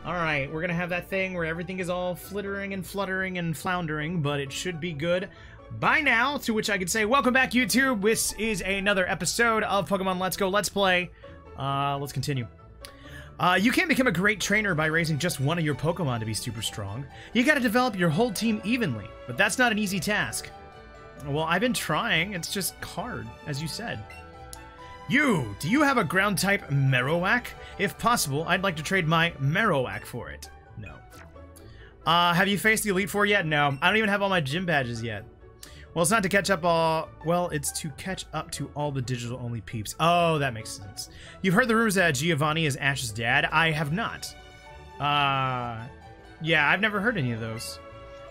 Alright, we're gonna have that thing where everything is all flittering and fluttering and floundering, but it should be good by now, to which I could say, welcome back, YouTube! This is another episode of Pokemon Let's Go Let's Play. Let's continue. You can't become a great trainer by raising just one of your Pokemon to be super strong. You gotta develop your whole team evenly, but that's not an easy task. Well, I've been trying, it's just hard, as you said. Do you have a ground-type Marowak? If possible, I'd like to trade my Marowak for it. No. Have you faced the Elite Four yet? No. I don't even have all my gym badges yet. Well, it's not to catch up well, it's to catch up to all the digital-only peeps. Oh, that makes sense. You've heard the rumors that Giovanni is Ash's dad? I have not. Yeah, I've never heard any of those.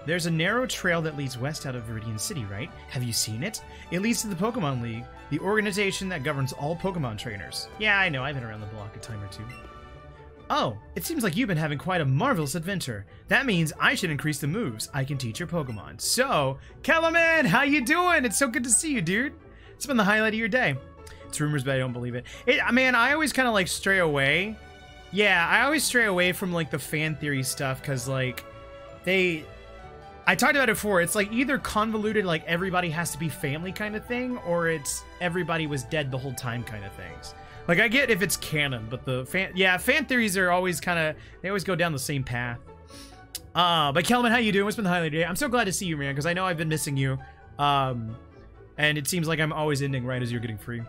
There's a narrow trail that leads west out of Viridian City, right? Have you seen it? It leads to the Pokemon League, the organization that governs all Pokemon trainers. Yeah, I know, I've been around the block a time or two. Oh, it seems like you've been having quite a marvelous adventure. That means I should increase the moves I can teach your Pokemon. So, Kellerman, how you doing? It's so good to see you, dude. It's been the highlight of your day. It's rumors, but I don't believe it. Man, I always kind of, like, stray away. Yeah, I always stray away from, like, the fan theory stuff, because, like, I talked about it before, it's like either convoluted, like everybody has to be family kind of thing, or it's everybody was dead the whole time kind of things. Like, I get if it's canon, but the fan theories are always kind of, they always go down the same path. But Kelman, how you doing? What's been the highlight today? I'm so glad to see you, man, because I know I've been missing you. And it seems like I'm always ending right as you're getting free.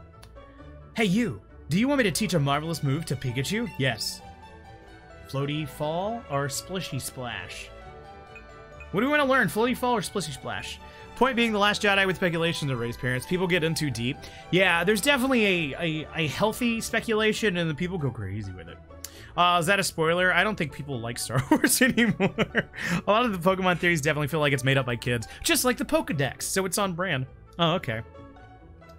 Hey, you! Do you want me to teach a marvelous move to Pikachu? Yes. Floaty Fall or Splishy Splash? What do we want to learn? Floaty Fall or Splishy Splash? Point being, The Last Jedi with speculations of race parents. People get in too deep. Yeah, there's definitely a healthy speculation, and the people go crazy with it. Is that a spoiler? I don't think people like Star Wars anymore. A lot of the Pokemon theories definitely feel like it's made up by kids. Just like the Pokedex, so it's on brand. Oh, okay.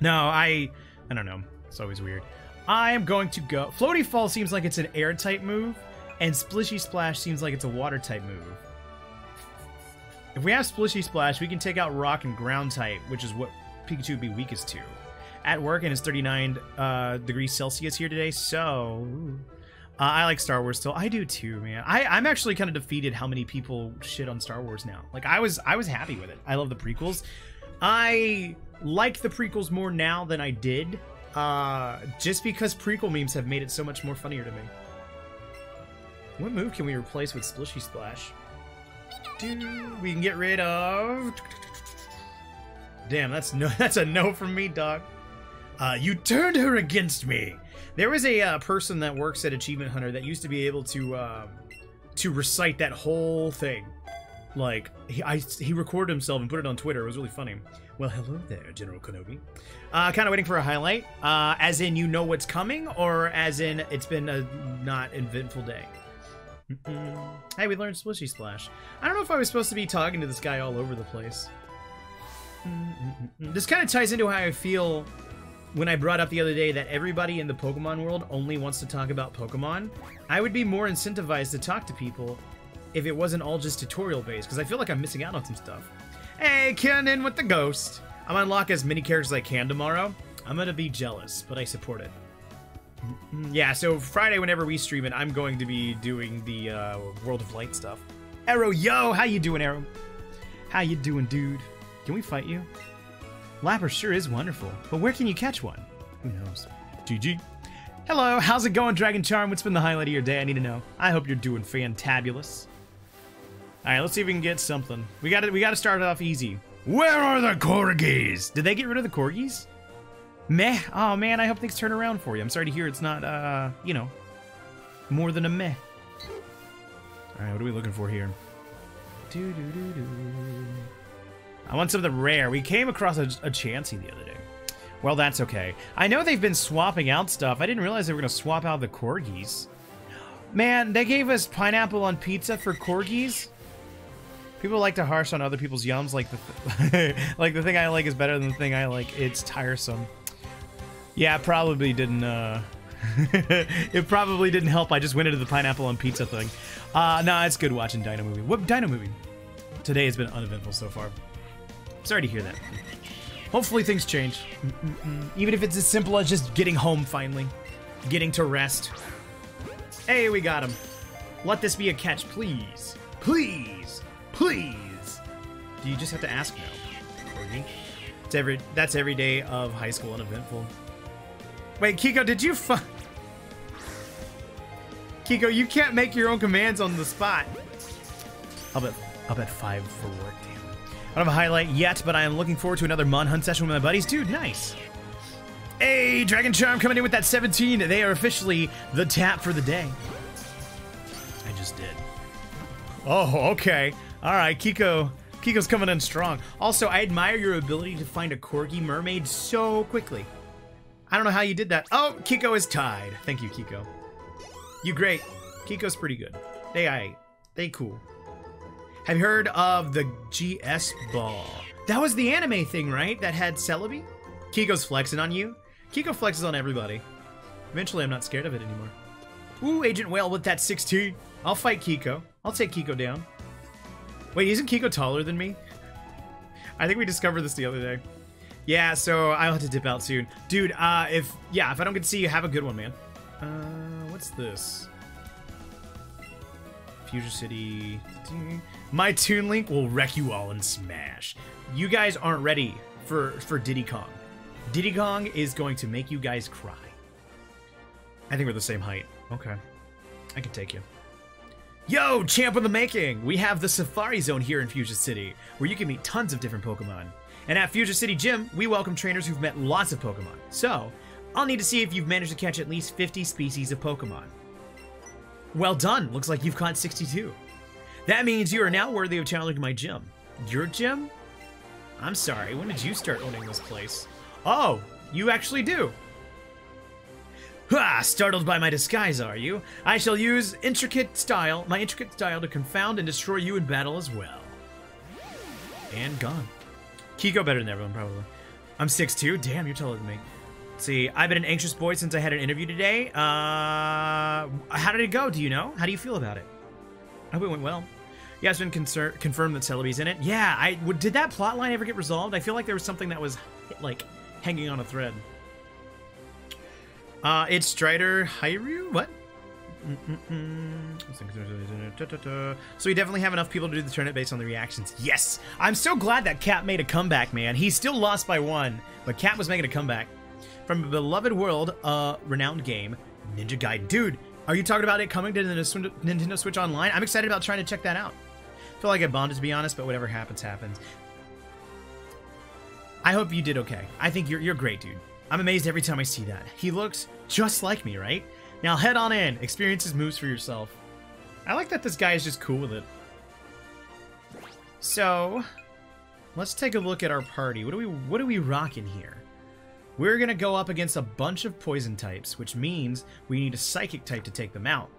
No, I don't know. It's always weird. I am going to go... Floaty Fall seems like it's an air-type move, and Splishy Splash seems like it's a water-type move. If we have Splishy Splash, we can take out Rock and Ground type, which is what Pikachu would be weakest to. At work, and it's 39 degrees Celsius here today, so... I like Star Wars still. I do too, man. I'm actually kind of defeated how many people shit on Star Wars now. Like, I was happy with it. I love the prequels. I like the prequels more now than I did, just because prequel memes have made it so much more funnier to me. What move can we replace with Splishy Splash? We can get rid of... Damn, that's a no from me, dog. You turned her against me. There was a person that works at Achievement Hunter that used to be able to recite that whole thing. Like, he recorded himself and put it on Twitter. It was really funny. Well, hello there, General Kenobi. Kind of waiting for a highlight. As in, you know what's coming, or as in, it's been a not eventful day. Hey, we learned Splishy Splash. I don't know if I was supposed to be talking to this guy all over the place. This kind of ties into how I feel when I brought up the other day that everybody in the Pokemon world only wants to talk about Pokemon. I would be more incentivized to talk to people if it wasn't all just tutorial based, because I feel like I'm missing out on some stuff. Hey, Kenan with the ghost. I'm gonna unlock as many characters as I can tomorrow. I'm gonna be jealous, but I support it. Yeah, so Friday, whenever we stream it, I'm going to be doing the World of Light stuff. Arrow, yo! How you doing, Arrow? How you doing, dude? Can we fight you? Lapper sure is wonderful, but where can you catch one? Who knows? GG. Hello, how's it going, Dragon Charm? What's been the highlight of your day? I need to know. I hope you're doing fantabulous. Alright, let's see if we can get something. We gotta start it off easy. Where are the Corgis? Did they get rid of the Corgis? Meh. Oh, man, I hope things turn around for you. I'm sorry to hear it's not, you know, more than a meh. Alright, what are we looking for here? I want something rare. We came across a Chansey the other day. Well, that's okay. I know they've been swapping out stuff. I didn't realize they were going to swap out the Corgis. Man, they gave us pineapple on pizza for Corgis. People like to harsh on other people's yums, like like the thing I like is better than the thing I like. It's tiresome. Yeah, it probably didn't, it probably didn't help. I just went into the pineapple on pizza thing. Nah, it's good watching Dino Movie. What Dino Movie? Today has been uneventful so far. Sorry to hear that. Hopefully things change. Even if it's as simple as just getting home finally. Getting to rest. Hey, we got him. Let this be a catch, please. Please. Please. Do you just have to ask now, Corgi? That's every day of high school uneventful. Wait, Kiko, did you Kiko, you can't make your own commands on the spot. I'll bet 5 for work, damn. I don't have a highlight yet, but I am looking forward to another Mon Hunt session with my buddies. Dude, nice. Hey, Dragon Charm coming in with that 17. They are officially the tap for the day. I just did. Oh, okay. All right, Kiko's coming in strong. Also, I admire your ability to find a Corgi mermaid so quickly. I don't know how you did that. Oh, Kiko is tied. Thank you, Kiko. You great. Kiko's pretty good. They cool. Have you heard of the GS Ball? That was the anime thing, right? That had Celebi? Kiko's flexing on you. Kiko flexes on everybody. Eventually, I'm not scared of it anymore. Ooh, Agent Whale with that 16. I'll fight Kiko. I'll take Kiko down. Wait, isn't Kiko taller than me? I think we discovered this the other day. Yeah, so I'll have to dip out soon. Dude, if I don't get to see you, have a good one, man. What's this? Future City. My Toon Link will wreck you all in Smash. You guys aren't ready for Diddy Kong. Diddy Kong is going to make you guys cry. I think we're the same height. Okay. I can take you. Yo, champ of the making! We have the Safari Zone here in Fuchsia City, where you can meet tons of different Pokemon. And at Fuchsia City Gym, we welcome trainers who've met lots of Pokemon. So, I'll need to see if you've managed to catch at least 50 species of Pokemon. Well done! Looks like you've caught 62. That means you are now worthy of challenging my gym. Your gym? I'm sorry, when did you start owning this place? Oh, you actually do. Ha! Startled by my disguise, are you? I shall use my intricate style to confound and destroy you in battle as well. And gone. Kiko better than everyone, probably. I'm 6'2". Damn, you're taller than me. Let's see, I've been an anxious boy since I had an interview today. How did it go? Do you know? How do you feel about it? I hope it went well. Yeah, it's been confirmed that Celebi's in it. Yeah, did that plot line ever get resolved? I feel like there was something that was, like, hanging on a thread. It's Strider Hyrule? What? So we definitely have enough people to do the tournament based on the reactions. Yes! I'm so glad that Cap made a comeback, man. He still lost by 1, but Cap was making a comeback. From a beloved world, renowned game, Ninja Gaiden. Dude, are you talking about it coming to the Nintendo Switch Online? I'm excited about trying to check that out. I feel like I bonded, to be honest, but whatever happens, happens. I hope you did okay. I think you're great, dude. I'm amazed every time I see that. He looks just like me, right? Now head on in. Experience his moves for yourself. I like that this guy is just cool with it. So, let's take a look at our party. What do we rocking here? We're gonna go up against a bunch of poison types, which means we need a psychic type to take them out.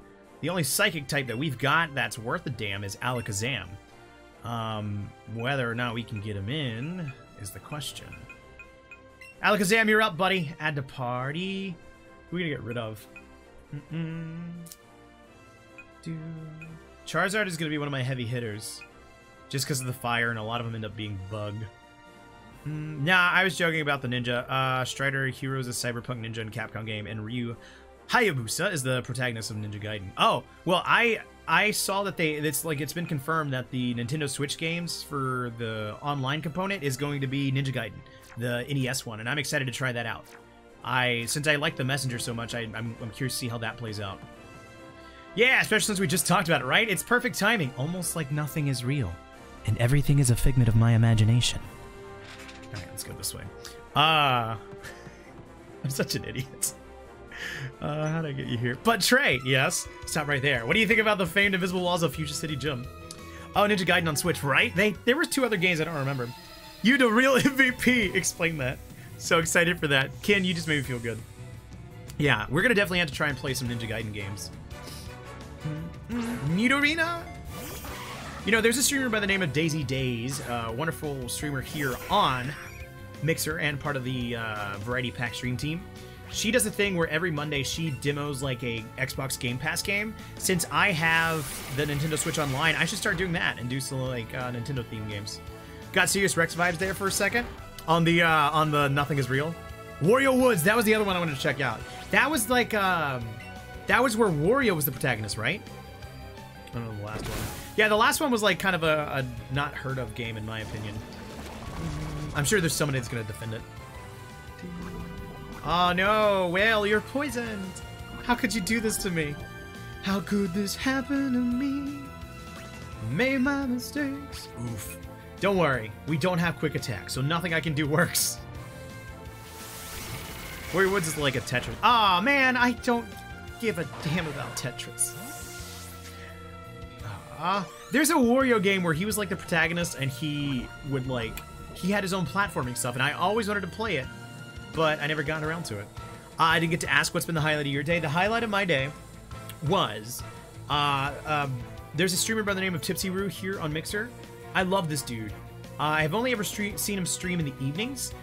The only psychic type that we've got that's worth a damn is Alakazam. Whether or not we can get him in is the question. Alakazam, you're up, buddy. Add to party. Who are we gonna get rid of? Charizard is gonna be one of my heavy hitters, just because of the fire, and a lot of them end up being bug. Nah, I was joking about the ninja. Strider Hero is a cyberpunk ninja in Capcom game, and Ryu Hayabusa is the protagonist of Ninja Gaiden. Oh, well, I saw that it's been confirmed that the Nintendo Switch games for the online component is going to be Ninja Gaiden, the NES one, and I'm excited to try that out. Since I like the Messenger so much, I'm curious to see how that plays out. Yeah, especially since we just talked about it, right? It's perfect timing. Almost like nothing is real, and everything is a figment of my imagination. All right, let's go this way. I'm such an idiot. How'd I get you here? But Trey, yes. Stop right there. What do you think about the famed Invisible Walls of Fuchsia City Gym? Oh, Ninja Gaiden on Switch, right? There were 2 other games I don't remember. You the real MVP. Explain that. So excited for that. Ken, you just made me feel good. Yeah, we're gonna definitely have to try and play some Ninja Gaiden games. Nidorina? You know, there's a streamer by the name of Daisy Days, a wonderful streamer here on Mixer and part of the Variety Pack stream team. She does a thing where every Monday she demos like a Xbox Game Pass game. Since I have the Nintendo Switch Online, I should start doing that and do some like Nintendo themed games. Got Serious Rex vibes there for a second on the Nothing Is Real. Wario Woods, that was the other one I wanted to check out. That was like that was where Wario was the protagonist, right? I don't know the last one. Yeah, the last one was like kind of a not heard of game in my opinion. I'm sure there's somebody that's gonna defend it. Oh no, Whale, you're poisoned. How could you do this to me? How could this happen to me? Made my mistakes. Oof. Don't worry, we don't have quick attack, so nothing I can do works. Warrior Woods is like a Tetris. Aw, man, I don't give a damn about Tetris. There's a Wario game where he was like the protagonist and he would like, he had his own platforming stuff and I always wanted to play it, but I never got around to it. I didn't get to ask what's been the highlight of your day. The highlight of my day was, there's a streamer by the name of Tipsy Roo here on Mixer. I love this dude. I've only ever seen him stream in the evenings.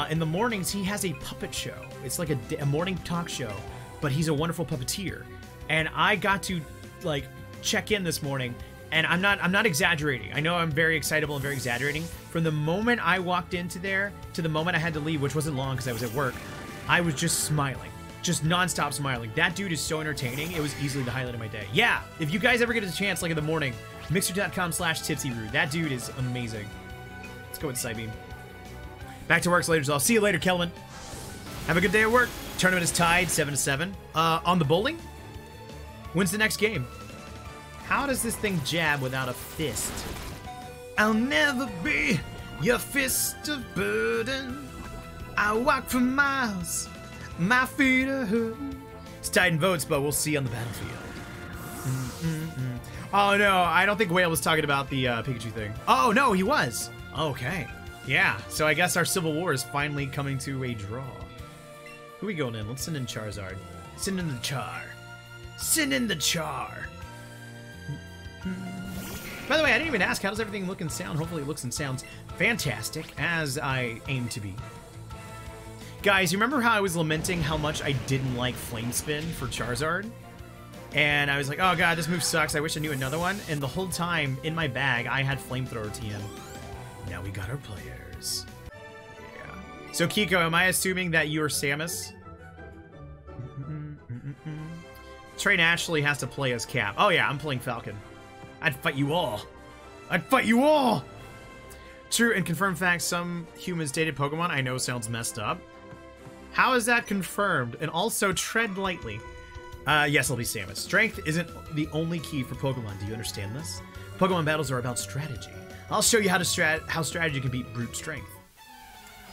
In the mornings, he has a puppet show. It's like a morning talk show, but he's a wonderful puppeteer. And I got to like check in this morning, and I'm not exaggerating. I know I'm very excitable and very exaggerating. From the moment I walked into there to the moment I had to leave, which wasn't long because I was at work, I was just smiling. Just nonstop smiling. That dude is so entertaining. It was easily the highlight of my day. Yeah, if you guys ever get a chance, like in the morning, mixer.com/tipsyroo. That dude is amazing. Let's go with Psybeam. Back to work later, so I'll see you later, Kelvin. Have a good day at work. Tournament is tied 7-7. On the bowling? When's the next game? How does this thing jab without a fist? I'll never be your fist of burden. I walk for miles. My feet are hurting. It's tied in votes, but we'll see on the battlefield. Oh no, I don't think Whale was talking about the Pikachu thing. Oh no, he was. Okay. Yeah, so I guess our Civil War is finally coming to a draw. Who are we going in? Let's send in Charizard. Send in the Char. Send in the Char. By the way, I didn't even ask, how does everything look and sound? Hopefully it looks and sounds fantastic, as I aim to be. Guys, you remember how I was lamenting how much I didn't like Flame Spin for Charizard? And I was like, oh god, this move sucks, I wish I knew another one. And the whole time, in my bag, I had Flamethrower TM. Now we got our players. Yeah. So Kiko, am I assuming that you're Samus? Trey Ashley has to play as Cap. Oh yeah, I'm playing Falcon. I'd fight you all. I'd fight you all! True and confirmed fact, some humans dated Pokemon. I know sounds messed up. How is that confirmed? And also tread lightly. Yes, I'll be Samus. Strength isn't the only key for Pokemon. Do you understand this? Pokemon battles are about strategy. I'll show you how strategy can beat brute strength.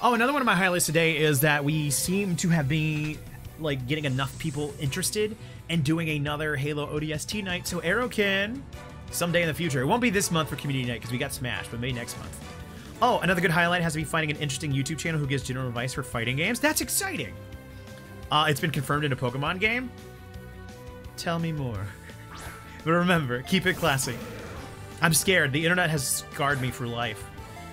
Oh, another one of my highlights today is that we seem to have been like getting enough people interested in doing another Halo ODST night. So Arrowkin, someday in the future. It won't be this month for Community Night because we got smashed, but maybe next month. Oh, another good highlight has to be finding an interesting YouTube channel who gives general advice for fighting games. That's exciting. It's been confirmed in a Pokemon game. Tell me more. But remember, keep it classy. I'm scared. The internet has scarred me for life.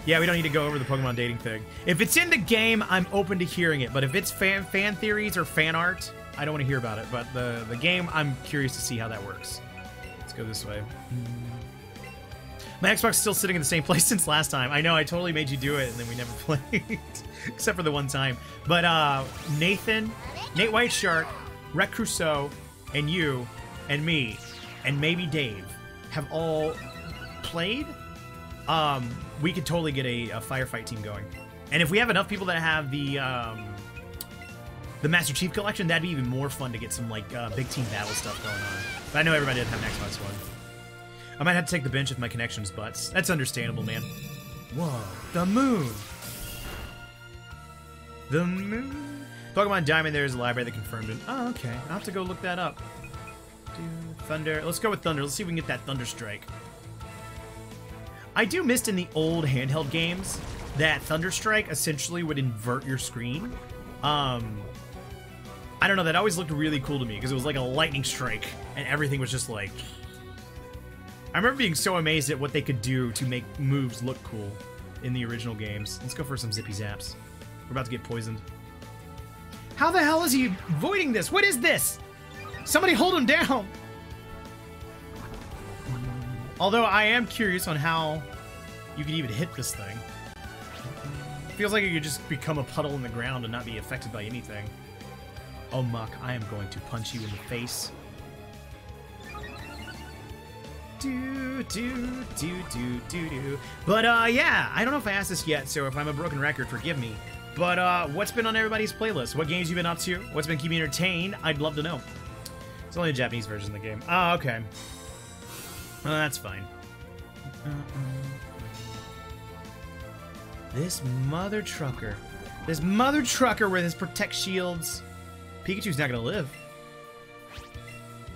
Yeah, we don't need to go over the Pokemon dating thing. If it's in the game, I'm open to hearing it. But if it's fan theories or fan art, I don't want to hear about it. But the game, I'm curious to see how that works. Let's go this way. My Xbox is still sitting in the same place since last time. I know, I totally made you do it, and then we never played. Except for the one time. But Nathan, Nate White Shark, Rec Crusoe, and you, and me, and maybe Dave have all played. We could totally get a firefight team going. And if we have enough people that have the Master Chief Collection, that'd be even more fun to get some like big team battle stuff going on. But I know everybody didn't have an Xbox One. I might have to take the bench if my connection's butts. That's understandable, man. Whoa, the moon. The moon. Pokemon Diamond, there's a library that confirmed it. Oh, okay. I'll have to go look that up. Thunder. Let's go with Thunder. Let's see if we can get that Thunder Strike. I do miss in the old handheld games that Thunder Strike essentially would invert your screen. I don't know, that always looked really cool to me because it was like a lightning strike and everything was just like... I remember being so amazed at what they could do to make moves look cool in the original games. Let's go for some Zippy Zaps. We're about to get poisoned. How the hell is he avoiding this? What is this? Somebody hold him down! Although I am curious on how you could even hit this thing. Feels like it could just become a puddle in the ground and not be affected by anything. Oh, Muck, I am going to punch you in the face. But yeah, I don't know if I asked this yet, so if I'm a broken record, forgive me. But what's been on everybody's playlist? What games you been up to? What's been keeping you entertained? I'd love to know. It's only a Japanese version of the game. Oh, okay. Well, that's fine. This mother trucker. This mother trucker with his protect shields. Pikachu's not gonna live.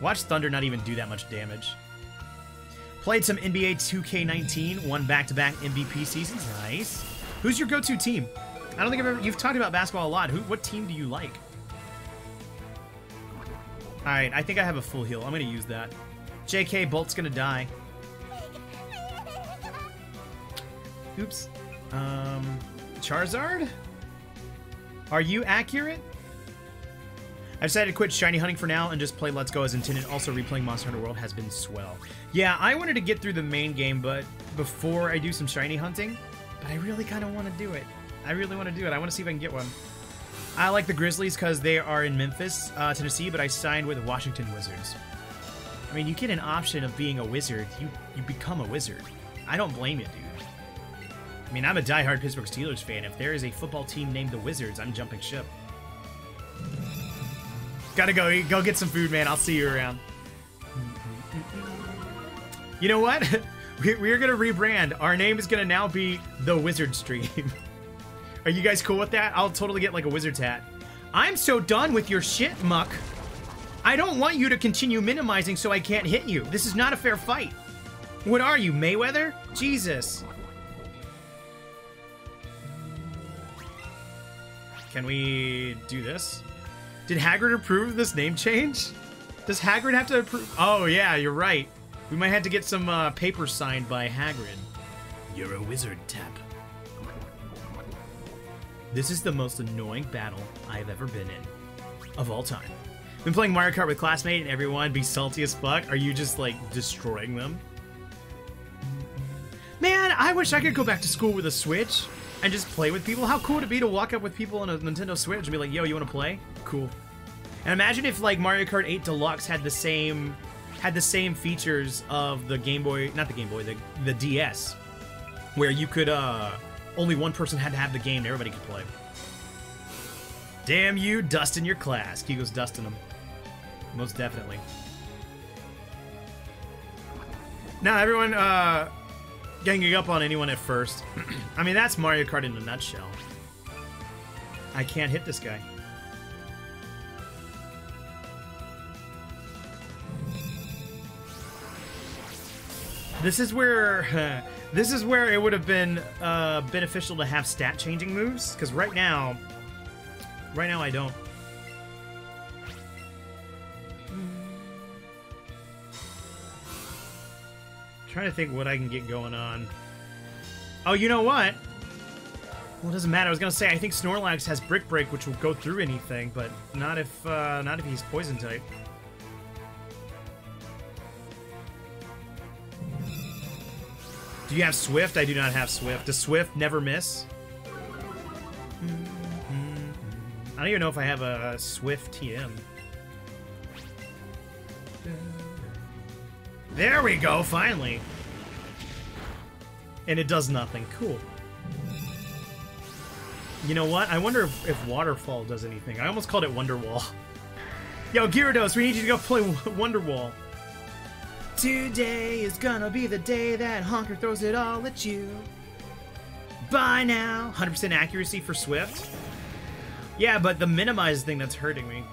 Watch Thunder not even do that much damage. Played some NBA 2K19, won back-to-back MVP seasons. Nice. Who's your go-to team? I don't think I've ever... You've talked about basketball a lot. What team do you like? Alright, I think I have a full heal. I'm gonna use that. JK, Bolt's gonna die. Oops. Charizard? Are you accurate? I decided to quit shiny hunting for now and just play Let's Go as intended. Also, replaying Monster Hunter World has been swell. Yeah, I wanted to get through the main game, but before I do some shiny hunting, but I really kind of want to do it. I really want to do it. I want to see if I can get one. I like the Grizzlies because they are in Memphis, Tennessee, but I signed with the Washington Wizards. I mean, you get an option of being a wizard. You become a wizard. I don't blame you, dude. I mean, I'm a diehard Pittsburgh Steelers fan. If there is a football team named the Wizards, I'm jumping ship. Gotta go get some food, man. I'll see you around. You know what? We're gonna rebrand. Our name is gonna now be The Wizard Stream. Are you guys cool with that? I'll totally get like a wizard's hat. I'm so done with your shit, Muck. I don't want you to continue minimizing so I can't hit you. This is not a fair fight. What are you, Mayweather? Jesus. Can we do this? Did Hagrid approve this name change? Does Hagrid have to approve? Oh, yeah, you're right. We might have to get some papers signed by Hagrid. You're a wizard, Tap. This is the most annoying battle I've ever been in. Of all time. Been playing Mario Kart with classmate and everyone be salty as fuck. Are you just, like, destroying them? Man, I wish I could go back to school with a Switch and just play with people. How cool would it be to walk up with people on a Nintendo Switch and be like, yo, you want to play? Cool. And imagine if, like, Mario Kart 8 Deluxe had the same features of the Game Boy, not the Game Boy, the DS, where you could, only one person had to have the game and everybody could play. Damn you, dusting your class. Kiko's dusting them. Most definitely. Now, everyone, ganging up on anyone at first. I mean, that's Mario Kart in a nutshell. I can't hit this guy. This is where it would have been beneficial to have stat changing moves, because right now I don't. Trying to think what I can get going on. Oh, you know what? Well, it doesn't matter. I was gonna say I think Snorlax has Brick Break, which will go through anything, but not if he's Poison type. Do you have Swift? I do not have Swift. Does Swift never miss? I don't even know if I have a Swift TM. There we go, finally. And it does nothing. Cool. You know what? I wonder if Waterfall does anything. I almost called it Wonderwall. Yo, Gyarados, we need you to go play Wonderwall. Today is gonna be the day that Honker throws it all at you. Bye now. 100% accuracy for Swift. Yeah, but the minimize thing that's hurting me.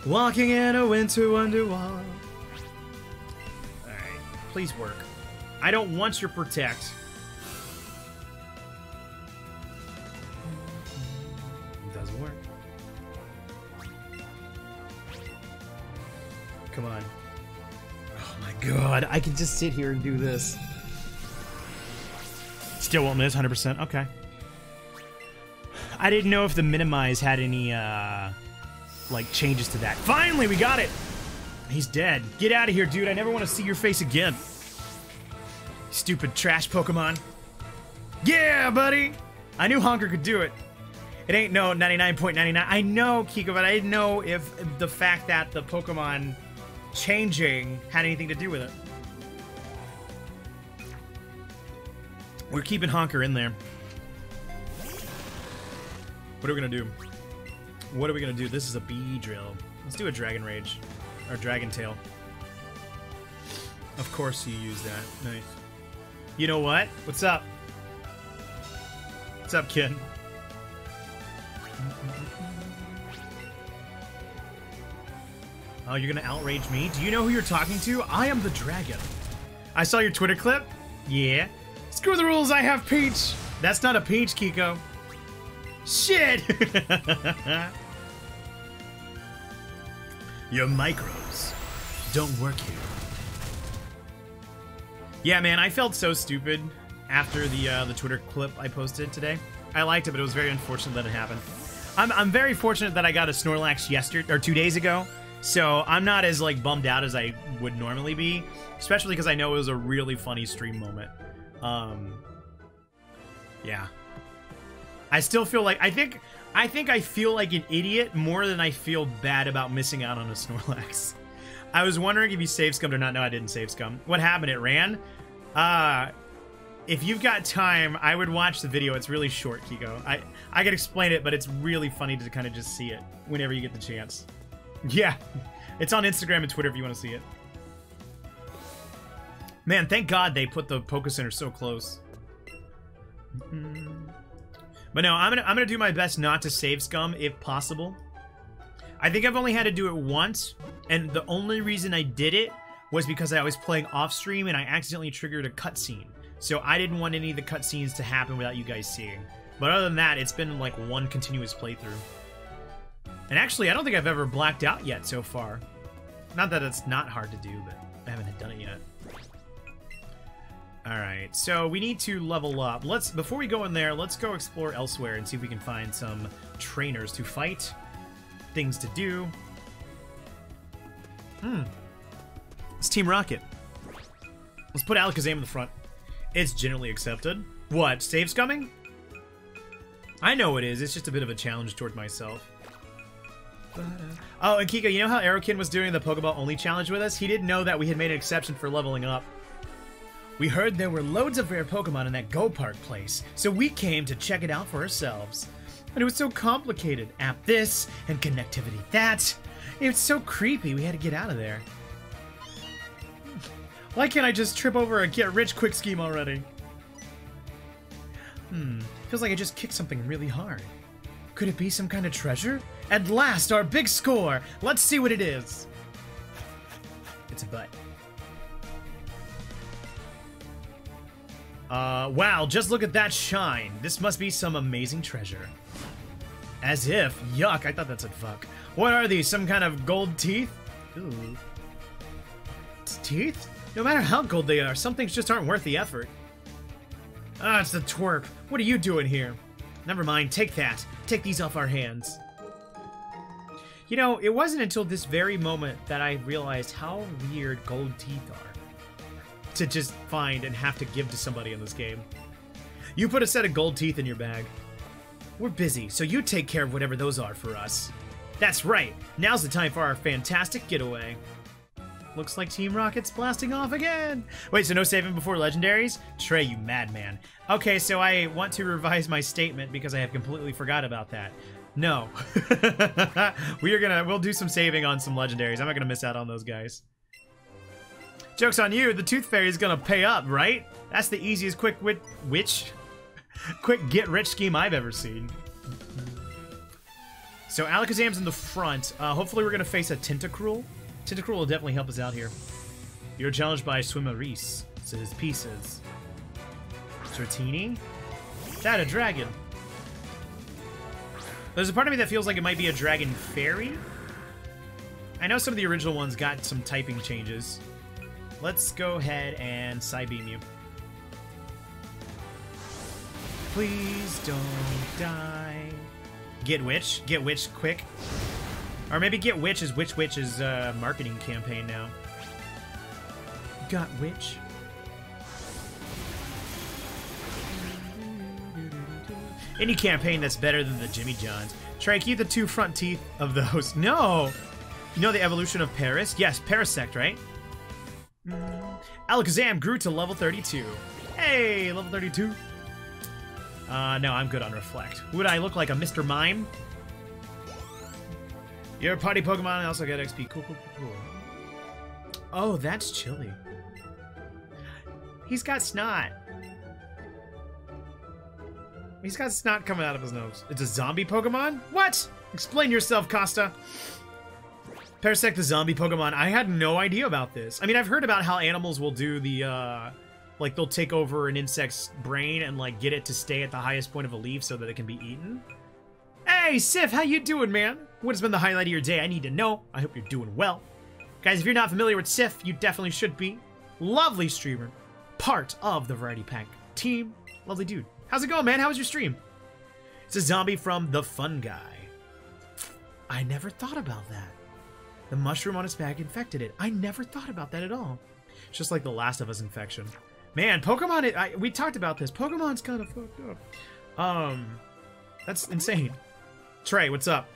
Walking in a winter wonderwall. Alright, please work. I don't want your protect. It doesn't work. Come on. God, I can just sit here and do this. Still won't miss, 100%. Okay. I didn't know if the minimize had any, like, changes to that. Finally, we got it! He's dead. Get out of here, dude. I never want to see your face again. Stupid trash Pokemon. Yeah, buddy! I knew Honker could do it. It ain't no 99.99. I know, Kiko, but I didn't know if the fact that the Pokemon changing had anything to do with it. We're keeping Honker in there. What are we gonna do? What are we gonna do? This is a bee drill. Let's do a Dragon Rage. Or Dragon Tail. Of course you use that. Nice. You know what? What's up? What's up, kid? Oh, you're gonna outrage me? Do you know who you're talking to? I am the dragon. I saw your Twitter clip. Yeah. Screw the rules, I have Peach. That's not a Peach, Kiko. Shit! Your micros don't work here. Yeah, man, I felt so stupid after the Twitter clip I posted today. I liked it, but it was very unfortunate that it happened. I'm very fortunate that I got a Snorlax yesterday or 2 days ago, so I'm not as like bummed out as I would normally be, especially because I know it was a really funny stream moment. Yeah. I still feel like I think I feel like an idiot more than I feel bad about missing out on a Snorlax. I was wondering if you save scummed or not. No, I didn't save scum. What happened? It ran? If you've got time, I would watch the video. It's really short, Kiko. I could explain it, but it's really funny to kind of just see it whenever you get the chance. Yeah. It's on Instagram and Twitter if you want to see it. Man, thank God they put the Poké Center so close. But no, I'm gonna do my best not to save scum if possible. I think I've only had to do it once, and the only reason I did it was because I was playing off stream and I accidentally triggered a cutscene. So I didn't want any of the cutscenes to happen without you guys seeing. But other than that, it's been like one continuous playthrough. And actually, I don't think I've ever blacked out yet so far. Not that it's not hard to do, but I haven't done it yet. Alright, so we need to level up. Before we go in there, let's go explore elsewhere and see if we can find some trainers to fight. Things to do. It's Team Rocket. Let's put Alakazam in the front. It's generally accepted. What, save scumming? I know it is, it's just a bit of a challenge toward myself. Oh, and Kiko, you know how Aerokin was doing the Pokeball only challenge with us? He didn't know that we had made an exception for leveling up. We heard there were loads of rare Pokemon in that Go Park place, so we came to check it out for ourselves. But it was so complicated. App this, and connectivity that. It was so creepy, we had to get out of there. Why can't I just trip over a get-rich-quick scheme already? Feels like I just kicked something really hard. Could it be some kind of treasure? At last, our big score! Let's see what it is! It's a butt. Wow, just look at that shine. This must be some amazing treasure. As if. Yuck, I thought that said fuck. What are these, some kind of gold teeth? Ooh. Teeth? No matter how gold they are, some things just aren't worth the effort. Ah, it's the twerp. What are you doing here? Never mind, take that. Take these off our hands. You know, it wasn't until this very moment that I realized how weird gold teeth are to just find and have to give to somebody in this game. You put a set of gold teeth in your bag. We're busy, so you take care of whatever those are for us. That's right. Now's the time for our fantastic getaway. Looks like Team Rocket's blasting off again. Wait, so no saving before legendaries? Trey, you madman. Okay, so I want to revise my statement because I have completely forgot about that. No. We'll do some saving on some legendaries. I'm not gonna miss out on those guys. Joke's on you, the Tooth Fairy's gonna pay up, right? That's the easiest quick get-rich scheme I've ever seen. So Alakazam's in the front. Hopefully we're gonna face a Tentacruel. Tentacruel will definitely help us out here. You're challenged by Swimmerese, says Pieces. Sertini? Is that a dragon? There's a part of me that feels like it might be a Dragon Fairy. I know some of the original ones got some typing changes. Let's go ahead and Psybeam you. Please don't die. Get Witch quick. Or maybe Get Witch is Witch's marketing campaign now. Got Witch. Any campaign that's better than the Jimmy Johns. Try to keep the 2 front teeth of those. No! You know the evolution of Paris? Yes, Parasect, right? Alakazam grew to level 32. Hey, level 32. No, I'm good on Reflect. Would I look like a Mr. Mime? You're a party Pokemon and also get XP. Cool. Oh, that's Chili. He's got snot. He's got snot coming out of his nose. It's a zombie Pokemon? What? Explain yourself, Costa. Parasect the zombie Pokemon. I had no idea about this. I mean, I've heard about how animals will do the, like, they'll take over an insect's brain and, like, get it to stay at the highest point of a leaf so that it can be eaten. Hey, Sif, how you doing, man? What has been the highlight of your day? I need to know. I hope you're doing well. Guys, if you're not familiar with Sif, you definitely should be. Lovely streamer. Part of the Variety Pack team. Lovely dude. How's it going, man? How was your stream? It's a zombie from The Fun Guy. I never thought about that. The mushroom on its back infected it. I never thought about that at all. It's just like the Last of Us infection. Man, Pokemon, we talked about this. Pokemon's kind of fucked up. That's insane. Trey, what's up?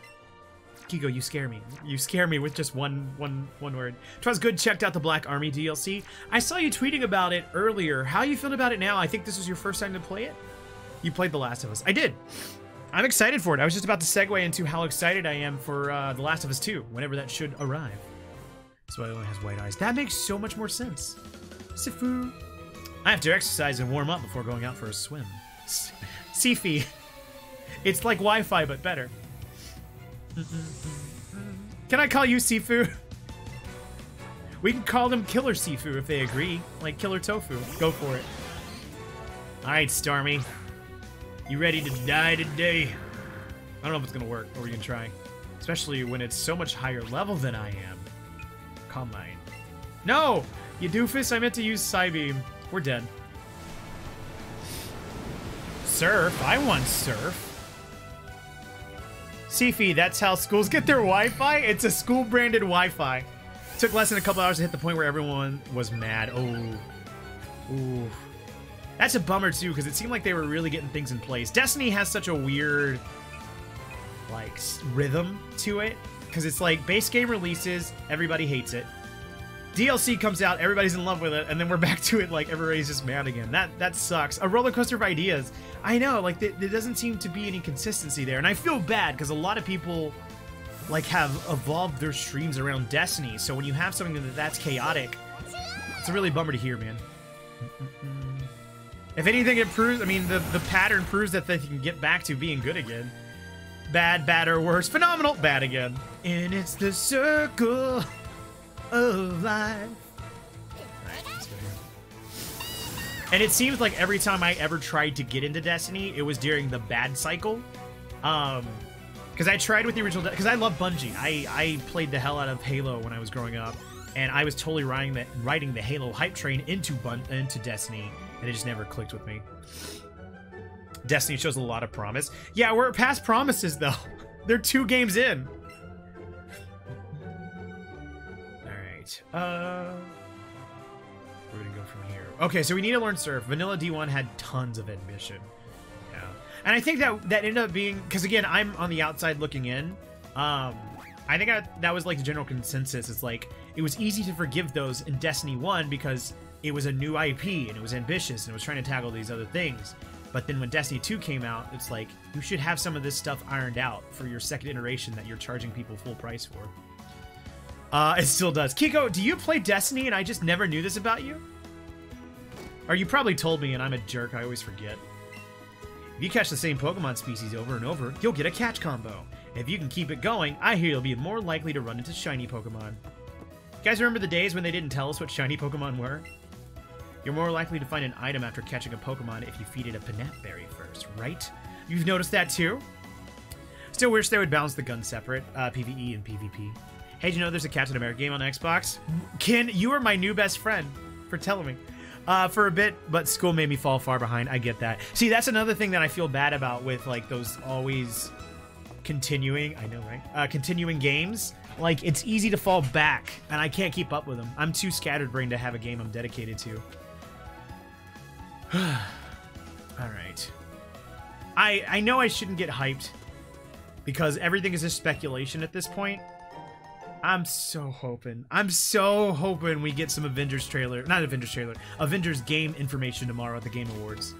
Kiko, you scare me. You scare me with just one word. Twas good checked out the Black Army DLC. I saw you tweeting about it earlier. How you feel about it now? I think this was your first time to play it. You played The Last of Us. I did. I'm excited for it. I was just about to segue into how excited I am for The Last of Us 2, whenever that should arrive. That's why it only has white eyes. That makes so much more sense. Sifu. I have to exercise and warm up before going out for a swim. Sifi. It's like Wi-Fi, but better. Can I call you Sifu? We can call them Killer Sifu if they agree. Like Killer Tofu. Go for it. Alright, Starmie. You ready to die today? I don't know if it's gonna work, but we're gonna try. Especially when it's so much higher level than I am. Calm mind. No! You doofus, I meant to use Psybeam. We're dead. Surf? I want Surf. Sifi, that's how schools get their Wi-Fi? It's a school-branded Wi-Fi. Took less than a couple hours to hit the point where everyone was mad. Oh. Ooh. That's a bummer, too, because it seemed like they were really getting things in place. Destiny has such a weird, like, rhythm to it. Because it's like, base game releases, everybody hates it. DLC comes out, everybody's in love with it, and then we're back to it like everybody's just mad again. That sucks. A roller coaster of ideas. I know, like, there doesn't seem to be any consistency there. And I feel bad, because a lot of people, like, have evolved their streams around Destiny. So when you have something that's chaotic, it's a really bummer to hear, man. If anything, it proves, I mean, the pattern proves that they can get back to being good again. Bad, bad, or worse. Phenomenal, bad again. And it's the circle of life. Alright, let's go here. And it seems like every time I ever tried to get into Destiny, it was during the bad cycle. Because I tried with the original, because I love Bungie. I played the hell out of Halo when I was growing up, and I was totally riding the Halo hype train into Destiny, and it just never clicked with me. Destiny shows a lot of promise. Yeah, we're past promises, though. They're 2 games in. Alright. Where do we go from here? Okay, so we need to learn Surf. Vanilla D1 had tons of ambition. Yeah. And I think that ended up being... Because, again, I'm on the outside looking in. I think that was, like, the general consensus. It's like, it was easy to forgive those in Destiny 1 because it was a new IP, and it was ambitious, and it was trying to tackle these other things. But then when Destiny 2 came out, it's like, you should have some of this stuff ironed out for your second iteration that you're charging people full price for. It still does. Kiko, do you play Destiny and I just never knew this about you? Or you probably told me and I'm a jerk, I always forget. If you catch the same Pokemon species over and over, you'll get a catch combo. If you can keep it going, I hear you'll be more likely to run into shiny Pokemon. You guys remember the days when they didn't tell us what shiny Pokemon were? You're more likely to find an item after catching a Pokemon if you feed it a Panap Berry first, right? You've noticed that too? Still wish they would balance the guns separate, PvE and PvP. Hey, did you know there's a Captain America game on Xbox? Ken, you are my new best friend for telling me. For a bit, but school made me fall far behind. I get that. See, that's another thing that I feel bad about with, like, those always continuing, I know, right? Continuing games. Like, it's easy to fall back, and I can't keep up with them. I'm too scatterbrained to have a game I'm dedicated to. Alright. I know I shouldn't get hyped, because everything is just speculation at this point. I'm so hoping we get some Avengers trailer, not Avengers trailer, Avengers game information tomorrow at the Game Awards.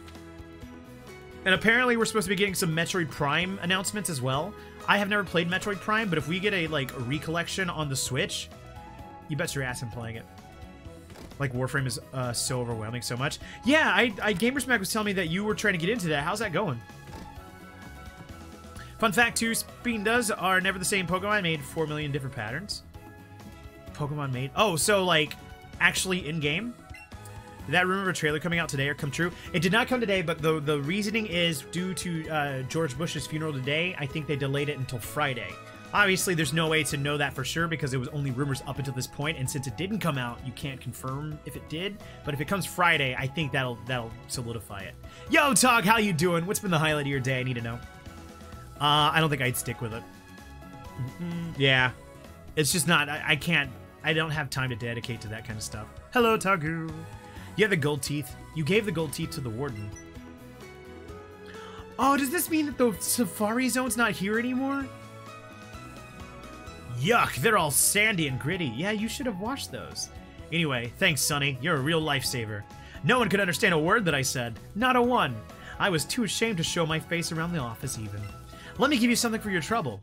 And apparently we're supposed to be getting some Metroid Prime announcements as well. I have never played Metroid Prime, but if we get a recollection on the Switch, you bet your ass I'm playing it. Like, Warframe is so overwhelming so much. Yeah, Gamersmack was telling me that you were trying to get into that. How's that going? Fun fact, too, Spindas are never the same Pokemon. Made 4 million different patterns. Pokemon made... Oh, so, like, actually in-game? Did that rumor of a trailer coming out today or come true? It did not come today, but the reasoning is due to George Bush's funeral today. I think they delayed it until Friday. Obviously, there's no way to know that for sure because it was only rumors up until this point, and since it didn't come out, you can't confirm if it did. But if it comes Friday, I think that'll solidify it. Yo, Tog, how you doing? What's been the highlight of your day? I need to know. I don't think I'd stick with it. Yeah. It's just not... I can't... I don't have time to dedicate to that kind of stuff. Hello, Tagu. You have the gold teeth. You gave the gold teeth to the warden. Oh, does this mean that the Safari Zone's not here anymore? Yuck, they're all sandy and gritty. Yeah, you should have washed those. Anyway, thanks, Sonny. You're a real lifesaver. No one could understand a word that I said. Not a one. I was too ashamed to show my face around the office even. Let me give you something for your trouble.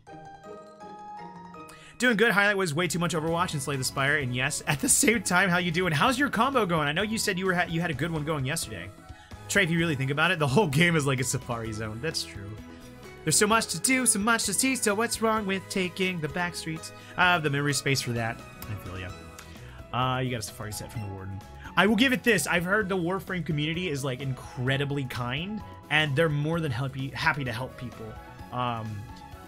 Doing good. Highlight was way too much Overwatch and Slay the Spire. And yes, at the same time, how you doing? How's your combo going? I know you said you had a good one going yesterday. Trey, if you really think about it, the whole game is like a Safari Zone. That's true. There's so much to do, so much to see, so what's wrong with taking the back streets? I have the memory space for that. I feel ya. You got a Safari set from the Warden. I will give it this. I've heard the Warframe community is, like, incredibly kind, and they're more than happy to help people.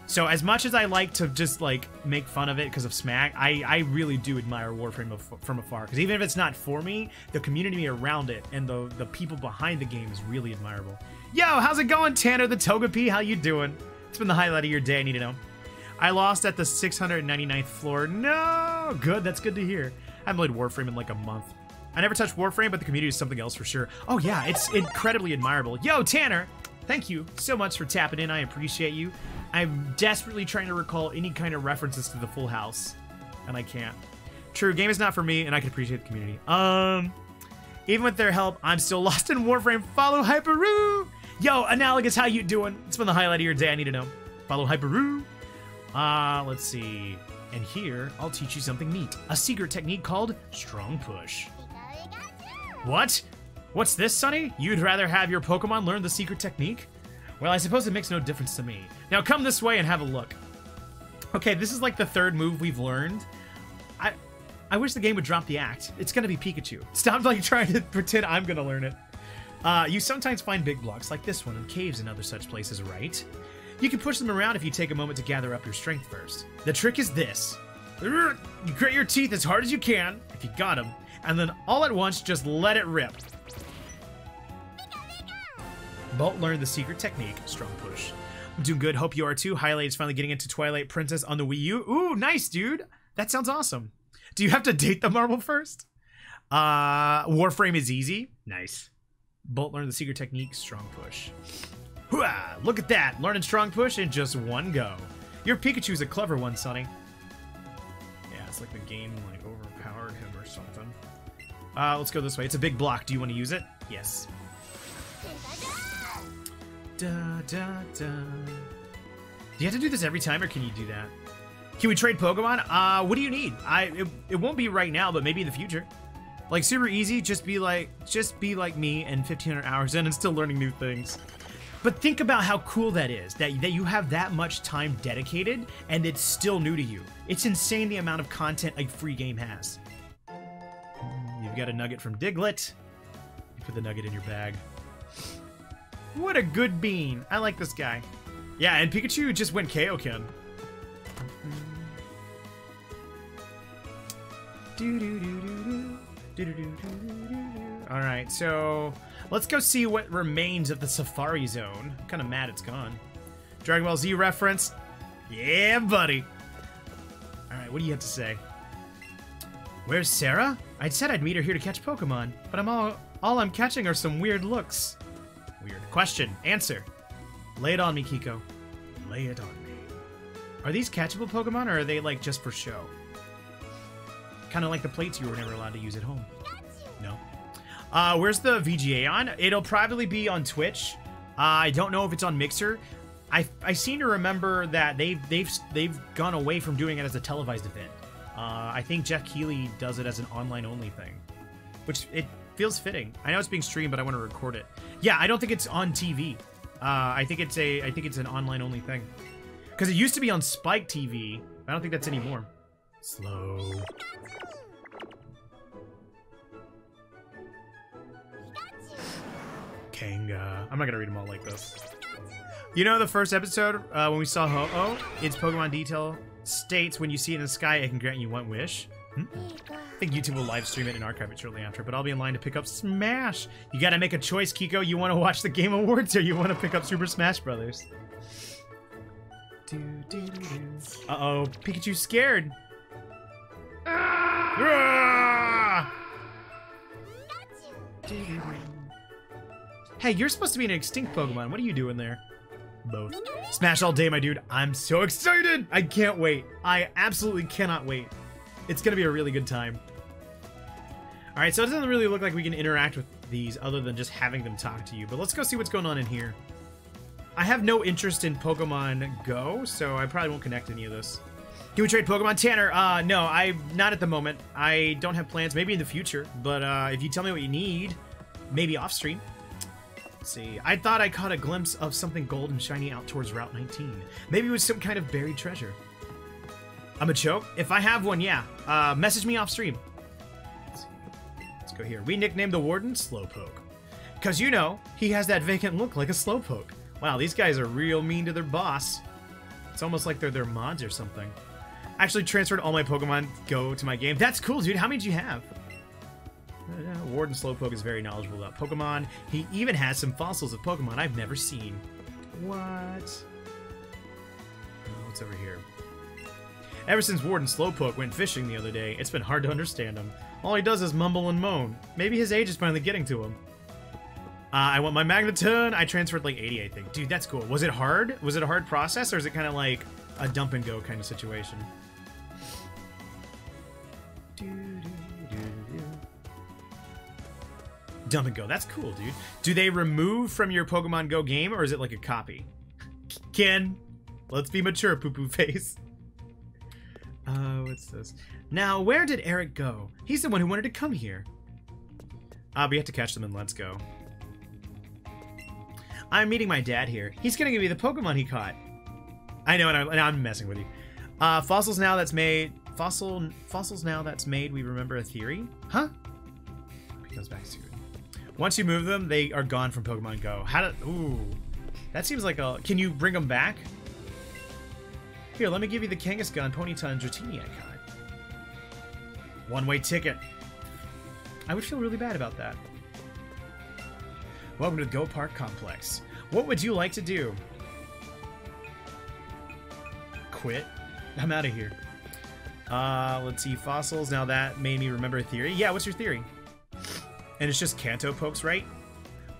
So as much as I like to just, like, make fun of it because of Smack, I really do admire Warframe from afar. Because even if it's not for me, the community around it and the people behind the game is really admirable. Yo, how's it going, Tanner the Togepi? How you doing? It's been the highlight of your day, I need to know. I lost at the 699th floor. No! Good, that's good to hear. I haven't played Warframe in like a month. I never touched Warframe, but the community is something else for sure. Oh yeah, it's incredibly admirable. Yo, Tanner! Thank you so much for tapping in, I appreciate you. I'm desperately trying to recall any kind of references to the Full House, and I can't. True, game is not for me, and I can appreciate the community. Even with their help, I'm still lost in Warframe. Follow Hyperoo! Yo, Analogous, how you doing? It's been the highlight of your day, I need to know. Follow Hyperoo. Let's see. And here, I'll teach you something neat. A secret technique called Strong Push. What? What's this, Sonny? You'd rather have your Pokemon learn the secret technique? Well, I suppose it makes no difference to me. Now come this way and have a look. Okay, this is like the third move we've learned. I wish the game would drop the act. It's gonna be Pikachu. Stop like trying to pretend I'm gonna learn it. You sometimes find big blocks like this one in caves and other such places, right? You can push them around if you take a moment to gather up your strength first. The trick is this. You grit your teeth as hard as you can, if you got them, and then all at once just let it rip. Bolt learned the secret technique, Strong Push. I'm doing good, hope you are too. Highlight is finally getting into Twilight Princess on the Wii U. Ooh, nice, dude. That sounds awesome. Do you have to date the marble first? Warframe is easy. Nice. Bolt learned the secret technique, Strong Push. Hooah! Look at that, learning Strong Push in just one go. Your Pikachu's a clever one, Sonny. Yeah, it's like the game like overpowered him or something. Let's go this way. It's a big block. Do you want to use it? Yes. Da, da, da. Do you have to do this every time, or can you do that? Can we trade Pokemon? What do you need? It won't be right now, but maybe in the future. Like, super easy, just be like me and 1,500 hours in and still learning new things. But think about how cool that is, that you have that much time dedicated, and it's still new to you. It's insane the amount of content a free game has. You've got a nugget from Diglett. You put the nugget in your bag. What a good bean. I like this guy. Yeah, and Pikachu just went Kaioken. Alright, so let's go see what remains of the Safari Zone. I'm kind of mad it's gone. Dragon Ball Z reference. Yeah, buddy. Alright, what do you have to say? Where's Sarah? I said I'd meet her here to catch Pokemon, but all I'm catching are some weird looks. Weird. Question. Answer. Lay it on me, Kiko. Lay it on me. Are these catchable Pokemon, or are they, like, just for show? Kind of like the plates you were never allowed to use at home. No. Where's the VGA on? It'll probably be on Twitch. I don't know if it's on Mixer. I seem to remember that they've gone away from doing it as a televised event. I think Jeff Keighley does it as an online-only thing, which it feels fitting. I know it's being streamed, but I want to record it. Yeah, I don't think it's on TV. I think it's an online-only thing, because it used to be on Spike TV. I don't think that's anymore. Slow. Kanga. I'm not gonna read them all like this. You know the first episode when we saw Ho-Oh? Its Pokemon detail states when you see it in the sky, it can grant you one wish. I think YouTube will live stream it and archive it shortly after, but I'll be in line to pick up Smash. You gotta make a choice, Kiko. You want to watch the Game Awards or you want to pick up Super Smash Brothers? Uh-oh, Pikachu's scared. Hey, you're supposed to be an extinct Pokemon. What are you doing there? Both. Smash all day, my dude. I'm so excited. I can't wait. I absolutely cannot wait. It's gonna be a really good time. All right, so it doesn't really look like we can interact with these other than just having them talk to you, but let's go see what's going on in here. I have no interest in Pokemon Go, so I probably won't connect any of this. Can we trade Pokemon? Tanner, no, not at the moment. I don't have plans, maybe in the future, but if you tell me what you need, maybe off stream. Let's see, I thought I caught a glimpse of something gold and shiny out towards Route 19. Maybe it was some kind of buried treasure. I'm a choke? If I have one, yeah. Message me off stream. Let's go here. We nicknamed the Warden Slowpoke. Because, you know, he has that vacant look like a Slowpoke. Wow, these guys are real mean to their boss. It's almost like they're their mods or something. I actually transferred all my Pokemon Go to my game. That's cool, dude. How many do you have? Warden Slowpoke is very knowledgeable about Pokemon. He even has some fossils of Pokemon I've never seen. What? Oh, what's over here? Ever since Warden Slowpoke went fishing the other day, it's been hard to understand him. All he does is mumble and moan. Maybe his age is finally getting to him. I want my Magneton. I transferred like 80, I think. Dude, that's cool. Was it hard? Was it a hard process, or is it kind of like a dump and go kind of situation? Dump and go. That's cool, dude. Do they remove from your Pokemon Go game, or is it like a copy? Ken, let's be mature, poo-poo face. What's this? Now, where did Eric go? He's the one who wanted to come here. We have to catch them and let's go. I'm meeting my dad here. He's gonna give me the Pokemon he caught. I know, and I'm messing with you. Fossils now that's made. Fossils now that's made. We remember a theory, huh? He goes back to it. Once you move them, they are gone from Pokemon Go. Ooh, that seems like a. Can you bring them back? Here, let me give you the Kangaskhan, Ponyta, and Dratini I caught. One-way ticket. I would feel really bad about that. Welcome to the Go Park Complex. What would you like to do? Quit? I'm out of here. Let's see. Fossils. Now that made me remember a theory. Yeah, what's your theory? And it's just Kanto pokes, right?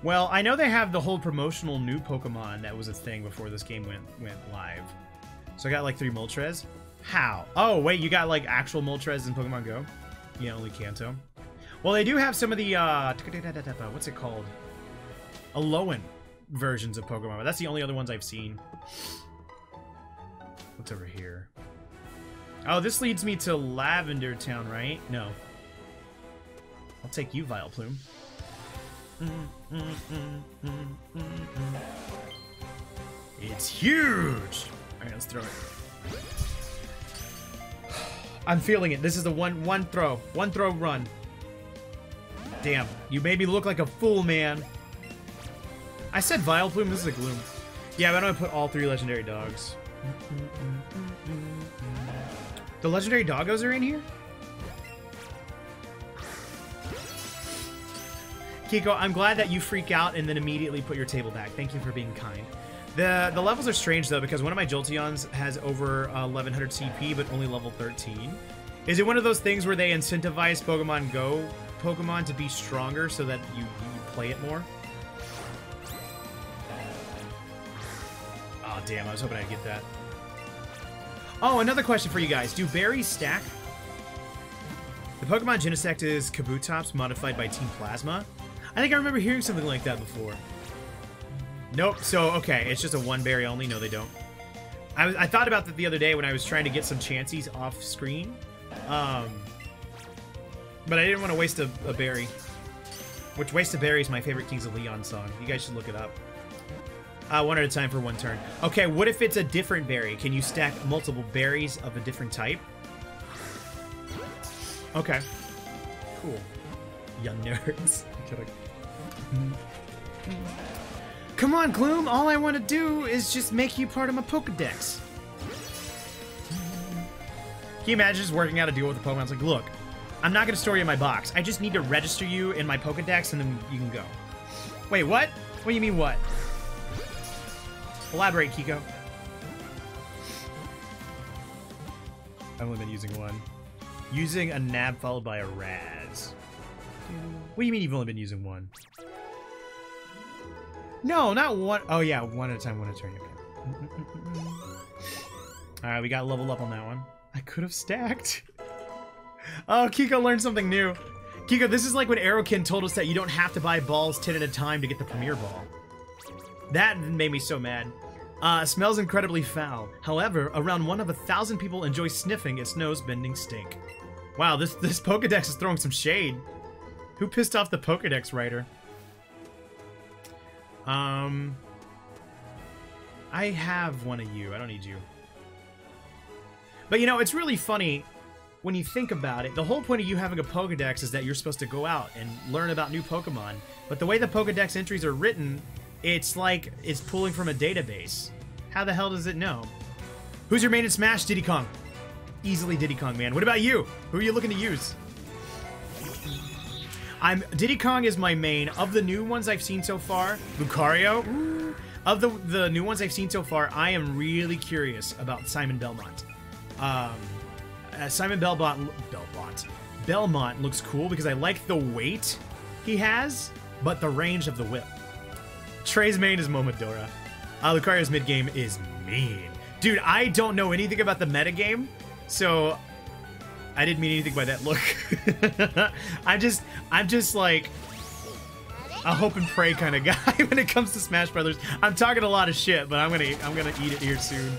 Well, I know they have the whole promotional new Pokemon that was a thing before this game went live. So I got like 3 Moltres. How? Oh, wait, you got like actual Moltres in Pokemon Go? Yeah, only Kanto. Well, they do have some of the, what's it called? Alolan versions of Pokemon, but that's the only other ones I've seen. What's over here? Oh, this leads me to Lavender Town, right? No. I'll take you, Vileplume. It's huge! Alright, let's throw it. I'm feeling it. This is the one throw. One throw run. Damn, you made me look like a fool, man. I said Vileplume, this is a Gloom. Yeah, why don't I put all 3 legendary dogs? The legendary doggos are in here? Kiko, I'm glad that you freak out and then immediately put your table back. Thank you for being kind. The levels are strange, though, because one of my Jolteons has over 1100 CP, but only level 13. Is it one of those things where they incentivize Pokemon Go Pokemon to be stronger so that you play it more? Oh, damn, I was hoping I'd get that. Oh, another question for you guys. Do berries stack? The Pokemon Genesect is Kabutops modified by Team Plasma. I think I remember hearing something like that before. Nope. So, okay, it's just a one berry only. No, they don't. I thought about that the other day when I was trying to get some Chanseys off screen. But I didn't want to waste a berry. Which, Waste a Berry is my favorite Kings of Leon song. You guys should look it up. One at a time for one turn. Okay, what if it's a different berry? Can you stack multiple berries of a different type? Okay. Cool. Young nerds. Come on, Gloom! All I want to do is just make you part of my Pokedex. Can you imagine just working out a deal with the Pokemon? It's like, look, I'm not going to store you in my box. I just need to register you in my Pokedex and then you can go. Wait, what? What do you mean, what? Elaborate, Kiko. I've only been using one. Using a nab followed by a Raz. What do you mean you've only been using one? No, not one. Oh, yeah, one at a time, one at a turn. Okay. Alright, we got leveled up on that one. I could have stacked. Oh, Kiko learned something new. Kiko, this is like when Aerokin told us that you don't have to buy balls 10 at a time to get the Premier Ball. That made me so mad. Smells incredibly foul. However, around 1 of 1,000 people enjoy sniffing its nose-bending stink. Wow, this Pokedex is throwing some shade. Who pissed off the Pokedex writer? I have one of you. I don't need you. But you know, it's really funny when you think about it. The whole point of you having a Pokedex is that you're supposed to go out and learn about new Pokemon. But the way the Pokedex entries are written, it's like it's pulling from a database. How the hell does it know? Who's your main in Smash? Diddy Kong. Easily Diddy Kong, man. What about you? Who are you looking to use? Diddy Kong is my main. Of the new ones I've seen so far, Lucario. Ooh. Of the new ones I've seen so far, I am really curious about Simon Belmont. Simon Belmont looks cool because I like the weight he has, but the range of the whip. Trey's main is Momodora. Lucario's mid game is mean. Dude, I don't know anything about the metagame, so I didn't mean anything by that look. I'm just like a hope and pray kind of guy when it comes to Smash Brothers. I'm talking a lot of shit, but I'm gonna eat it here soon.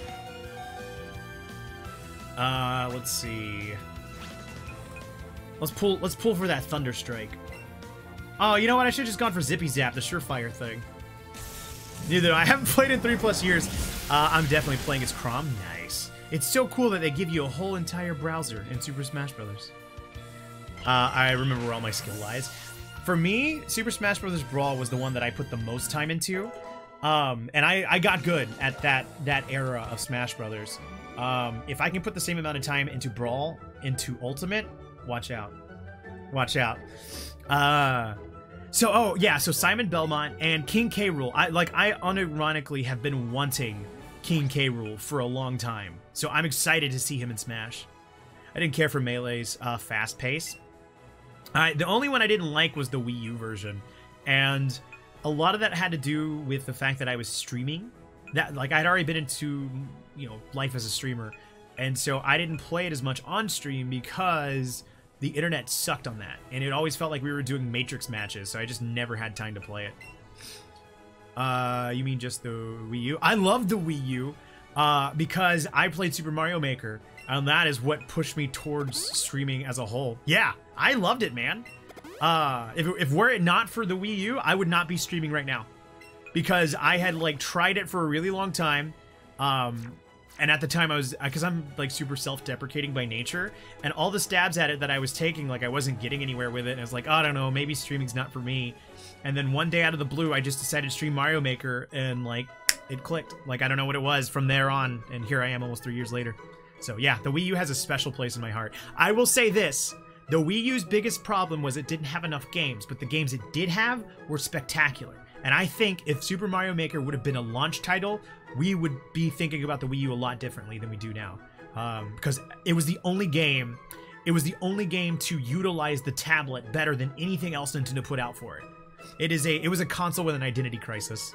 Let's see. Let's pull for that Thunder Strike. Oh, you know what? I should have just gone for Zippy Zap, the surefire thing. Neither. I haven't played in 3+ years. I'm definitely playing as Chrom. Nice. It's so cool that they give you a whole entire browser in Super Smash Bros. I remember where all my skill lies. For me, Super Smash Bros. Brawl was the one that I put the most time into. And I got good at that era of Smash Brothers. If I can put the same amount of time into Brawl, into Ultimate, watch out. Watch out. So Simon Belmont and King K. Rool. I unironically have been wanting King K. Rool for a long time. So I'm excited to see him in Smash. I didn't care for Melee's fast pace. The only one I didn't like was the Wii U version. And a lot of that had to do with the fact that I was streaming. That, like, I'd already been into, you know, life as a streamer. And so I didn't play it as much on stream because the internet sucked on that. And it always felt like we were doing Matrix matches, so I just never had time to play it. You mean just the Wii U? I love the Wii U because I played Super Mario Maker, and that is what pushed me towards streaming as a whole. Yeah, I loved it, man. If were it not for the Wii U, I would not be streaming right now. Because I had, like, tried it for a really long time, and at the time I was, because I'm, like, super self-deprecating by nature, and all the stabs at it that I was taking, like, I wasn't getting anywhere with it, and I was like, oh, I don't know, maybe streaming's not for me. And then one day out of the blue, I just decided to stream Mario Maker, and, like, it clicked. Like, I don't know what it was from there on, and here I am almost 3 years later. So, yeah, the Wii U has a special place in my heart. I will say this. The Wii U's biggest problem was it didn't have enough games, but the games it did have were spectacular. And I think if Super Mario Maker would have been a launch title, we would be thinking about the Wii U a lot differently than we do now. Because it was the only game, to utilize the tablet better than anything else Nintendo put out for it. It was a console with an identity crisis.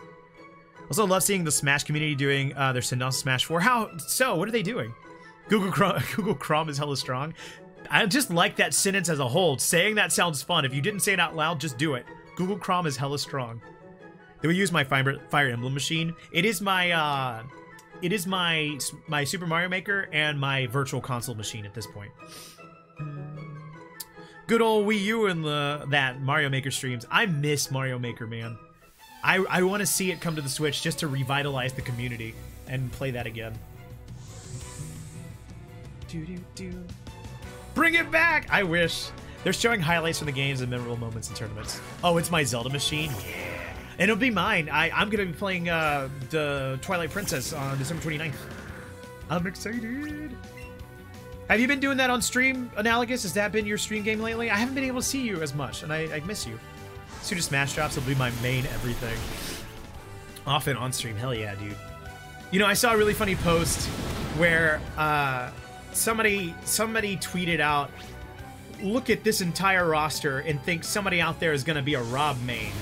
Also, love seeing the Smash community doing their send-off Smash 4. How so? What are they doing? Google Chrome is hella strong. I just like that sentence as a whole. Saying that sounds fun. If you didn't say it out loud, just do it. Google Chrome is hella strong. Then we use my Fire Emblem machine. It is my my Super Mario Maker and my Virtual Console machine at this point. Good old Wii U and that Mario Maker streams. I miss Mario Maker, man. I want to see it come to the Switch just to revitalize the community and play that again. Bring it back! I wish. They're showing highlights from the games and memorable moments and tournaments. Oh, it's my Zelda machine? Yeah. And it'll be mine. I'm going to be playing the Twilight Princess on December 29th. I'm excited. Have you been doing that on stream, Analogous? Has that been your stream game lately? I haven't been able to see you as much, and I miss you. Super Smash Drops will be my main everything. Often on stream. Hell yeah, dude. You know, I saw a really funny post where somebody tweeted out, look at this entire roster and think somebody out there is going to be a Rob main.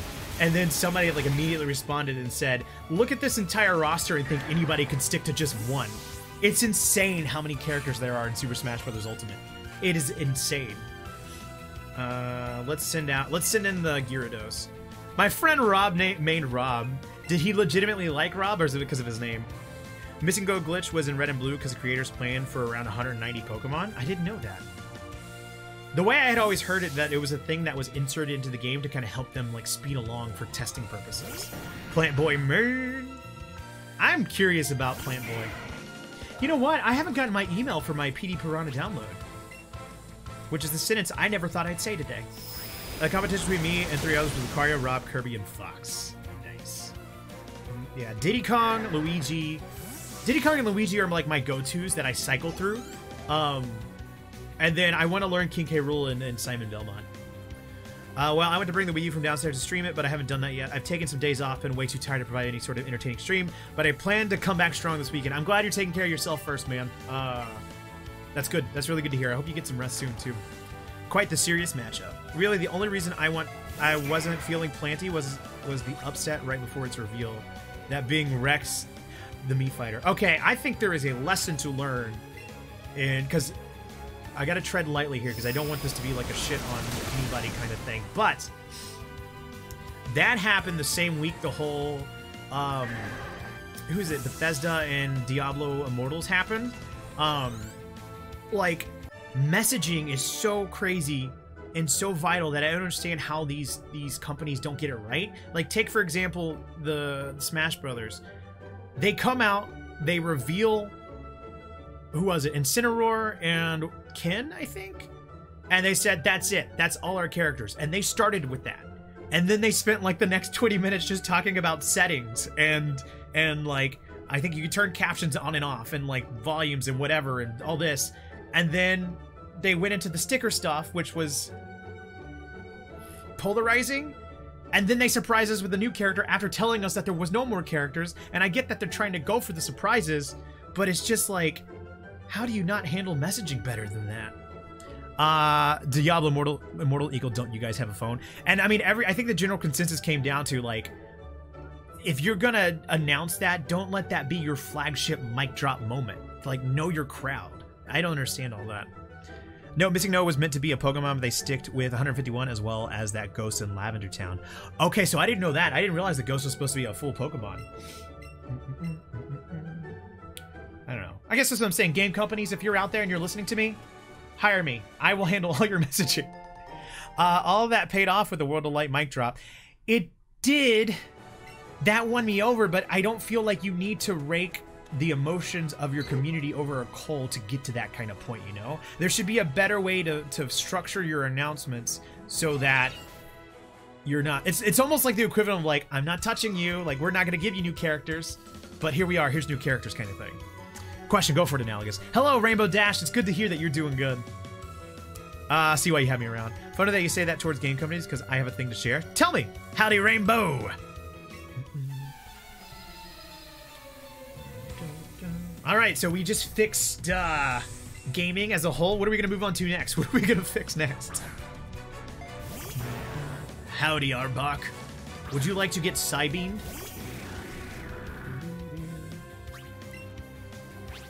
And then somebody like immediately responded and said, look at this entire roster and think anybody could stick to just one. It's insane how many characters there are in Super Smash Bros. Ultimate. It is insane. Let's send in the Gyarados. My friend Rob main Rob. Did he legitimately like Rob, or is it because of his name? Missing Go Glitch was in Red and Blue because the creators planned for around 190 Pokemon. I didn't know that. The way I had always heard it, that it was a thing that was inserted into the game to kind of help them like speed along for testing purposes. Plant Boy main. I'm curious about Plant Boy. You know what? I haven't gotten my email for my PD Piranha download, which is the sentence I never thought I'd say today. A competition between me and 3 others with Lucario, Rob, Kirby, and Fox. Nice. Yeah, Diddy Kong, Luigi. Diddy Kong and Luigi are like my go-tos that I cycle through. And then I want to learn King K. Rool and Simon Belmont. Well, I went to bring the Wii U from downstairs to stream it, but I haven't done that yet. I've taken some days off and way too tired to provide any sort of entertaining stream, but I plan to come back strong this weekend. I'm glad you're taking care of yourself first, man. That's good. That's really good to hear. I hope you get some rest soon, too. Quite the serious matchup. Really, the only reason I wasn't feeling planty was the upset right before its reveal. That being Rex, the Mii Fighter. Okay, I think there is a lesson to learn, and because I gotta tread lightly here because I don't want this to be like a shit on anybody kind of thing. But that happened the same week the whole who is it? Bethesda and Diablo Immortals happened. Like messaging is so crazy and so vital that I don't understand how these companies don't get it right. Like take for example the Smash Brothers. They come out, they reveal, who was it? Incineroar and Ken, I think? And they said, that's it. That's all our characters. And they started with that. And then they spent like the next 20 minutes just talking about settings and like, I think you could turn captions on and off and like volumes and whatever and all this. And then they went into the sticker stuff, which was polarizing. And then they surprised us with a new character after telling us that there was no more characters. And I get that they're trying to go for the surprises, but it's just like, how do you not handle messaging better than that? Diablo Immortal Eagle, don't you guys have a phone? And I mean, I think the general consensus came down to like, if you're gonna announce that, don't let that be your flagship mic drop moment. Like, know your crowd. I don't understand all that. No, Missing No was meant to be a Pokemon, but they sticked with 151 as well as that Ghost in Lavender Town. Okay, so I didn't know that. I didn't realize the Ghost was supposed to be a full Pokemon. I don't know. I guess that's what I'm saying. Game companies, if you're out there and you're listening to me, hire me. I will handle all your messaging. All of that paid off with the World of Light mic drop. It did. That won me over, but I don't feel like you need to rake the emotions of your community over a coal to get to that kind of point, you know? There should be a better way to structure your announcements so that you're not... It's almost like the equivalent of like, I'm not touching you, like we're not going to give you new characters, but here we are, here's new characters kind of thing. Question, go for it, Analogous. Hello, Rainbow Dash, it's good to hear that you're doing good. See why you have me around. Funny that you say that towards game companies, because I have a thing to share. Tell me! Howdy, Rainbow! Alright, so we just fixed gaming as a whole. What are we going to move on to next? What are we going to fix next? Howdy, Arbok. Would you like to get Psybeamed?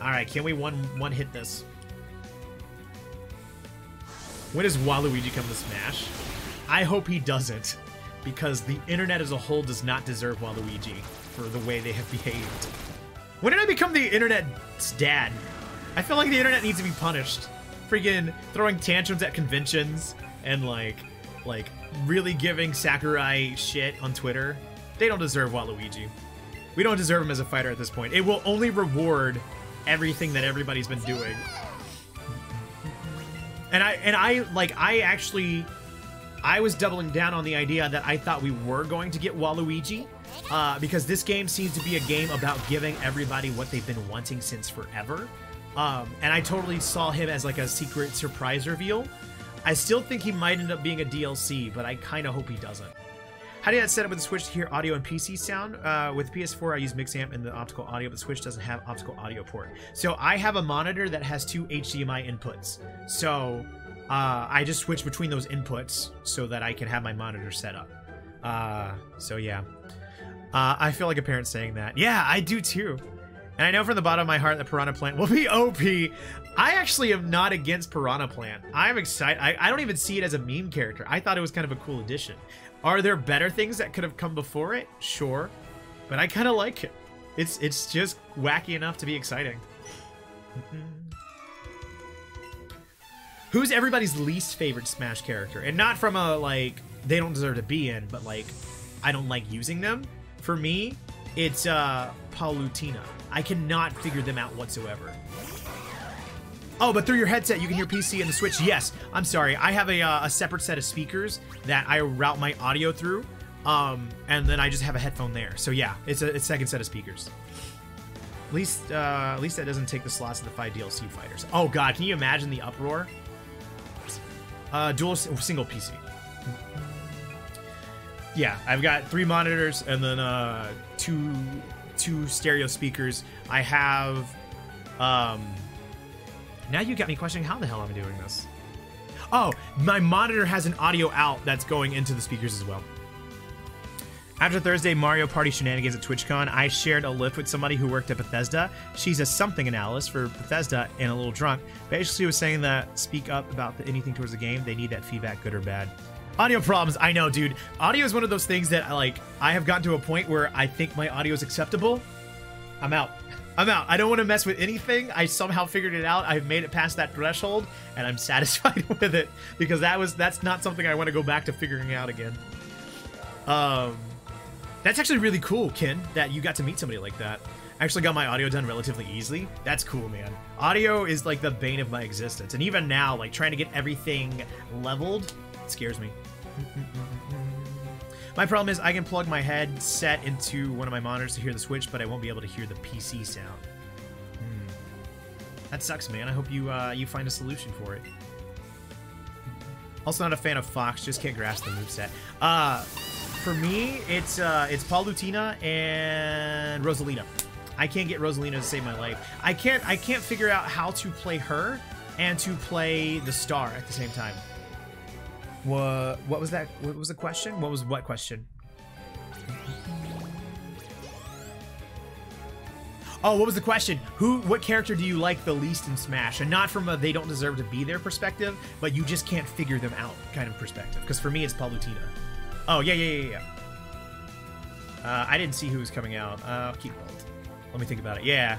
Alright, can we one hit this? When does Waluigi come to Smash? I hope he doesn't, because the internet as a whole does not deserve Waluigi for the way they have behaved. When did I become the internet's dad? I feel like the internet needs to be punished. Freaking throwing tantrums at conventions and like really giving Sakurai shit on Twitter. They don't deserve Waluigi. We don't deserve him as a fighter at this point. It will only reward everything that everybody's been doing. And I was doubling down on the idea that I thought we were going to get Waluigi, because this game seems to be a game about giving everybody what they've been wanting since forever. And I totally saw him as like a secret surprise reveal. I still think he might end up being a DLC, but I kind of hope he doesn't. How do you set up with the Switch to hear audio and PC sound? With PS4, I use Mixamp and the optical audio, but the Switch doesn't have optical audio port. So I have a monitor that has 2 HDMI inputs. So I just switch between those inputs so that I can have my monitor set up. So yeah. I feel like a parent saying that. Yeah, I do too. And I know from the bottom of my heart that Piranha Plant will be OP. I actually am not against Piranha Plant. I'm excited. I don't even see it as a meme character. I thought it was kind of a cool addition. Are there better things that could have come before it? Sure. But I kind of like it. It's just wacky enough to be exciting. Who's everybody's least favorite Smash character? And not from a, like, they don't deserve to be in, but, like, I don't like using them. For me, it's Palutena. I cannot figure them out whatsoever. Oh, but through your headset, you can hear PC and the Switch. Yes, I'm sorry. I have a separate set of speakers that I route my audio through, and then I just have a headphone there. So yeah, it's a second set of speakers. At least that doesn't take the slots of the 5 DLC fighters. Oh god, can you imagine the uproar? Single PC. Yeah, I've got 3 monitors and then two stereo speakers. I have now you got me questioning how the hell I'm doing this. Oh, my monitor has an audio out that's going into the speakers as well. After Thursday Mario Party shenanigans at TwitchCon, I shared a lift with somebody who worked at Bethesda. She's a something analyst for Bethesda and a little drunk. Basically was saying that speak up about anything towards the game. They need that feedback, good or bad. Audio problems, I know, dude. Audio is one of those things that I have gotten to a point where I think my audio is acceptable. I'm out. I don't want to mess with anything. I somehow figured it out. I've made it past that threshold, and I'm satisfied with it because that's not something I want to go back to figuring out again. That's actually really cool, Ken, that you got to meet somebody like that. I actually got my audio done relatively easily. That's cool, man. Audio is like the bane of my existence, and even now, like trying to get everything leveled, it scares me. My problem is I can plug my headset into one of my monitors to hear the Switch, but I won't be able to hear the PC sound. That sucks, man. I hope you find a solution for it. Also not a fan of Fox, just can't grasp the moveset. For me, it's Palutena and Rosalina. I can't get Rosalina to save my life. I can't figure out how to play her and to play the star at the same time. What was that? What was the question? What question? Oh, what was the question? What character do you like the least in Smash? And not from a they don't deserve to be there perspective, but you just can't figure them out kind of perspective. Because for me, it's Palutena. Oh, yeah. I didn't see who was coming out. Keep hold. Let me think about it. Yeah.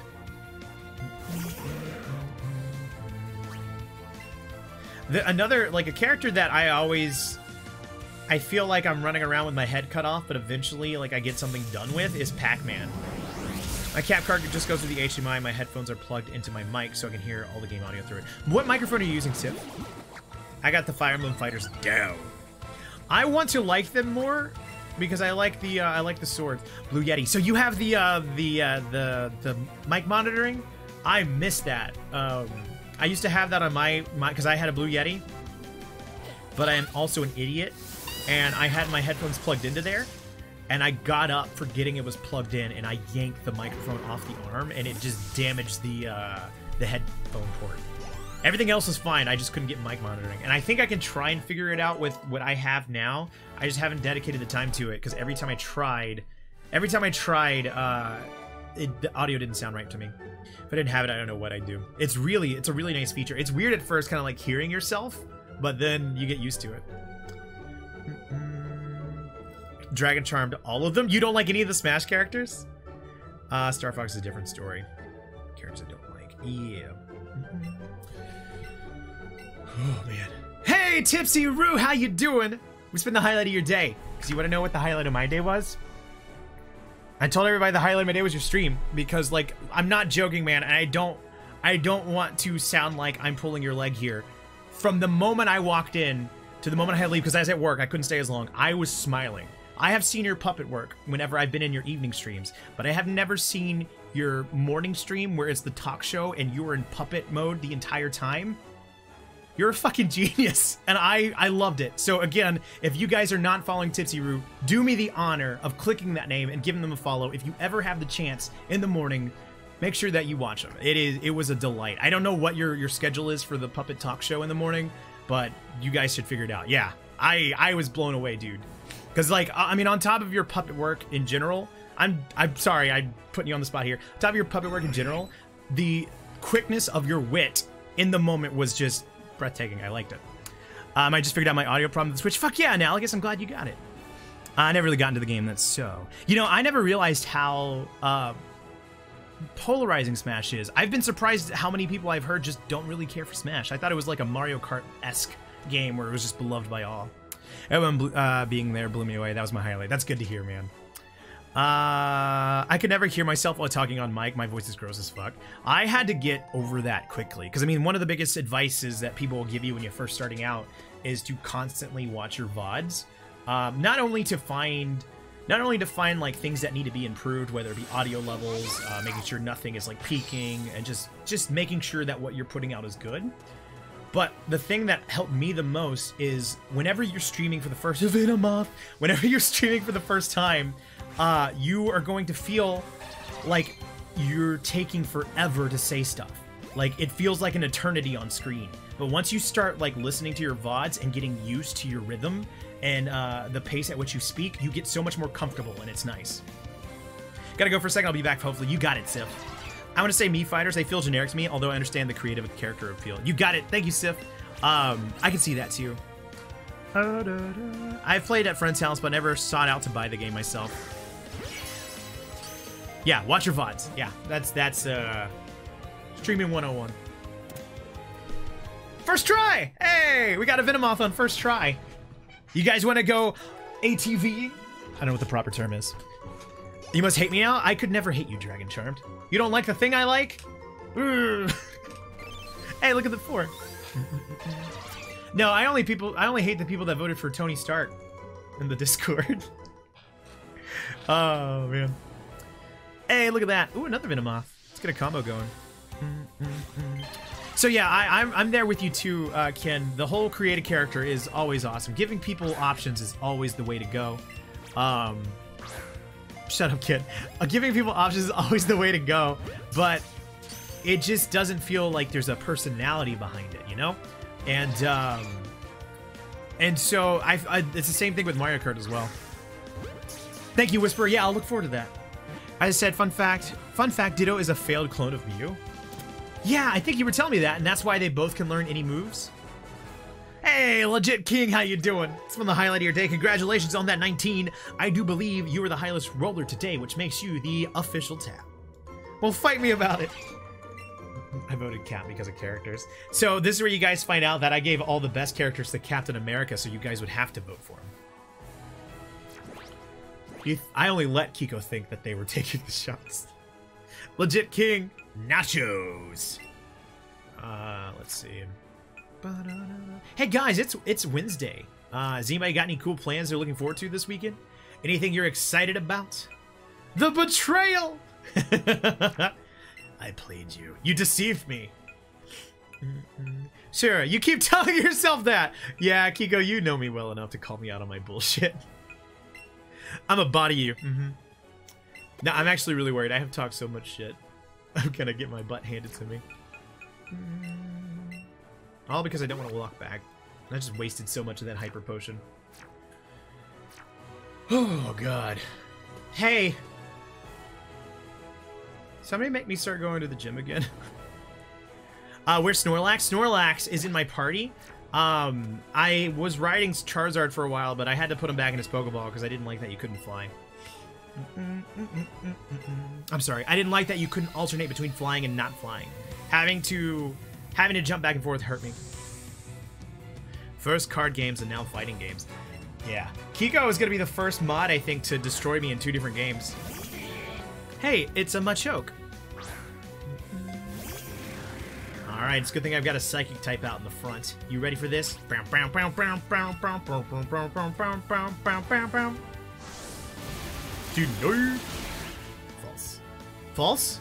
Another, like, a character that I feel like I'm running around with my head cut off, but eventually, like, I get something done with, is Pac-Man. My cap card just goes to the HDMI, my headphones are plugged into my mic, so I can hear all the game audio through it. What microphone are you using, Sif? I got the Fire Emblem Fighters down. I want to like them more, because I like the swords. Blue Yeti. So you have the mic monitoring? I miss that. I used to have that on my because I had a Blue Yeti, but I am also an idiot, and I had my headphones plugged into there, and I got up forgetting it was plugged in, and I yanked the microphone off the arm, and it just damaged the headphone port. Everything else was fine, I just couldn't get mic monitoring, and I think I can try and figure it out with what I have now. I just haven't dedicated the time to it, because every time I tried, the audio didn't sound right to me. If I didn't have it, I don't know what I'd do. It's a really nice feature. It's weird at first, kind of like hearing yourself, but then you get used to it. Dragon Charmed all of them? You don't like any of the Smash characters? Star Fox is a different story. Characters I don't like. Yeah. Oh, man. Hey, Tipsy Roo, how you doing? What's been the highlight of your day? Because you want to know what the highlight of my day was? I told everybody the highlight of my day was your stream. Because, like, I'm not joking, man. And I don't want to sound like I'm pulling your leg here. From the moment I walked in to the moment I had to leave, because I was at work, I couldn't stay as long, I was smiling. I have seen your puppet work whenever I've been in your evening streams, but I have never seen your morning stream where it's the talk show and you were in puppet mode the entire time. You're a fucking genius, and I loved it. So again, if you guys are not following Tipsy Roo, do me the honor of clicking that name and giving them a follow. If you ever have the chance in the morning, make sure that you watch them. It was a delight. I don't know what your schedule is for the puppet talk show in the morning, but you guys should figure it out. Yeah, I was blown away, dude. Because, like, I mean, on top of your puppet work in general, I'm sorry, I'm putting you on the spot here. On top of your puppet work in general, the quickness of your wit in the moment was just breathtaking. I liked it. I just figured out my audio problem with the Switch. Fuck yeah, Analogous, I'm glad you got it. I never really got into the game, that's so. You know, I never realized how polarizing Smash is. I've been surprised at how many people I've heard just don't really care for Smash. I thought it was like a Mario Kart-esque game where it was just beloved by all. Everyone being there blew me away. That was my highlight. That's good to hear, man. I could never hear myself while talking on mic. My voice is gross as fuck. I had to get over that quickly. Because, I mean, one of the biggest advices that people will give you when you're first starting out is to constantly watch your VODs. Not only to find like things that need to be improved, whether it be audio levels, making sure nothing is like peaking, and just making sure that what you're putting out is good. But the thing that helped me the most is whenever you're streaming for the first whenever you're streaming for the first time, you are going to feel like you're taking forever to say stuff. Like, it feels like an eternity on screen. But once you start like listening to your VODs and getting used to your rhythm and the pace at which you speak, you get so much more comfortable, and it's nice. Gotta go for a second, I'll be back hopefully. You got it, Sif. I want to say Mii Fighters, they feel generic to me, although I understand the creative character appeal. You got it. Thank you, Sif. I can see that too. I've played at friends' house, but never sought out to buy the game myself. Yeah, watch your VODs. Yeah, that's streaming 101. First try! Hey, we got a Venomoth on first try. You guys want to go ATV? I don't know what the proper term is. You must hate me now? I could never hate you, Dragon Charmed. You don't like the thing I like? Hey, look at the 4. No, I only hate the people that voted for Tony Stark in the Discord. Oh, man. Hey, look at that. Ooh, another Venomoth. Let's get a combo going. So yeah, I'm there with you too, Ken. The whole create a character is always awesome. Giving people options is always the way to go. Shut up, kid. Giving people options is always the way to go, but it just doesn't feel like there's a personality behind it, you know? And so it's the same thing with Mario Kart as well. Thank you, Whisperer. Yeah, I'll look forward to that. I said, fun fact, Ditto is a failed clone of Mew. Yeah, I think you were telling me that, and that's why they both can learn any moves. Hey, Legit King, how you doing? It's been the highlight of your day. Congratulations on that 19. I do believe you were the highest roller today, which makes you the official tap. Well, fight me about it. I voted Cap because of characters. So this is where you guys find out that I gave all the best characters to Captain America, so you guys would have to vote for him. I only let Kiko think that they were taking the shots. Legit King, nachos. Let's see. Hey guys, it's Wednesday. Has anybody got any cool plans they're looking forward to this weekend? Anything you're excited about? The betrayal! I played you. You deceived me. Sure, you keep telling yourself that. Yeah, Kiko, you know me well enough to call me out on my bullshit. I'm a body you. No, I'm actually really worried. I have talked so much shit. I'm gonna get my butt handed to me. All because I don't want to walk back. I just wasted so much of that hyper potion. Oh, God. Hey! Somebody make me start going to the gym again. Where's Snorlax? Snorlax is in my party. I was riding Charizard for a while, but I had to put him back in his Pokeball because I didn't like that you couldn't fly. I'm sorry, I didn't like that you couldn't alternate between flying and not flying. Having to jump back and forth hurt me. First card games and now fighting games. Yeah. Kiko is going to be the first mod, I think, to destroy me in 2 different games. Hey, it's a Machoke. Alright, it's a good thing I've got a Psychic type out in the front. You ready for this? Dude, no. False. False?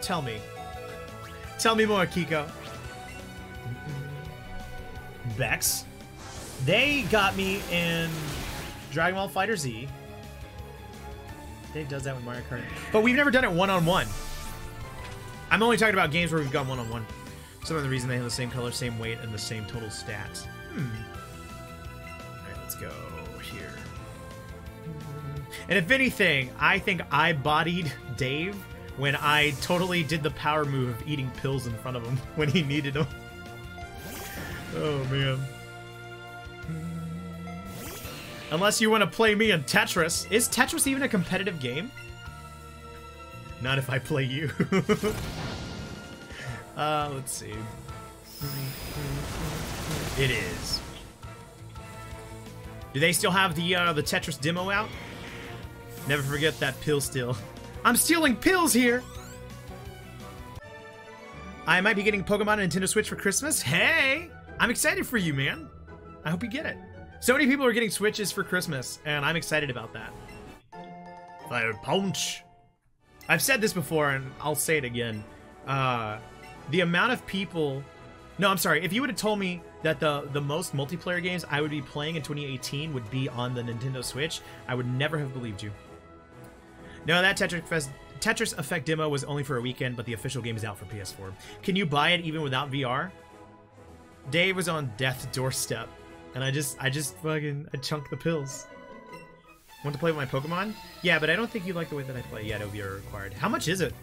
Tell me. Tell me more, Kiko. Bex. They got me in Dragon Ball FighterZ. Dave does that with Mario Kart. But we've never done it one-on-one. I'm only talking about games where we've gone one-on-one. Some of the reason they have the same color, same weight, and the same total stats. Alright, let's go here. And if anything, I think I bodied Dave when I totally did the power move of eating pills in front of him when he needed them. Oh, man. Unless you want to play me in Tetris. Is Tetris even a competitive game? Not if I play you. Let's see. It is. Do they still have the Tetris demo out? Never forget that pill steal. I'm stealing pills here! I might be getting Pokemon on Nintendo Switch for Christmas. Hey! I'm excited for you, man. I hope you get it. So many people are getting Switches for Christmas, and I'm excited about that. Fire Punch! I've said this before, and I'll say it again. The amount of people... No, I'm sorry. If you would have told me that the most multiplayer games I would be playing in 2018 would be on the Nintendo Switch, I would never have believed you. No, that Tetris Effect demo was only for a weekend, but the official game is out for PS4. Can you buy it even without VR? Dave was on death's doorstep, and I just chunked the pills. Want to play with my Pokemon? Yeah, but I don't think you like the way that I play. Yeah, no VR required. How much is it?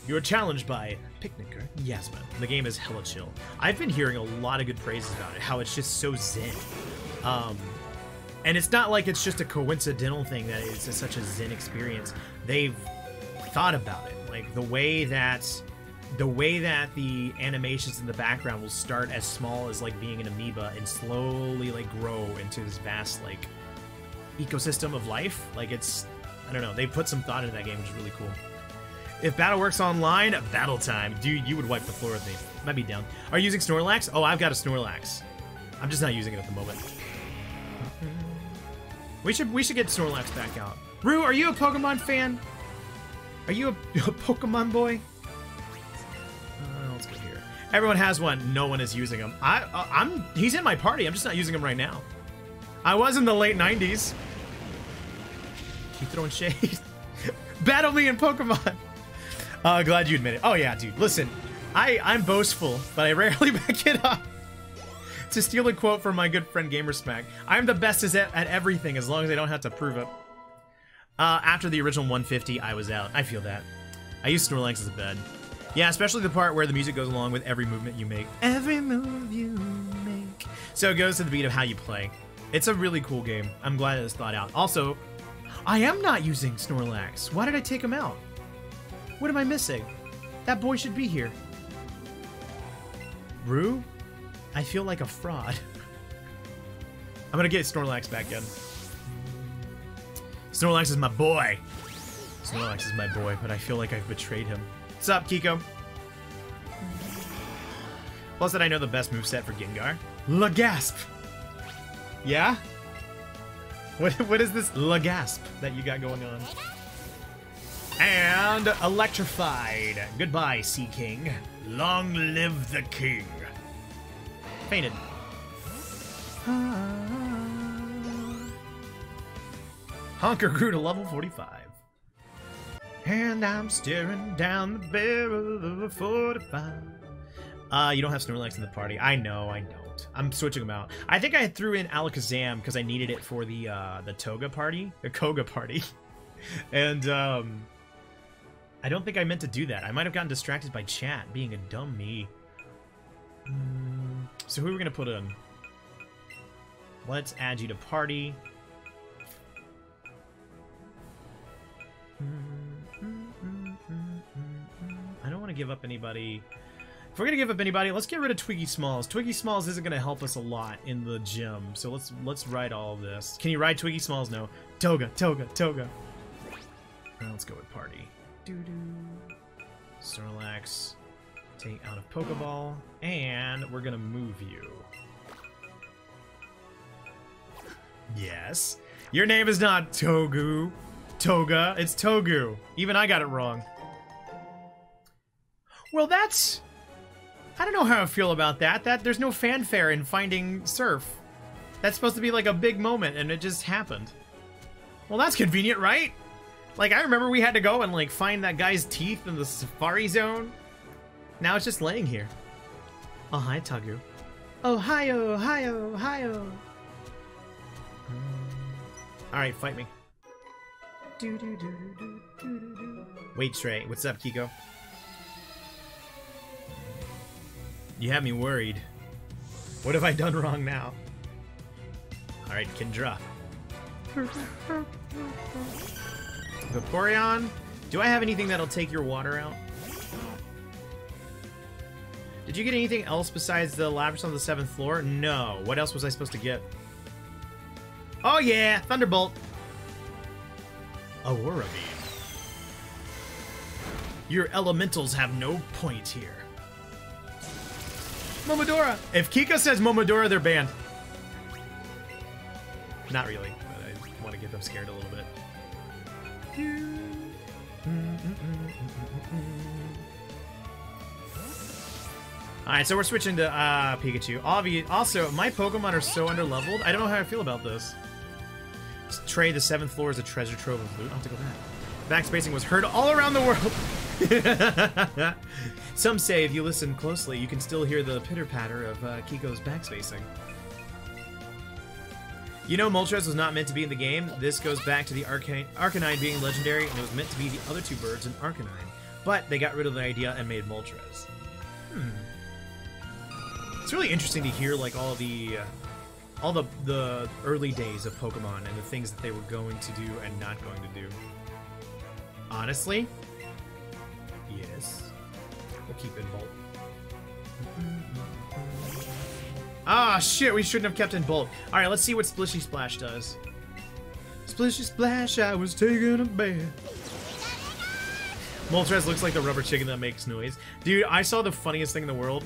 You are challenged by Picnicker Yasmin. The game is hella chill. I've been hearing a lot of good praises about it, how it's just so zen. And it's not like it's just a coincidental thing that it's such a zen experience. They've thought about it. Like the way that the animations in the background will start as small as like being an amoeba and slowly like grow into this vast like ecosystem of life. Like it's, I don't know, they put some thought into that game, which is really cool. If Battle works online, battle time. Dude, you would wipe the floor with me. Might be down. Are you using Snorlax? Oh, I've got a Snorlax. I'm just not using it at the moment. We should get Snorlax back out. Rue, are you a Pokemon fan? Are you a Pokemon boy? Let's go here. Everyone has one. No one is using him. He's in my party. I'm just not using him right now. I was in the late 90s. Keep throwing shade. Battle me in Pokemon. Glad you admit it. Oh yeah, dude. Listen, I'm boastful, but I rarely back it up. To steal a quote from my good friend Gamersmack, I'm the best at everything as long as I don't have to prove it. After the original 150, I was out. I feel that. I use Snorlax as a bed. Yeah, especially the part where the music goes along with every movement you make. Every move you make. So it goes to the beat of how you play. It's a really cool game. I'm glad it was thought out. Also, I am not using Snorlax. Why did I take him out? What am I missing? That boy should be here. Rue? I feel like a fraud. I'm gonna get Snorlax back in. Snorlax is my boy. Snorlax is my boy, but I feel like I've betrayed him. What's up, Kiko? Plus that I know the best moveset for Gengar. Lagasp! Yeah? What is this Lagasp that you got going on? And electrified. Goodbye, Sea King. Long live the king. Fainted. Honker grew to level 45. And I'm staring down the barrel of a 45. You don't have Snorlax in the party. I know, I don't. I'm switching them out. I think I threw in Alakazam because I needed it for the Toga party. The Koga party. And, I don't think I meant to do that. I might have gotten distracted by chat, being a dumb me. So who are we gonna put in? Let's add you to party. I don't want to give up anybody. If we're gonna give up anybody, let's get rid of Twiggy Smalls. Twiggy Smalls isn't gonna help us a lot in the gym, so let's ride all of this. Can you ride Twiggy Smalls? No. Toga. Let's go with party. Snorlax, take out of Pokeball, and we're gonna move you. Yes. Your name is not Toga, it's Togu. Even I got it wrong. Well, that's... I don't know how I feel about that. There's no fanfare in finding Surf. That's supposed to be like a big moment, and it just happened. Well, that's convenient, right? Like, I remember we had to go and, like, find that guy's teeth in the Safari Zone. Now it's just laying here. Oh, hi, Togu. Oh, hi-oh, hi-oh, hi-oh. Alright, fight me. Wait, Trey. What's up, Kiko? You have me worried. What have I done wrong now? Alright, Kendra. Vaporeon? Do I have anything that'll take your water out? Did you get anything else besides the Lapras on the 7th floor? No. What else was I supposed to get? Oh yeah! Thunderbolt! Aurora Beam. Your elementals have no point here. Momodora! If Kiko says Momodora, they're banned. Not really, but I want to get them scared a little bit. Alright, so we're switching to Pikachu. Also, my Pokemon are so underleveled, I don't know how I feel about this. Trey, the 7th floor is a treasure trove of loot. I'll have to go back. Backspacing was heard all around the world. Some say if you listen closely, you can still hear the pitter-patter of Kiko's backspacing. You know Moltres was not meant to be in the game. This goes back to the Arcanine being legendary, and it was meant to be the other two birds in Arcanine. But they got rid of the idea and made Moltres. It's really interesting to hear, like, all the early days of Pokemon and the things that they were going to do and not going to do. Honestly, yes. We'll keep in Bolt. Ah, shit, we shouldn't have kept in Bolt. Alright, let's see what Splishy Splash does. Splishy Splash, I was taking a bath. Moltres looks like the rubber chicken that makes noise. Dude, I saw the funniest thing in the world,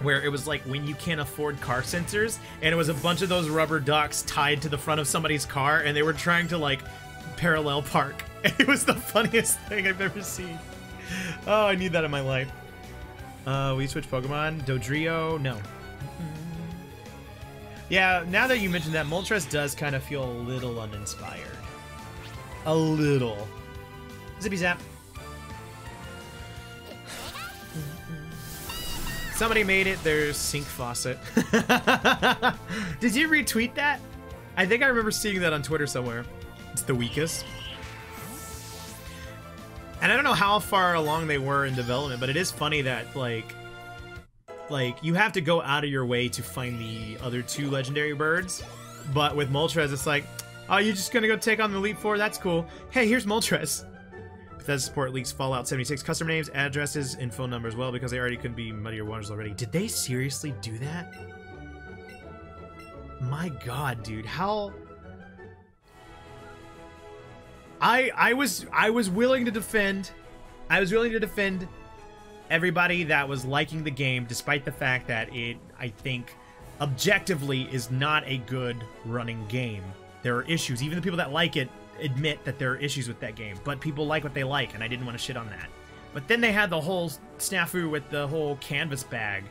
where it was like when you can't afford car sensors, and it was a bunch of those rubber ducks tied to the front of somebody's car, and they were trying to, like, parallel park. And it was the funniest thing I've ever seen. Oh, I need that in my life. We switch Pokemon. Dodrio, no. Yeah, now that you mentioned that, Moltres does kind of feel a little uninspired. A little. Zippy Zap. Somebody made it their sink faucet. Did you retweet that? I think I remember seeing that on Twitter somewhere. It's the weakest. And I don't know how far along they were in development, but it is funny that, like you have to go out of your way to find the other two legendary birds. But with Moltres, it's like, oh, you're just gonna go take on the Elite Four? That's cool. Hey, here's Moltres. Bethesda support leaks Fallout 76 customer names, addresses, and phone numbers. Well, because they already couldn't be Muddier Waters already. Did they seriously do that? My god, dude, how... I was willing to defend... everybody that was liking the game, despite the fact that it, I think, objectively is not a good running game. There are issues. Even the people that like it admit that there are issues with that game, but people like what they like, and I didn't want to shit on that. But then they had the whole snafu with the whole canvas bag,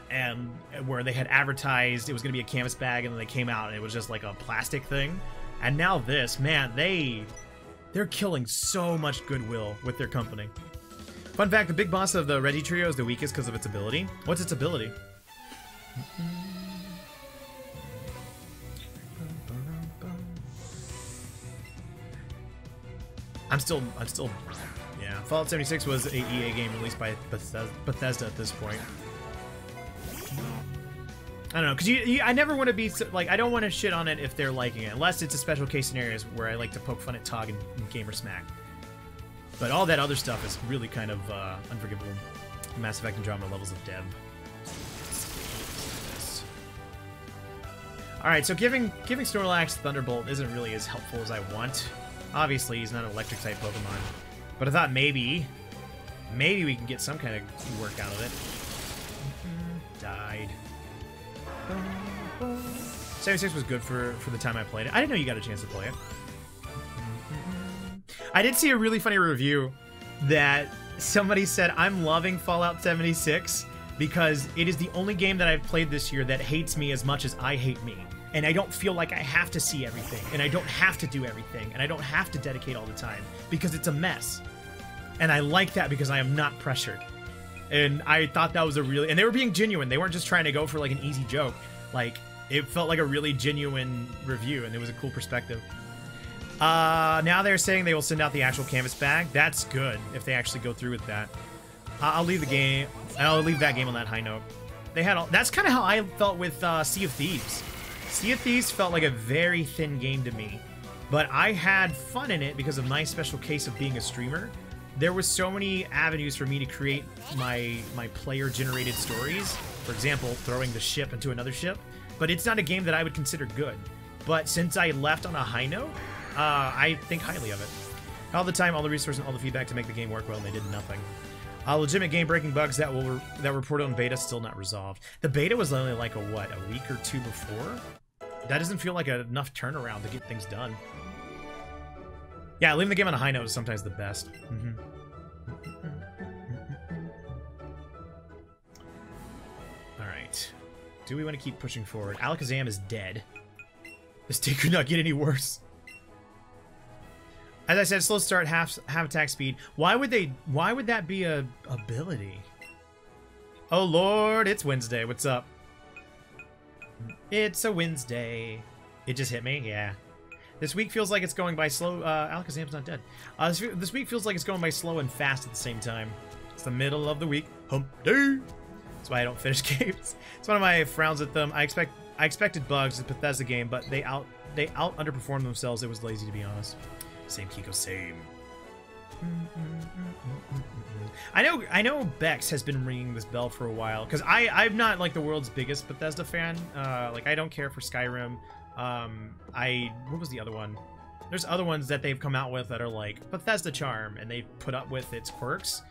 and where they had advertised it was going to be a canvas bag, and then they came out and it was just like a plastic thing. And now this, man, they're killing so much goodwill with their company. Fun fact, the big boss of the Reggie Trio is the weakest because of its ability. What's its ability? I'm still, yeah. Yeah, Fallout 76 was a EA game released by Bethesda at this point. I don't know, because I never want to be, like, I don't want to shit on it if they're liking it, unless it's a special case scenarios where I like to poke fun at TOG and Gamersmack. But all that other stuff is really kind of unforgivable. Mass Effect Andromeda levels of dev. Alright, so giving Snorlax Thunderbolt isn't really as helpful as I want. Obviously, he's not an electric-type Pokemon. But I thought maybe we can get some kind of work out of it. Died. 76 was good for the time I played it. I didn't know you got a chance to play it. I did see a really funny review that somebody said, I'm loving Fallout 76 because it is the only game that I've played this year that hates me as much as I hate me. And I don't feel like I have to see everything, and I don't have to do everything, and I don't have to dedicate all the time, because it's a mess. And I like that because I am not pressured. And I thought that was a really... And they were being genuine. They weren't just trying to go for, like, an easy joke. Like, it felt like a really genuine review, and it was a cool perspective. Now they're saying they will send out the actual canvas bag. That's good, if they actually go through with that. I'll leave the game... I'll leave that game on that high note. They had all... That's kind of how I felt with Sea of Thieves. Sea of Thieves felt like a very thin game to me, but I had fun in it because of my special case of being a streamer. There was so many avenues for me to create my player-generated stories. For example, throwing the ship into another ship. But it's not a game that I would consider good. But since I left on a high note, I think highly of it. All the time, all the resources, and all the feedback to make the game work well, and they did nothing. Legitimate game-breaking bugs that were reported on beta still not resolved. The beta was only like a week or two before? That doesn't feel like enough turnaround to get things done. Yeah, leaving the game on a high note is sometimes the best. Alright. Do we want to keep pushing forward? Alakazam is dead. This day could not get any worse. As I said, slow start, half attack speed. Why would that be a ability? Oh lord, it's Wednesday. What's up? It's a Wednesday. It just hit me? Yeah. This week feels like it's going by slow. Alakazam's not dead. This week feels like it's going by slow and fast at the same time. It's the middle of the week. Hump day. That's why I don't finish games. It's one of my frowns at them. I expected bugs. It's a Bethesda game, but they out underperformed themselves. It was lazy, to be honest. Same Kiko, same. I know Bex has been ringing this bell for a while, because I'm not like the world's biggest Bethesda fan. Like, I don't care for Skyrim. What was the other one? There's other ones that they've come out with that are like Bethesda charm, and they put up with its quirks.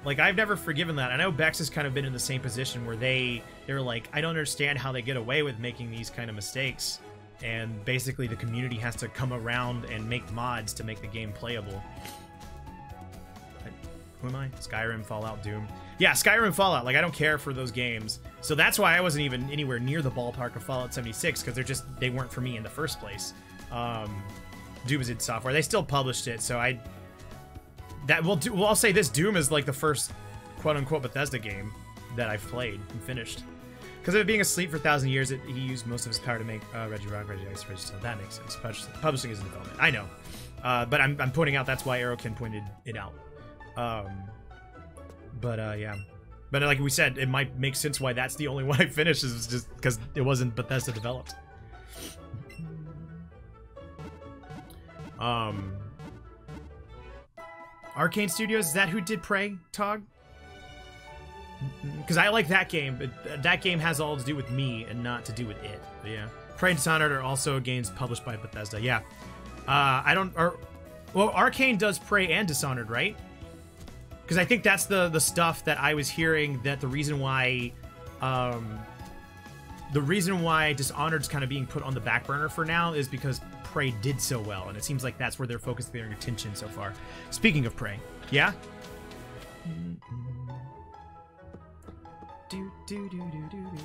Like, I've never forgiven that. I know Bex has kind of been in the same position where they're like, I don't understand how they get away with making these kind of mistakes. And basically the community has to come around and make mods to make the game playable. Who am I? Skyrim, Fallout, Doom. Yeah, Skyrim and Fallout. Like, I don't care for those games. So that's why I wasn't even anywhere near the ballpark of Fallout 76, because they weren't for me in the first place. Doom is id Software. They still published it, so I'll say this, Doom is like the first quote-unquote Bethesda game that I've played and finished. Because of it being asleep for 1,000 years, he used most of his power to make Regirock, Regice, Registone. That makes sense. Publishing is in development. I know. But I'm pointing out that's why Aerokin pointed it out. Yeah. But like we said, it might make sense why that's the only one I finished, is just because it wasn't Bethesda developed. Arcane Studios, is that who did Prey, Tog? Because I like that game, but that game has all to do with me and not to do with it. But yeah. Prey and Dishonored are also games published by Bethesda. Yeah. Well, Arcane does Prey and Dishonored, right? Because I think that's the stuff that I was hearing, that the reason why Dishonored's kind of being put on the back burner for now is because Prey did so well, and it seems like that's where they're focusing their attention so far. Speaking of Prey, yeah?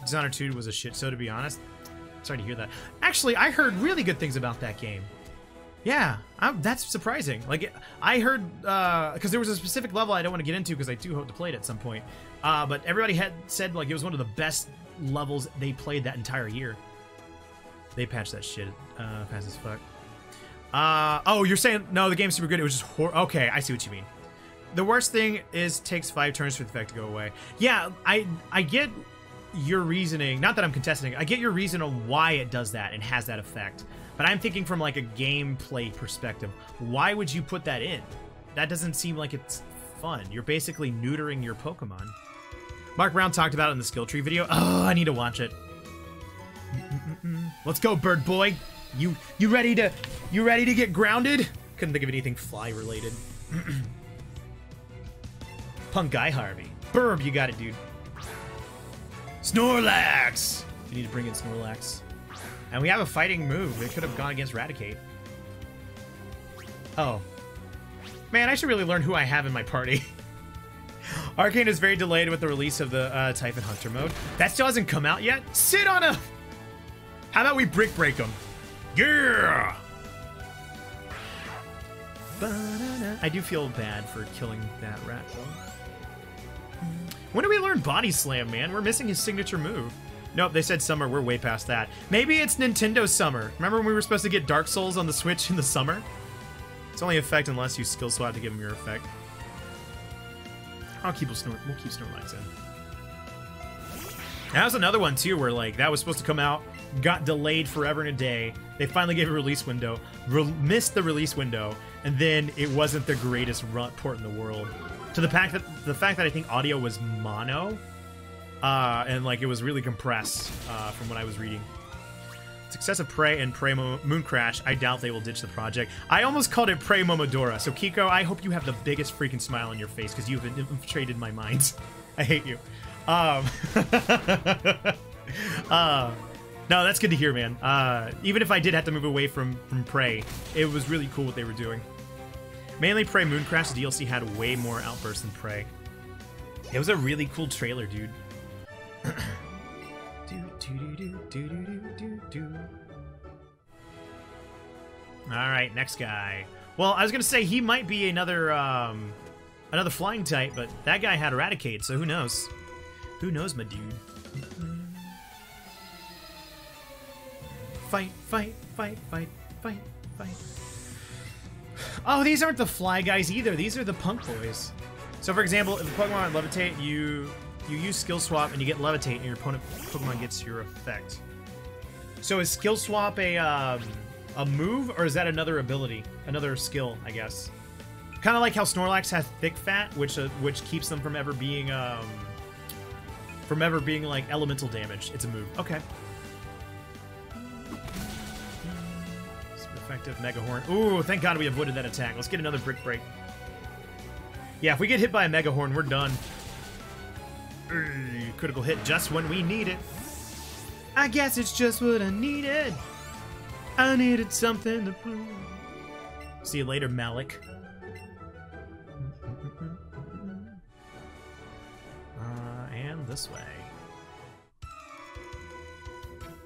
Dishonored 2 was a shit show, to be honest. Sorry to hear that. Actually, I heard really good things about that game. Yeah, that's surprising. Like, I heard, because there was a specific level I don't want to get into because I do hope to play it at some point. But everybody had said, like, it was one of the best levels they played that entire year. They patched that shit fast as fuck. Oh, you're saying, no, the game's super good. It was just okay, I see what you mean. The worst thing is takes 5 turns for the effect to go away. Yeah, I get your reasoning. Not that I'm contesting. I get your reason on why it does that and has that effect. But I'm thinking from like a gameplay perspective. Why would you put that in? That doesn't seem like it's fun. You're basically neutering your Pokemon. Mark Brown talked about it in the skill tree video. Oh, I need to watch it. Let's go, bird boy. You ready to get grounded? Couldn't think of anything fly related. Punk Guy Harvey. Burb, you got it, dude. Snorlax! You need to bring in Snorlax. And we have a fighting move. It could have gone against Raticate. Oh. Man, I should really learn who I have in my party. Arcane is very delayed with the release of the Typhon Hunter mode. That still hasn't come out yet? Sit on a... How about we brick break them? Yeah! I do feel bad for killing that rat, though. When do we learn Body Slam, man? We're missing his signature move. Nope, they said summer. We're way past that. Maybe it's Nintendo Summer. Remember when we were supposed to get Dark Souls on the Switch in the summer? It's only effect unless you skill swap to give him your effect. We'll keep Snorlax in. That was another one, too, where, like, that was supposed to come out, got delayed forever and a day. They finally gave a release window, missed the release window, and then it wasn't the greatest port in the world. To the fact that I think audio was mono, and, like, it was really compressed, from what I was reading. Success of Prey and Prey Moon Crash, I doubt they will ditch the project. I almost called it Prey Momodora, so Kiko, I hope you have the biggest freaking smile on your face, because you've infiltrated my mind. I hate you. No, that's good to hear, man. Even if I did have to move away from Prey, it was really cool what they were doing. Mainly Prey Moon Crash DLC had way more outbursts than Prey. It was a really cool trailer, dude. Alright, next guy. Well, I was gonna say he might be another another flying type, but that guy had Eradicate, so who knows? Who knows, my dude? Fight, fight, fight, fight, fight, fight. Oh, these aren't the fly guys either. These are the punk boys. So, for example, if a Pokemon Levitate, you use Skill Swap and you get Levitate, and your opponent Pokemon gets your effect. So is Skill Swap a move, or is that another ability? Another skill, I guess. Kind of like how Snorlax has Thick Fat, which keeps them from ever being like elemental damage. It's a move. Okay. Super effective Mega Horn. Ooh, thank God we avoided that attack. Let's get another Brick Break. Yeah, if we get hit by a Mega Horn, we're done. Critical hit just when we need it. I guess it's just what I needed. I needed something to prove. See you later, Malik. And this way.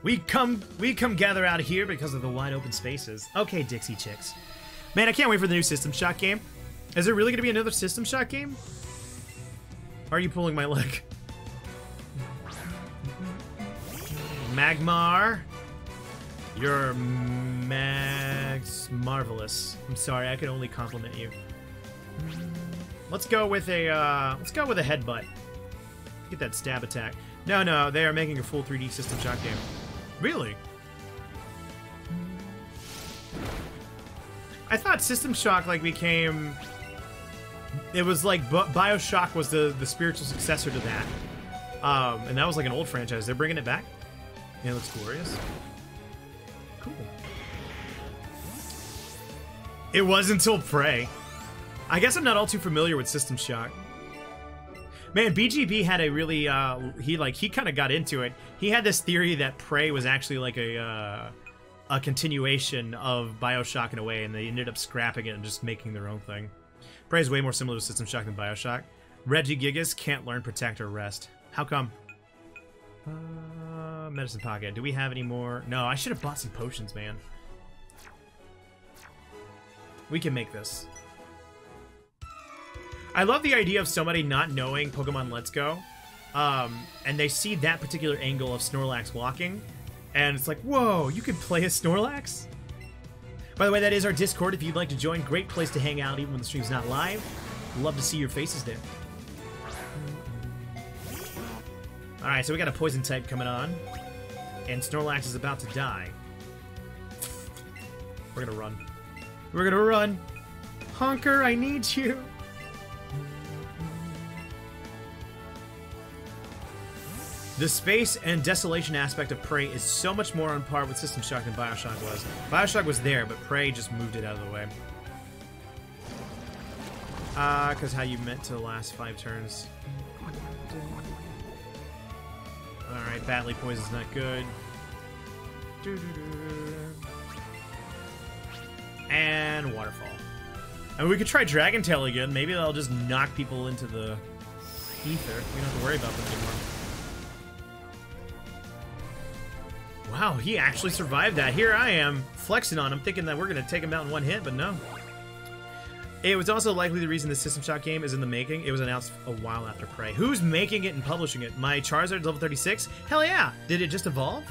We come gather out here because of the wide open spaces. Okay, Dixie Chicks. Man, I can't wait for the new System Shock game. Is there really going to be another System Shock game? Are you pulling my leg? Magmar. You're marvelous. I'm sorry, I can only compliment you. Let's go with a headbutt. Get that stab attack. No, they are making a full 3D System Shock game. Really? I thought System Shock like became. It was like BioShock was the spiritual successor to that, and that was like an old franchise. They're bringing it back. Yeah, it looks glorious. Cool. It was until Prey. I guess I'm not all too familiar with System Shock. Man, BGB had a really he kind of got into it. He had this theory that Prey was actually like a continuation of BioShock in a way, and they ended up scrapping it and just making their own thing. Prey is way more similar to System Shock than BioShock. Regigigas can't learn Protect or Rest. How come? Medicine Pocket. Do we have any more? No, I should have bought some potions, man. We can make this. I love the idea of somebody not knowing Pokemon Let's Go, and they see that particular angle of Snorlax walking, and it's like, whoa, you can play as Snorlax? By the way, that is our Discord. If you'd like to join, great place to hang out even when the stream's not live. Love to see your faces there. Alright, so we got a poison type coming on. And Snorlax is about to die. We're gonna run. We're gonna run! Honker, I need you! The space and desolation aspect of Prey is so much more on par with System Shock than Bioshock was. Bioshock was there, but Prey just moved it out of the way. Because how you meant to last 5 turns. Alright, Badly Poison's not good. And Waterfall. I mean, we could try Dragon Tail again. Maybe that'll just knock people into the ether. We don't have to worry about them anymore. Wow, he actually survived that. Here I am, flexing on him, thinking that we're going to take him out in one hit, but no. It was also likely the reason the System Shock game is in the making. It was announced a while after Prey. Who's making it and publishing it? My Charizard's level 36? Hell yeah! Did it just evolve?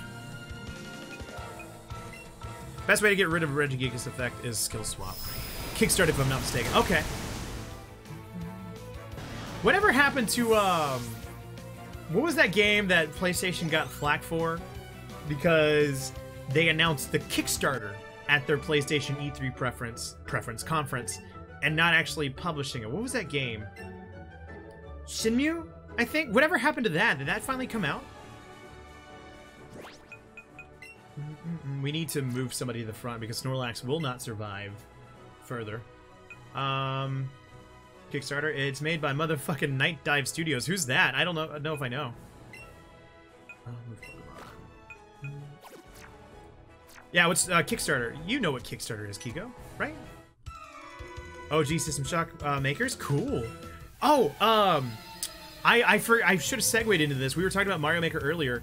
Best way to get rid of Regigigas effect is skill swap. Kickstart if I'm not mistaken. Okay. Whatever happened to, what was that game that PlayStation got flack for? Because they announced the Kickstarter at their PlayStation E3 conference and not actually publishing it. What was that game? Shenmue, I think? Whatever happened to that? Did that finally come out? We need to move somebody to the front because Snorlax will not survive further. Kickstarter, it's made by motherfucking Night Dive Studios. Who's that? I don't know if I know. Yeah, what's Kickstarter? You know what Kickstarter is, Kiko, right? OG System Shock makers? Cool. Oh, I should have segued into this. We were talking about Mario Maker earlier.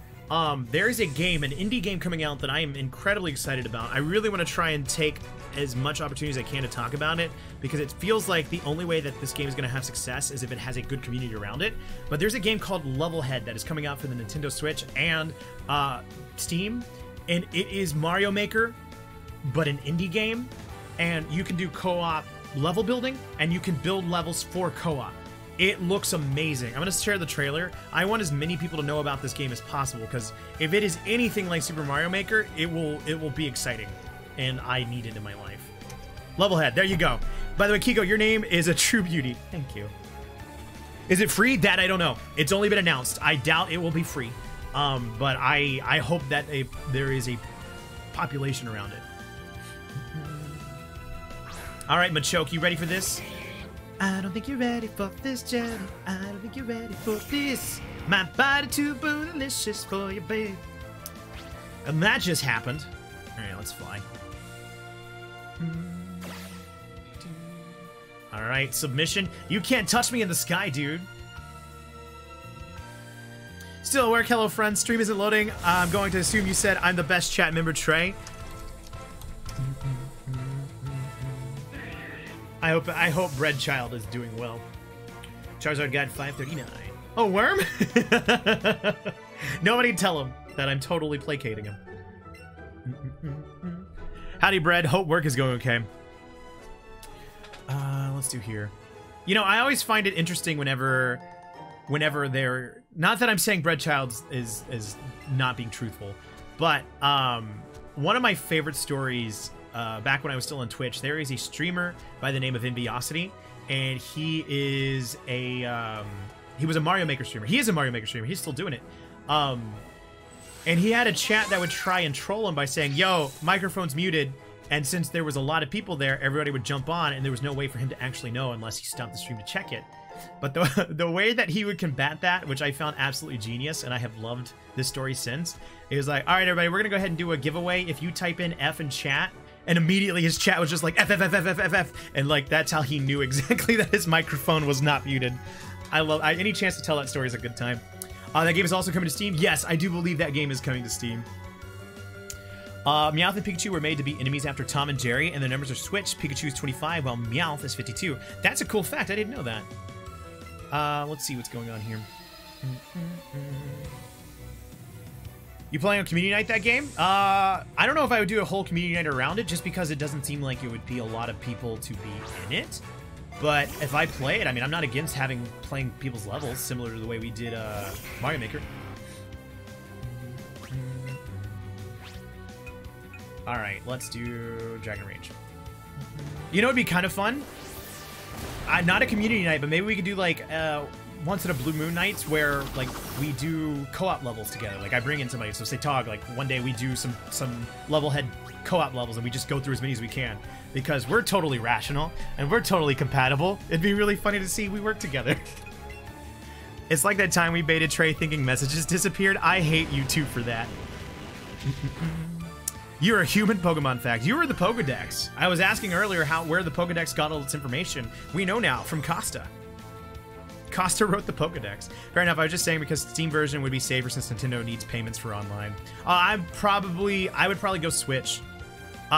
There is a game, an indie game coming out that I am incredibly excited about. I really want to try and take as much opportunity as I can to talk about it because it feels like the only way that this game is going to have success is if it has a good community around it. But there's a game called Levelhead that is coming out for the Nintendo Switch and Steam, and it is Mario Maker, but an indie game, and you can do co-op level building, and you can build levels for co-op. It looks amazing. I'm going to share the trailer. I want as many people to know about this game as possible, because if it is anything like Super Mario Maker, it will be exciting, and I need it in my life. Levelhead, there you go. By the way, Kiko, your name is a true beauty. Thank you. Is it free? That I don't know. It's only been announced. I doubt it will be free, but I hope that there is a population around it. All right, Machoke, you ready for this? I don't think you're ready for this, Jenny. I don't think you're ready for this. My body too bootylicious for you, babe. And that just happened. All right, let's fly. All right, submission. You can't touch me in the sky, dude. Still at work, hello, friends. Stream isn't loading. I'm going to assume you said I'm the best chat member, Trey. I hope Bread Child is doing well. Charizard Guide 539. Oh, Worm? Nobody tell him that I'm totally placating him. Howdy, Bread. Hope work is going okay. Let's do here. You know, I always find it interesting whenever they're... Not that I'm saying Bread Child is not being truthful, but one of my favorite stories... back when I was still on Twitch, there is a streamer by the name of Inviosity, and he is he was a Mario Maker streamer. He is a Mario Maker streamer. He's still doing it. And he had a chat that would try and troll him by saying, yo, microphone's muted, and since there was a lot of people there, everybody would jump on, and there was no way for him to actually know unless he stopped the stream to check it. But the way that he would combat that, which I found absolutely genius, and I have loved this story since, it was like, all right, everybody, we're going to go ahead and do a giveaway. If you type in F in chat, and immediately his chat was just like F, F, F, F, F, F, F. And like, that's how he knew exactly that his microphone was not muted. Any chance to tell that story is a good time. That game is also coming to Steam. Yes, I do believe that game is coming to Steam. Meowth and Pikachu were made to be enemies after Tom and Jerry, and their numbers are switched. Pikachu is 25, while Meowth is 52. That's a cool fact. I didn't know that. Let's see what's going on here. You playing on Community Night that game? I don't know if I would do a whole Community Night around it, just because it doesn't seem like it would be a lot of people to be in it. But if I play it, I mean, I'm not against playing people's levels, similar to the way we did Mario Maker. All right, let's do Dragon Rage. You know, it'd be kind of fun. Not a community night, but maybe we could do like once in a blue moon nights where like we do co-op levels together. Like I bring in somebody, so say Tog, like one day we do some level head co-op levels and we just go through as many as we can because we're totally rational and we're totally compatible. It'd be really funny to see we work together. It's like that time we baited Trey thinking messages disappeared. I hate you too for that. You're a human Pokemon fact. You were the Pokedex. I was asking earlier where the Pokedex got all its information. We know now from Costa. Costa wrote the Pokedex. Fair enough, I was just saying because Steam version would be safer since Nintendo needs payments for online. I would probably go Switch.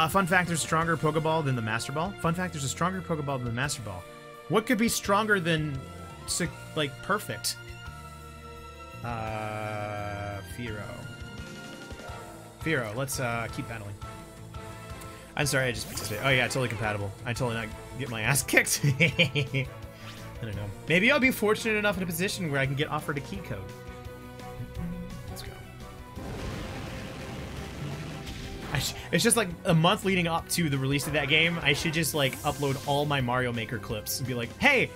Fun fact, there's a stronger Pokeball than the Master Ball. Fun fact, there's a stronger Pokeball than the Master Ball. What could be stronger than, like, perfect? Firo, let's keep battling. I'm sorry, I just participated. Oh yeah, totally compatible. I totally not get my ass kicked. I don't know. Maybe I'll be fortunate enough in a position where I can get offered a key code. Let's go. It's just like a month leading up to the release of that game. I should just like upload all my Mario Maker clips and be like, hey,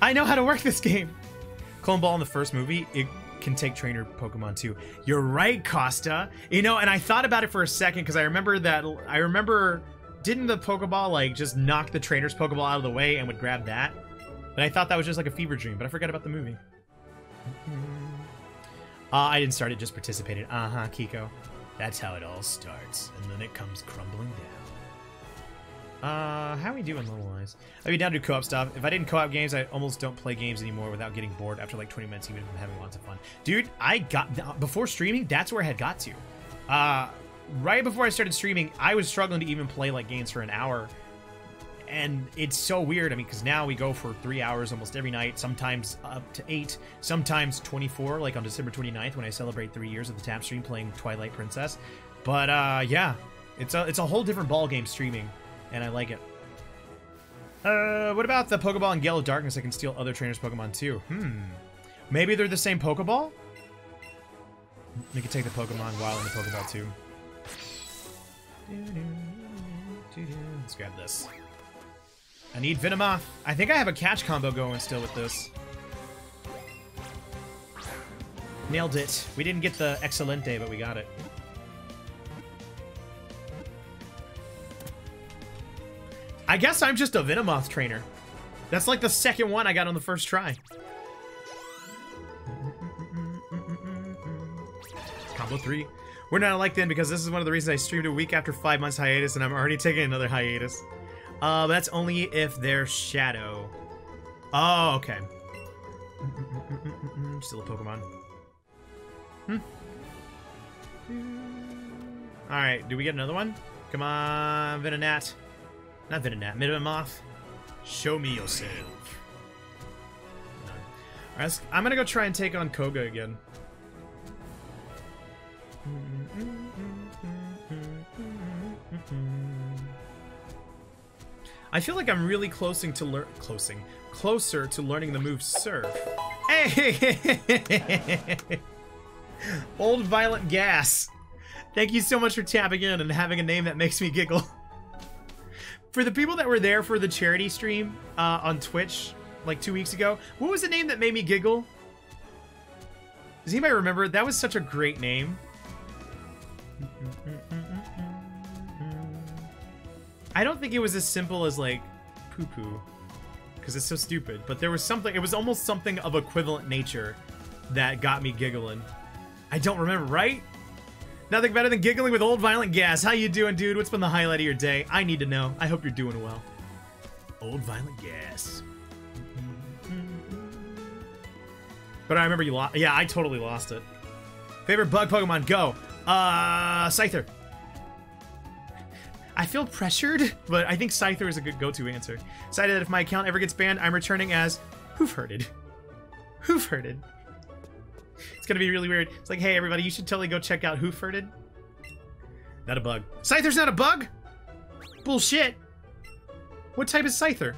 I know how to work this game. Clone Ball in the first movie, it can take trainer Pokemon too. You're right, Costa. You know, and I thought about it for a second because I remember didn't the Pokeball like just knock the trainer's Pokeball out of the way and would grab that? And I thought that was just like a fever dream, but I forgot about the movie. I didn't start it, just participated. Kiko. That's how it all starts, and then it comes crumbling down. How are we doing level-wise? I'd be down to do co-op stuff. If I didn't co-op games, I almost don't play games anymore without getting bored after like 20 minutes, even if I'm having lots of fun. Dude, before streaming, that's where I had got to. Right before I started streaming, I was struggling to even play like games for an hour. And it's so weird, I mean, because now we go for 3 hours almost every night, sometimes up to 8, sometimes 24, like on December 29th when I celebrate 3 years of the tap stream playing Twilight Princess. But yeah, it's a whole different ballgame streaming, and I like it. What about the Pokeball in Gale of Darkness? I can steal other trainers' Pokemon too. Maybe they're the same Pokeball? We can take the Pokemon while in the Pokeball too. Let's grab this. I need Venomoth. I think I have a catch combo going still with this. Nailed it. We didn't get the Excelente, but we got it. I guess I'm just a Venomoth trainer. That's like the second one I got on the first try. Combo 3. We're not alike then because this is one of the reasons I streamed a week after 5 months hiatus and I'm already taking another hiatus. But that's only if they're Shadow. Oh, okay. Still a Pokemon. Alright, do we get another one? Come on, Venonat. Not Venonat, Venomoth. Show me yourself. Alright, I'm gonna go try and take on Koga again. I feel like I'm really closer to learning the move Surf. Hey! Old Violent Gas. Thank you so much for tapping in and having a name that makes me giggle. For the people that were there for the charity stream on Twitch like 2 weeks ago, what was the name that made me giggle? Does anybody remember? That was such a great name. I don't think it was as simple as like poo-poo, because it's so stupid, but there was something, it was almost something of equivalent nature that got me giggling. I don't remember, right? Nothing better than giggling with Old Violent Gas. How you doing, dude? What's been the highlight of your day? I need to know. I hope you're doing well. Old Violent Gas. But I remember you lost. Yeah, I totally lost it. Favorite bug Pokemon? Go. Scyther. I feel pressured, but I think Scyther is a good go-to answer. Decided that if my account ever gets banned, I'm returning as Hoofherded. Hoofherded. It's gonna be really weird. It's like, hey everybody, you should totally go check out Hoofherded. Not a bug. Scyther's not a bug? Bullshit. What type is Scyther?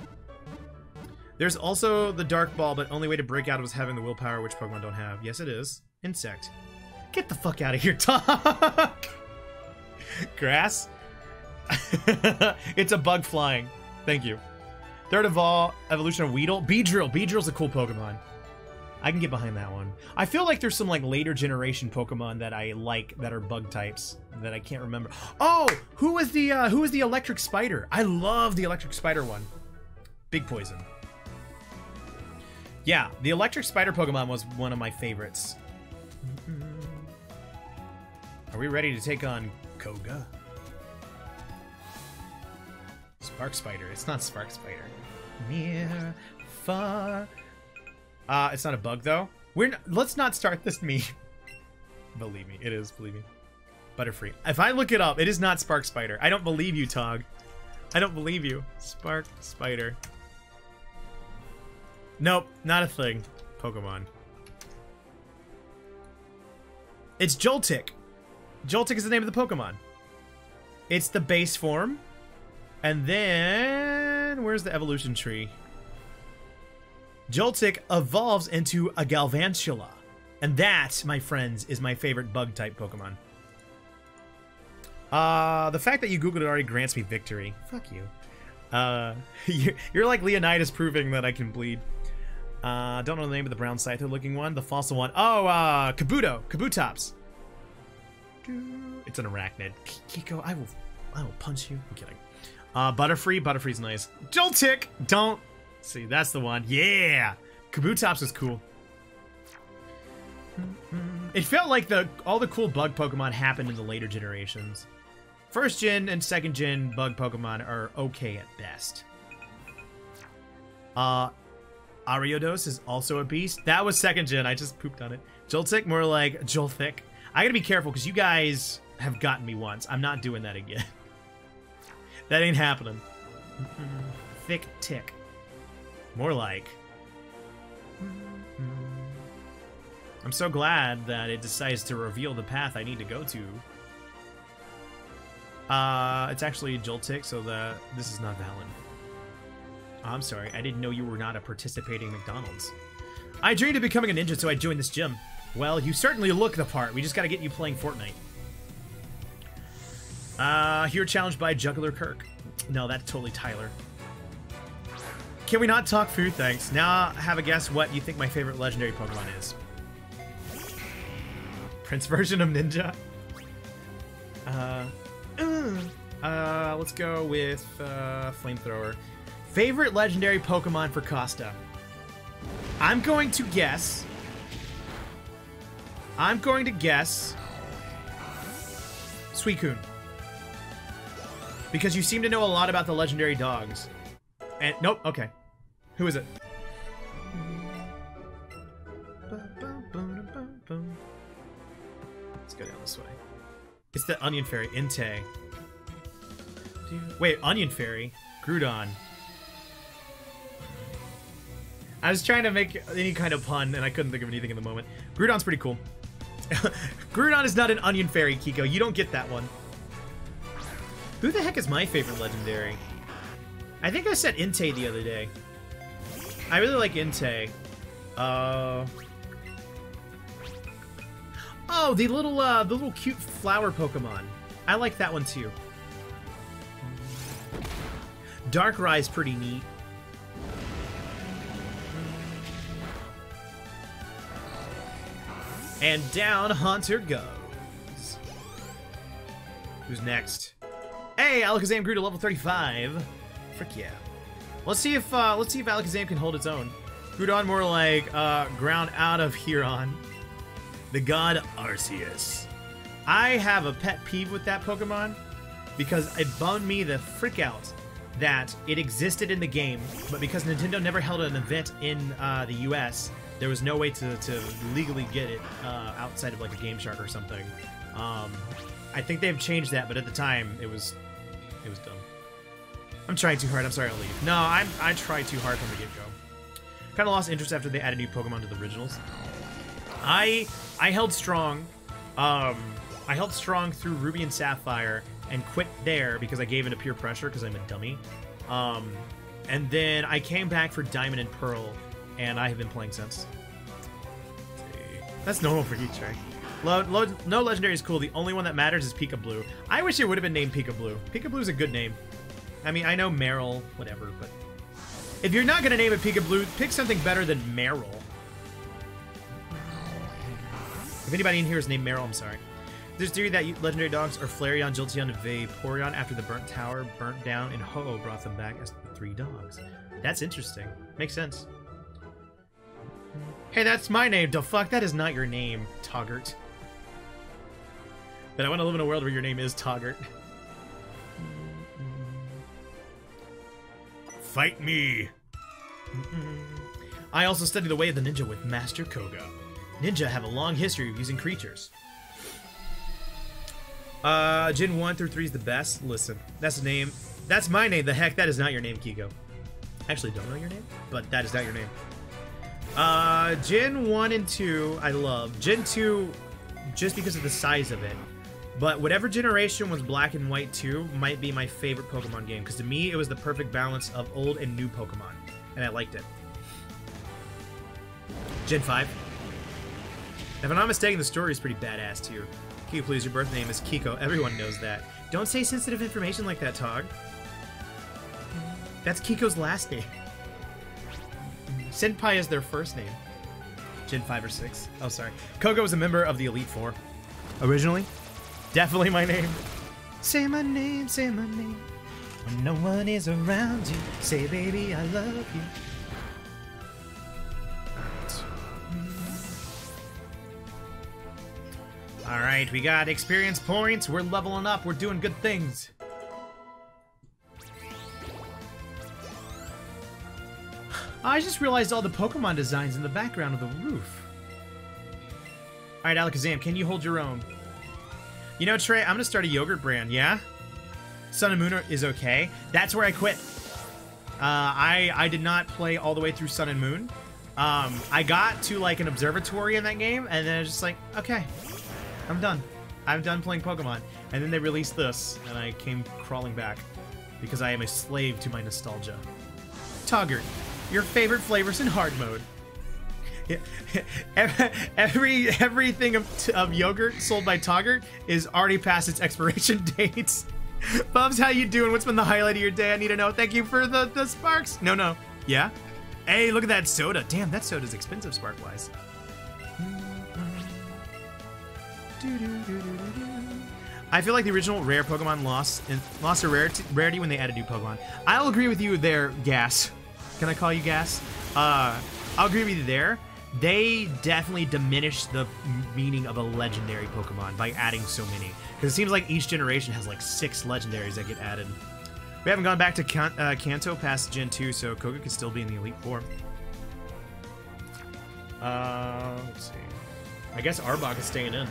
There's also the Dark Ball, but only way to break out was having the willpower, which Pokemon don't have. Yes, it is. Insect. Get the fuck out of here, Talk! Grass? It's a bug flying. Thank you. Third evolution of Weedle. Beedrill. Beedrill's a cool Pokemon. I can get behind that one. I feel like there's some like later generation Pokemon that I like that are bug types that I can't remember. Oh, who was the electric spider? I love the electric spider one. Big Poison. Yeah, the electric spider Pokemon was one of my favorites. Are we ready to take on Koga? Spark Spider. It's not Spark Spider. Near, far. It's not a bug though. Let's not start this meme. Believe me, it is. Believe me. Butterfree. If I look it up, it is not Spark Spider. I don't believe you, Tog. I don't believe you. Spark Spider. Nope, not a thing. Pokemon. It's Joltik. Joltik is the name of the Pokemon. It's the base form. And then... where's the evolution tree? Joltik evolves into a Galvantula. And that, my friends, is my favorite bug-type Pokemon. The fact that you Googled it already grants me victory. Fuck you. You're like Leonidas proving that I can bleed. Don't know the name of the brown Scyther-looking one. The fossil one. Oh, Kabuto. Kabutops. It's an arachnid. Kiko, I will punch you. I'm kidding. Butterfree. Butterfree's nice. Joltik! Don't... see, that's the one. Yeah! Kabutops is cool. It felt like all the cool bug Pokemon happened in the later generations. First gen and second gen bug Pokemon are okay at best. Ariados is also a beast. That was second gen. I just pooped on it. Joltik, more like Jolthik. I gotta be careful because you guys have gotten me once. I'm not doing that again. That ain't happening. Thick Tick. More like... I'm so glad that it decides to reveal the path I need to go to. It's actually Joltik, so this is not valid. I'm sorry, I didn't know you were not a participating McDonald's. I dreamed of becoming a ninja, so I joined this gym. Well, you certainly look the part. We just gotta get you playing Fortnite. Here challenged by Juggler Kirk. No, that's totally Tyler. Can we not talk food? Thanks. Now have a guess what you think my favorite legendary Pokemon is. Prince version of Ninja? Let's go with Flamethrower. Favorite legendary Pokemon for Costa? I'm going to guess Suicune. Because you seem to know a lot about the legendary dogs. And nope, okay. Who is it? Let's go down this way. It's the Onion Fairy, Entei. Wait, Onion Fairy? Groudon. I was trying to make any kind of pun, and I couldn't think of anything in the moment. Groudon's pretty cool. Groudon is not an Onion Fairy, Kiko. You don't get that one. Who the heck is my favorite legendary? I think I said Entei the other day. I really like Entei. Oh, the little cute flower Pokemon. I like that one too. Darkrai's pretty neat. And down Haunter goes. Who's next? Hey, Alakazam grew to level 35. Frick yeah. Let's see if Alakazam can hold its own. Groudon more like ground out of Huron. The god Arceus. I have a pet peeve with that Pokemon because it bummed me the frick out that it existed in the game, but because Nintendo never held an event in the US, there was no way to legally get it outside of like a Game Shark or something. I think they've changed that, but at the time it was dumb. I'm trying too hard. I'm sorry, I'll leave. No, I tried too hard from the get-go. Kind of lost interest after they added new Pokemon to the originals. I held strong. I held strong through Ruby and Sapphire and quit there because I gave in to peer pressure because I'm a dummy. And And then I came back for Diamond and Pearl, and I have been playing since. That's normal for you, Trey. No legendary is cool. The only one that matters is Pika Blue. I wish it would have been named Pika Blue. Pika Blue is a good name. I mean, I know Meryl, whatever, but if you're not gonna name it Pika Blue, pick something better than Meryl. If anybody in here is named Meryl, I'm sorry. There's theory that legendary dogs are Flareon, Jolteon, and Vaporeon after the burnt tower burnt down and Ho-Oh brought them back as 3 dogs. That's interesting. Makes sense. Hey, that's my name. The fuck? That is not your name, Toggart. But I want to live in a world where your name is Toggart. Fight me! I also study the way of the ninja with Master Koga. Ninja have a long history of using creatures. Gen 1 through 3 is the best. Listen, that's the name. That's my name. The heck, that is not your name, Kiko. Actually, don't know your name, but that is not your name. Gen 1 and 2, I love. Gen 2, just because of the size of it. But whatever generation was Black and White 2 might be my favorite Pokemon game, because to me, it was the perfect balance of old and new Pokemon, and I liked it. Gen 5. If I'm not mistaken, the story is pretty badass, too. Kiko, please, your birth name is Kiko. Everyone knows that. Don't say sensitive information like that, Tog. That's Kiko's last name. Senpai is their first name. Gen 5 or 6. Oh, sorry. Koga was a member of the Elite Four. Originally? Definitely my name. Say my name, say my name. When no one is around you, say, baby, I love you. Alright, we got experience points. We're leveling up. We're doing good things. I just realized all the Pokemon designs in the background of the roof. Alright, Alakazam, can you hold your own? You know, Trey, I'm gonna start a yogurt brand, yeah? Sun and Moon is okay. That's where I quit. I did not play all the way through Sun and Moon. I got to, like, an observatory in that game, and then I was just like, okay, I'm done. I'm done playing Pokemon. And then they released this, and I came crawling back. Because I am a slave to my nostalgia. Toggart, your favorite flavors in hard mode. Everything of yogurt sold by Toggart is already past its expiration dates. Bubs, how you doing? What's been the highlight of your day? I need to know. Thank you for the sparks. No. Yeah? Hey, look at that soda. Damn, that soda's expensive spark-wise. I feel like the original rare Pokemon lost their rarity when they added new Pokemon. I'll agree with you there, Gas. Can I call you Gas? I'll agree with you there. They definitely diminished the meaning of a legendary Pokemon by adding so many. Because it seems like each generation has like 6 legendaries that get added. We haven't gone back to Kanto past Gen 2, so Koga could still be in the Elite Four. Let's see. I guess Arbok is staying in.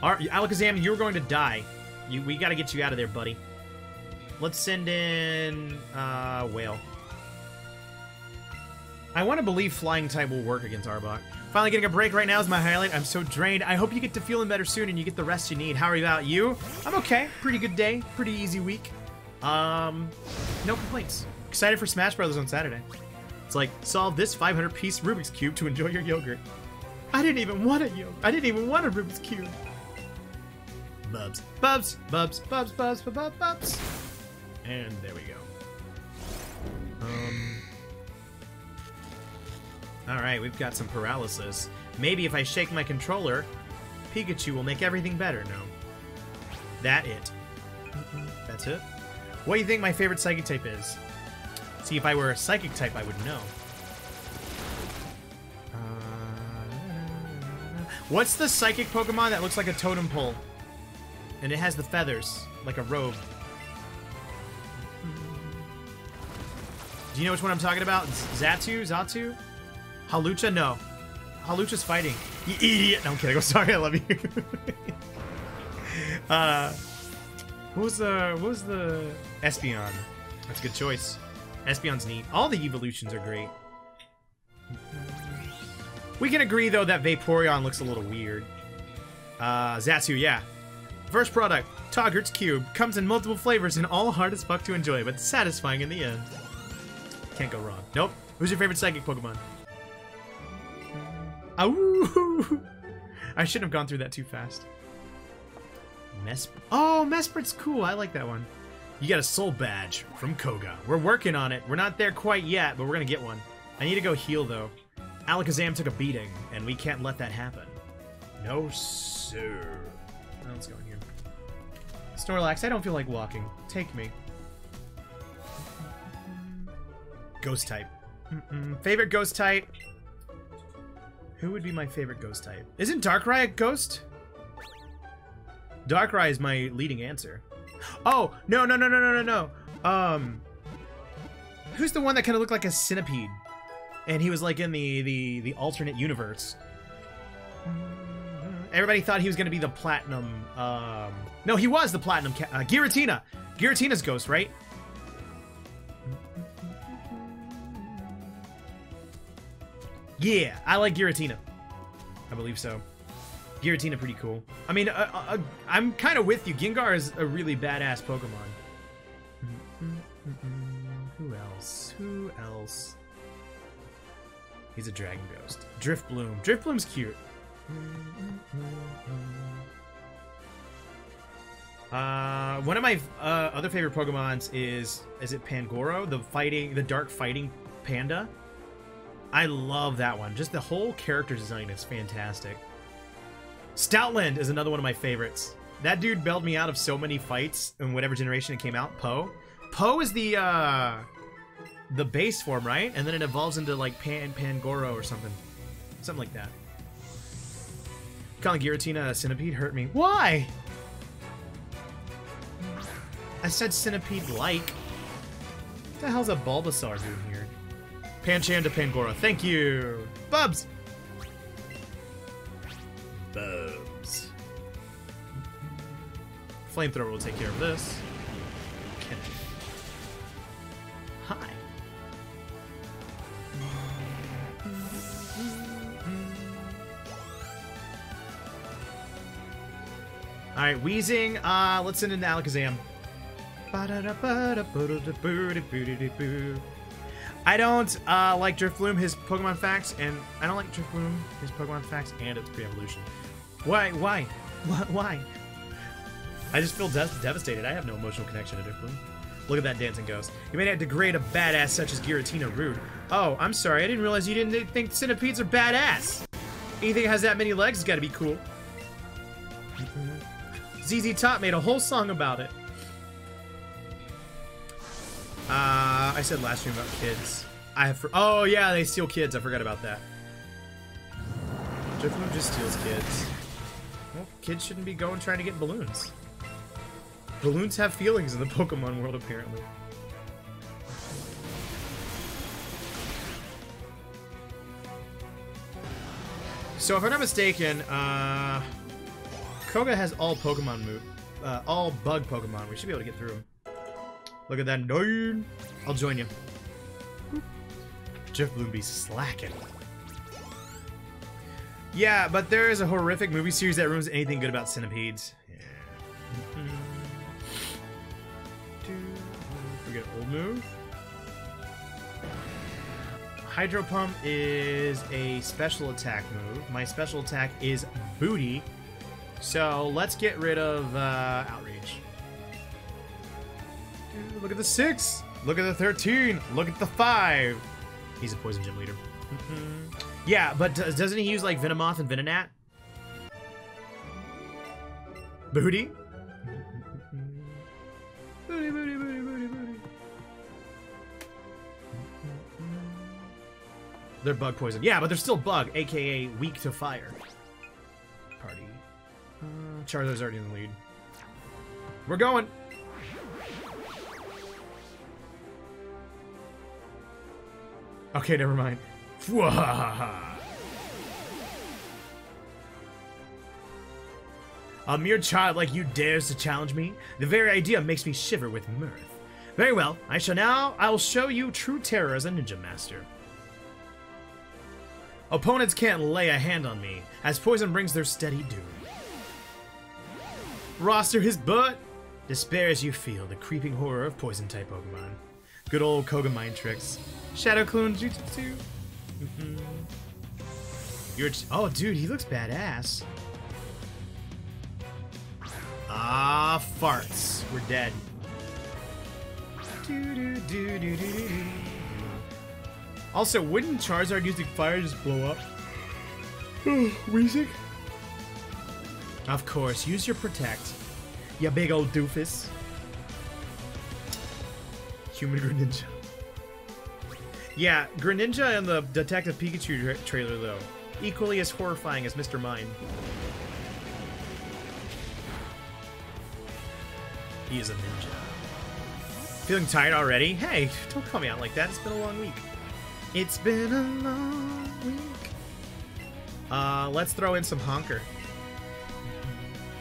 Alakazam, you're going to die. We gotta get you out of there, buddy. Let's send in Whale. I want to believe Flying type will work against Arbok. Finally getting a break right now is my highlight. I'm so drained. I hope you get to feeling better soon and you get the rest you need. How about you? I'm okay. Pretty good day. Pretty easy week. No complaints. Excited for Smash Brothers on Saturday. It's like, solve this 500-piece Rubik's Cube to enjoy your yogurt. I didn't even want a yogurt. I didn't even want a Rubik's Cube. Bubs. Bubs. Bubs. Bubs. Bubs. Bubs. Bubs. And there we go. Alright, we've got some paralysis. Maybe if I shake my controller, Pikachu will make everything better. No. That it. That's it. What do you think my favorite Psychic type is? See, if I were a Psychic type, I would know. What's the Psychic Pokemon that looks like a totem pole? And it has the feathers, like a robe. Do you know which one I'm talking about? Zatu? Halucha? No. Halucha's fighting. You idiot! No, I'm kidding. I'm sorry, I love you. What was the Espeon? That's a good choice. Espeon's neat. All the evolutions are great. We can agree, though, that Vaporeon looks a little weird. Zatu, yeah. First product, Toggert's Cube. Comes in multiple flavors and all hard as fuck to enjoy, but satisfying in the end. Can't go wrong. Nope. Who's your favorite psychic Pokemon? Ow! I shouldn't have gone through that too fast. Oh, Mesprit's cool. I like that one. You got a soul badge from Koga. We're working on it. We're not there quite yet, but we're gonna get one. I need to go heal, though. Alakazam took a beating, and we can't let that happen. No, sir. Oh, let's go in here. Snorlax, I don't feel like walking. Take me. Ghost type. Favorite ghost type? Who would be my favorite ghost type? Isn't Darkrai a ghost? Darkrai is my leading answer. Oh, no. Who's the one that kind of looked like a centipede? And he was like in the alternate universe. Everybody thought he was going to be the platinum. No, he was the platinum. Giratina. Giratina's ghost, right? Yeah, I like Giratina. I believe so. Giratina pretty cool. I mean, I'm kind of with you. Gengar is a really badass Pokemon. Who else? Who else? He's a dragon ghost. Drifbloom. Drifbloom's cute. One of my other favorite Pokemons is it Pangoro? The dark fighting panda? I love that one. Just the whole character design is fantastic. Stoutland is another one of my favorites. That dude bailed me out of so many fights in whatever generation it came out. Poe. Poe is the base form, right? And then it evolves into like Pangoro or something. Something like that. Calling Giratina a centipede hurt me. Why? I said centipede-like. What the hell's a Bulbasaur doing here? Pancham to Pangoro. Thank you. Bubs. Bubs. Flamethrower will take care of this. Okay. Hi. Alright, Weezing. Let's send in the Alakazam. I don't like Drifbloom, his Pokemon facts, and I don't like Drifbloom, his Pokemon facts, and its pre-evolution. Why? Why? I just feel devastated. I have no emotional connection to Drifbloom. Look at that dancing ghost. You may not degrade a badass such as Giratina rude. Oh, I'm sorry. I didn't realize you didn't think centipedes are badass. Anything that has that many legs has got to be cool. ZZ Top made a whole song about it. I said last stream about kids. Oh yeah, they steal kids. I forgot about that. Drifloom just steals kids. Well, kids shouldn't be going trying to get balloons. Balloons have feelings in the Pokemon world, apparently. So if I'm not mistaken, Koga has all Pokemon all bug Pokemon. We should be able to get through them. Look at that nerd. I'll join you. Drifbloom be slacking. Yeah, but there is a horrific movie series that ruins anything good about centipedes. Yeah. We get old move. Hydro Pump is a special attack move. My special attack is Booty. So let's get rid of Outrage. Dude, look at the 6. Look at the 13. Look at the 5. He's a poison gym leader. Yeah, but doesn't he use like Venomoth and Venonat? Booty? Booty, booty, booty, booty, booty. They're bug poison. Yeah, but they're still bug, aka weak to fire. Party. Charizard's already in the lead. We're going. Okay, never mind. A mere child like you dares to challenge me? The very idea makes me shiver with mirth. Very well, I will show you true terror as a ninja master. Opponents can't lay a hand on me, as poison brings their steady doom. Roster his butt! Despair as you feel the creeping horror of poison-type Pokemon. Good old Koga mind tricks. Shadow Clone Jutsu. Oh, dude, he looks badass. Ah, farts. We're dead. Also, wouldn't Charizard using fire just blow up? Weezing? Of course, use your Protect. Ya big old doofus. Human Greninja. Yeah, Greninja and the Detective Pikachu trailer, though. Equally as horrifying as Mr. Mime. He is a ninja. Feeling tired already? Hey, don't call me out like that. It's been a long week. It's been a long week. Let's throw in some honker.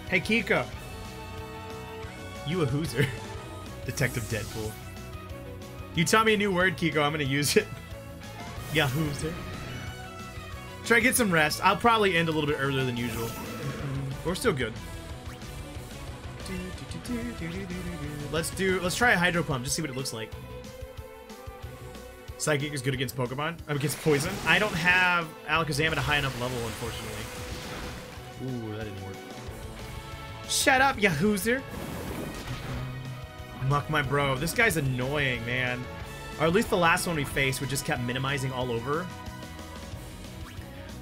Hey, Kiko. You a hooser. Detective Deadpool. You taught me a new word, Kiko. I'm gonna use it. Yeah, hooser. Try to get some rest. I'll probably end a little bit earlier than usual. But we're still good. Let's try a Hydro Pump, just see what it looks like. Psychic is good against Pokemon. Against Poison. I don't have Alakazam at a high enough level, unfortunately. Ooh, that didn't work. Shut up, ya hooser. Muck my bro. This guy's annoying, man. Or at least the last one we faced, we just kept minimizing all over.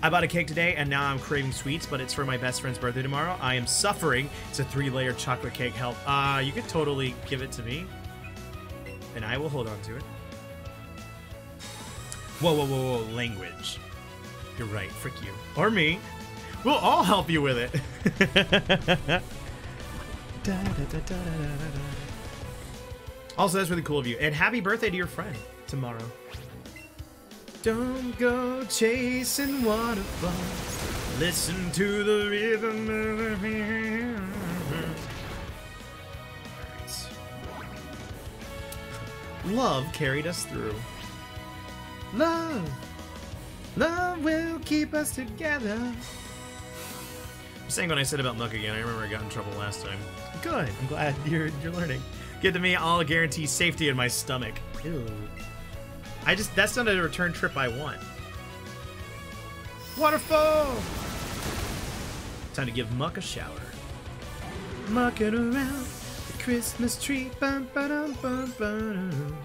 I bought a cake today, and now I'm craving sweets, but it's for my best friend's birthday tomorrow. I am suffering. It's a 3-layer chocolate cake. Help. You could totally give it to me, and I will hold on to it. Whoa, whoa, whoa, whoa. Language. You're right. Frick you. Or me. We'll all help you with it. Also, that's really cool of you. And happy birthday to your friend tomorrow. Don't go chasing waterfalls. Listen to the rhythm of the wind. Love carried us through. Love. Love will keep us together. I'm saying what I said about Muck again. I remember I got in trouble last time. Good. I'm glad you're learning. Give to me, I'll guarantee safety in my stomach. Ew. That's not a return trip I want. Waterfall! Time to give Muck a shower. Mucking around the Christmas tree. Bum, ba-dum, bum, ba-dum.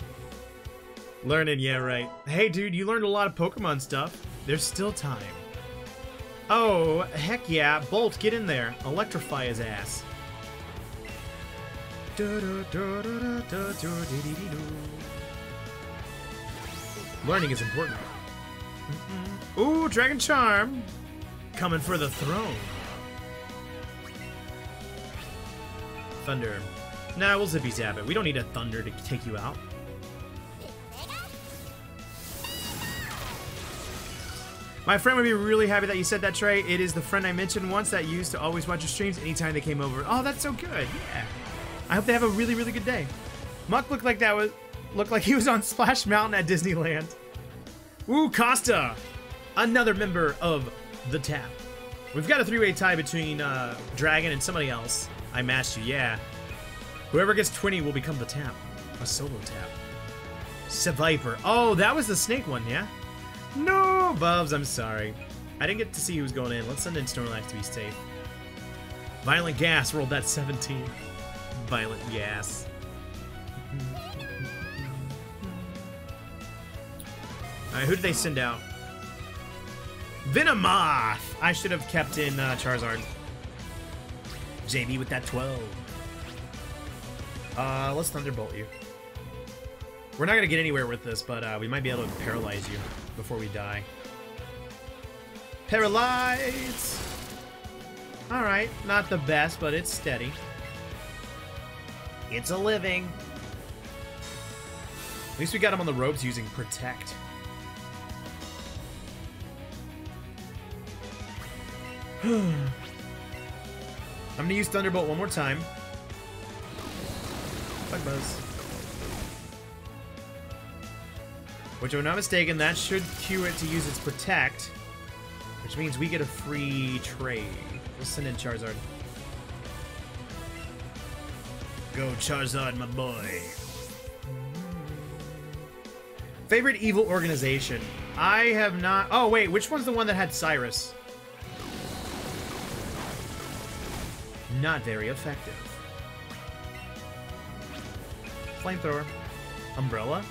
Learning, yeah, right. Hey, dude, you learned a lot of Pokemon stuff. There's still time. Oh, heck yeah. Bolt, get in there. Electrify his ass. Learning is important. Ooh, Dragon Charm. Coming for the throne. Thunder. Nah, we'll zippy zap it. We don't need a thunder to take you out. My friend would be really happy that you said that, Trey. It is the friend I mentioned once that used to always watch your streams anytime they came over. Oh, that's so good. Yeah. I hope they have a really, really good day. Muck looked like he was on Splash Mountain at Disneyland. Ooh, Costa! Another member of the Tap. We've got a 3-way tie between Dragon and somebody else. I matched you, yeah. Whoever gets 20 will become the Tap. A solo Tap. Seviper. Oh, that was the snake one, yeah? No, Bubs, I'm sorry. I didn't get to see who was going in. Let's send in Snorlax to be safe. Violent Gas rolled that 17. Violent Gas. Alright, who did they send out? Venomoth! I should have kept in Charizard. JB with that 12. Let's Thunderbolt you. We're not gonna get anywhere with this, but we might be able to paralyze you before we die. Paralyze! Alright, not the best, but it's steady. It's a living. At least we got him on the ropes using Protect. I'm gonna use Thunderbolt one more time. Bug Buzz. Which, if I'm not mistaken, that should cue it to use its Protect. Which means we get a free trade. We'll send in Charizard. Go Charizard, my boy. Favorite evil organization? I have not... Oh, wait, which one's the one that had Cyrus? Not very effective. Flamethrower. Umbrella?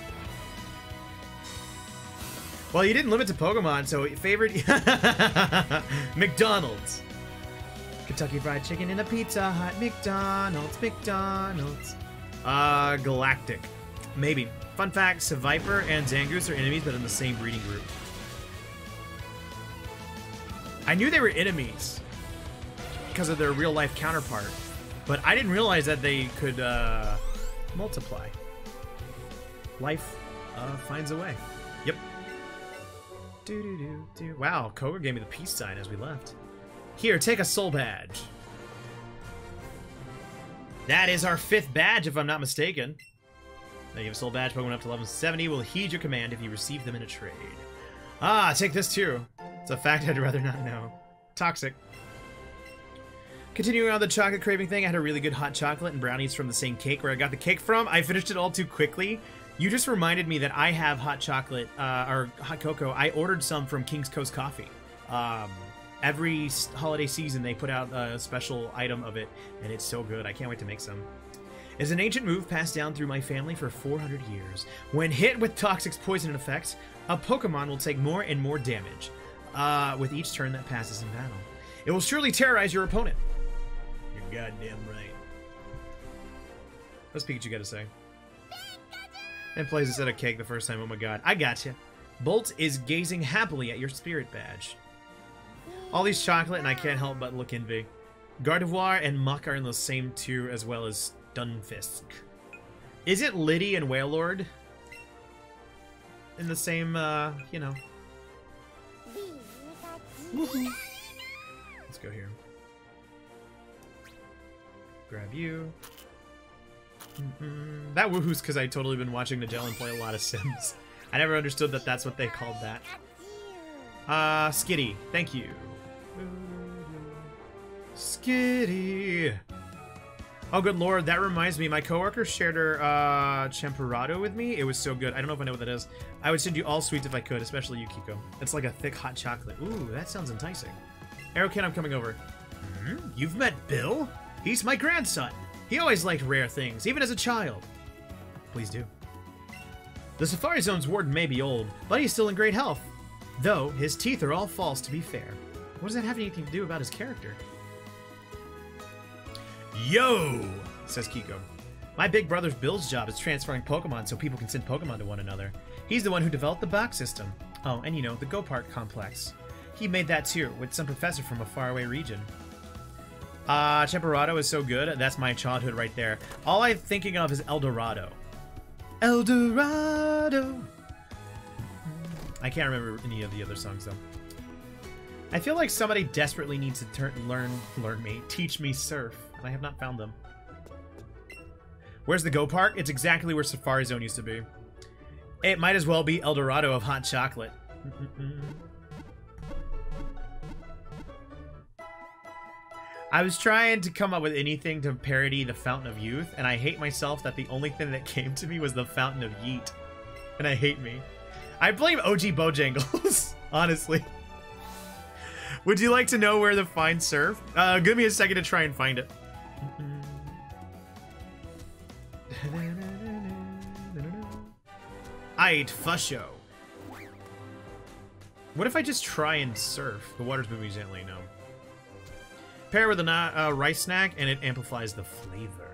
Well, you didn't limit to Pokemon, so favorite... McDonald's. Kentucky Fried Chicken in a Pizza Hut. McDonald's, McDonald's. Galactic. Maybe. Fun fact, Seviper and Zangoose are enemies, but in the same breeding group. I knew they were enemies because of their real-life counterpart, but I didn't realize that they could multiply. Life finds a way. Yep. Do. Wow, Koga gave me the peace sign as we left. Here, take a soul badge. That is our 5th badge, if I'm not mistaken. Now you have a soul badge. Pokemon up to level 70 will heed your command if you receive them in a trade. Ah, take this too. It's a fact I'd rather not know. Toxic. Continuing on the chocolate craving thing, I had a really good hot chocolate and brownies from the same cake where I got the cake from. I finished it all too quickly. You just reminded me that I have hot chocolate, or hot cocoa. I ordered some from King's Coast Coffee. Every holiday season, they put out a special item of it, and it's so good. I can't wait to make some. It's an ancient move passed down through my family for 400 years. When hit with Toxic's poison effects, a Pokemon will take more and more damage with each turn that passes in battle. It will surely terrorize your opponent. You're goddamn right. What's Pikachu got to say? And plays instead of cake the first time. Oh my god. I gotcha. Bolt is gazing happily at your spirit badge. All these chocolate and I can't help but look envy. Gardevoir and Muck are in the same tier as well as Stunfisk. Is it Liddy and Wailord? In the same, you know. Let's go here. Grab you. That woohoo's because I totally been watching Magellan play a lot of Sims. I never understood that that's what they called that. Skitty, thank you. Skitty. Oh, good lord, that reminds me. My coworker shared her Champorado with me. It was so good. I don't know if I know what that is. I would send you all sweets if I could, especially you, Kiko. It's like a thick hot chocolate. Ooh, that sounds enticing. Aerokin, I'm coming over. You've met Bill? He's my grandson. He always liked rare things, even as a child. Please do. The Safari Zone's warden may be old, but he's still in great health. Though, his teeth are all false, to be fair. What does that have anything to do about his character? Yo! Says Kiko. My big brother's Bill's job is transferring Pokemon so people can send Pokemon to one another. He's the one who developed the box system. Oh, and you know, the Go Park complex. He made that too, with some professor from a faraway region. Champorado is so good. That's my childhood right there. All I'm thinking of is El Dorado. El Dorado! I can't remember any of the other songs, though. I feel like somebody desperately needs to teach me surf, and I have not found them. Where's the Go Park? It's exactly where Safari Zone used to be. It might as well be El Dorado of hot chocolate. I was trying to come up with anything to parody the Fountain of Youth, and I hate myself that the only thing that came to me was the Fountain of Yeet. And I hate me. I blame OG Bojangles, honestly. Would you like to know where to find surf? Give me a second to try and find it. Aight, Fusho. What if I just try and surf? The water's moving gently, no. Pair with a rice snack, and it amplifies the flavor.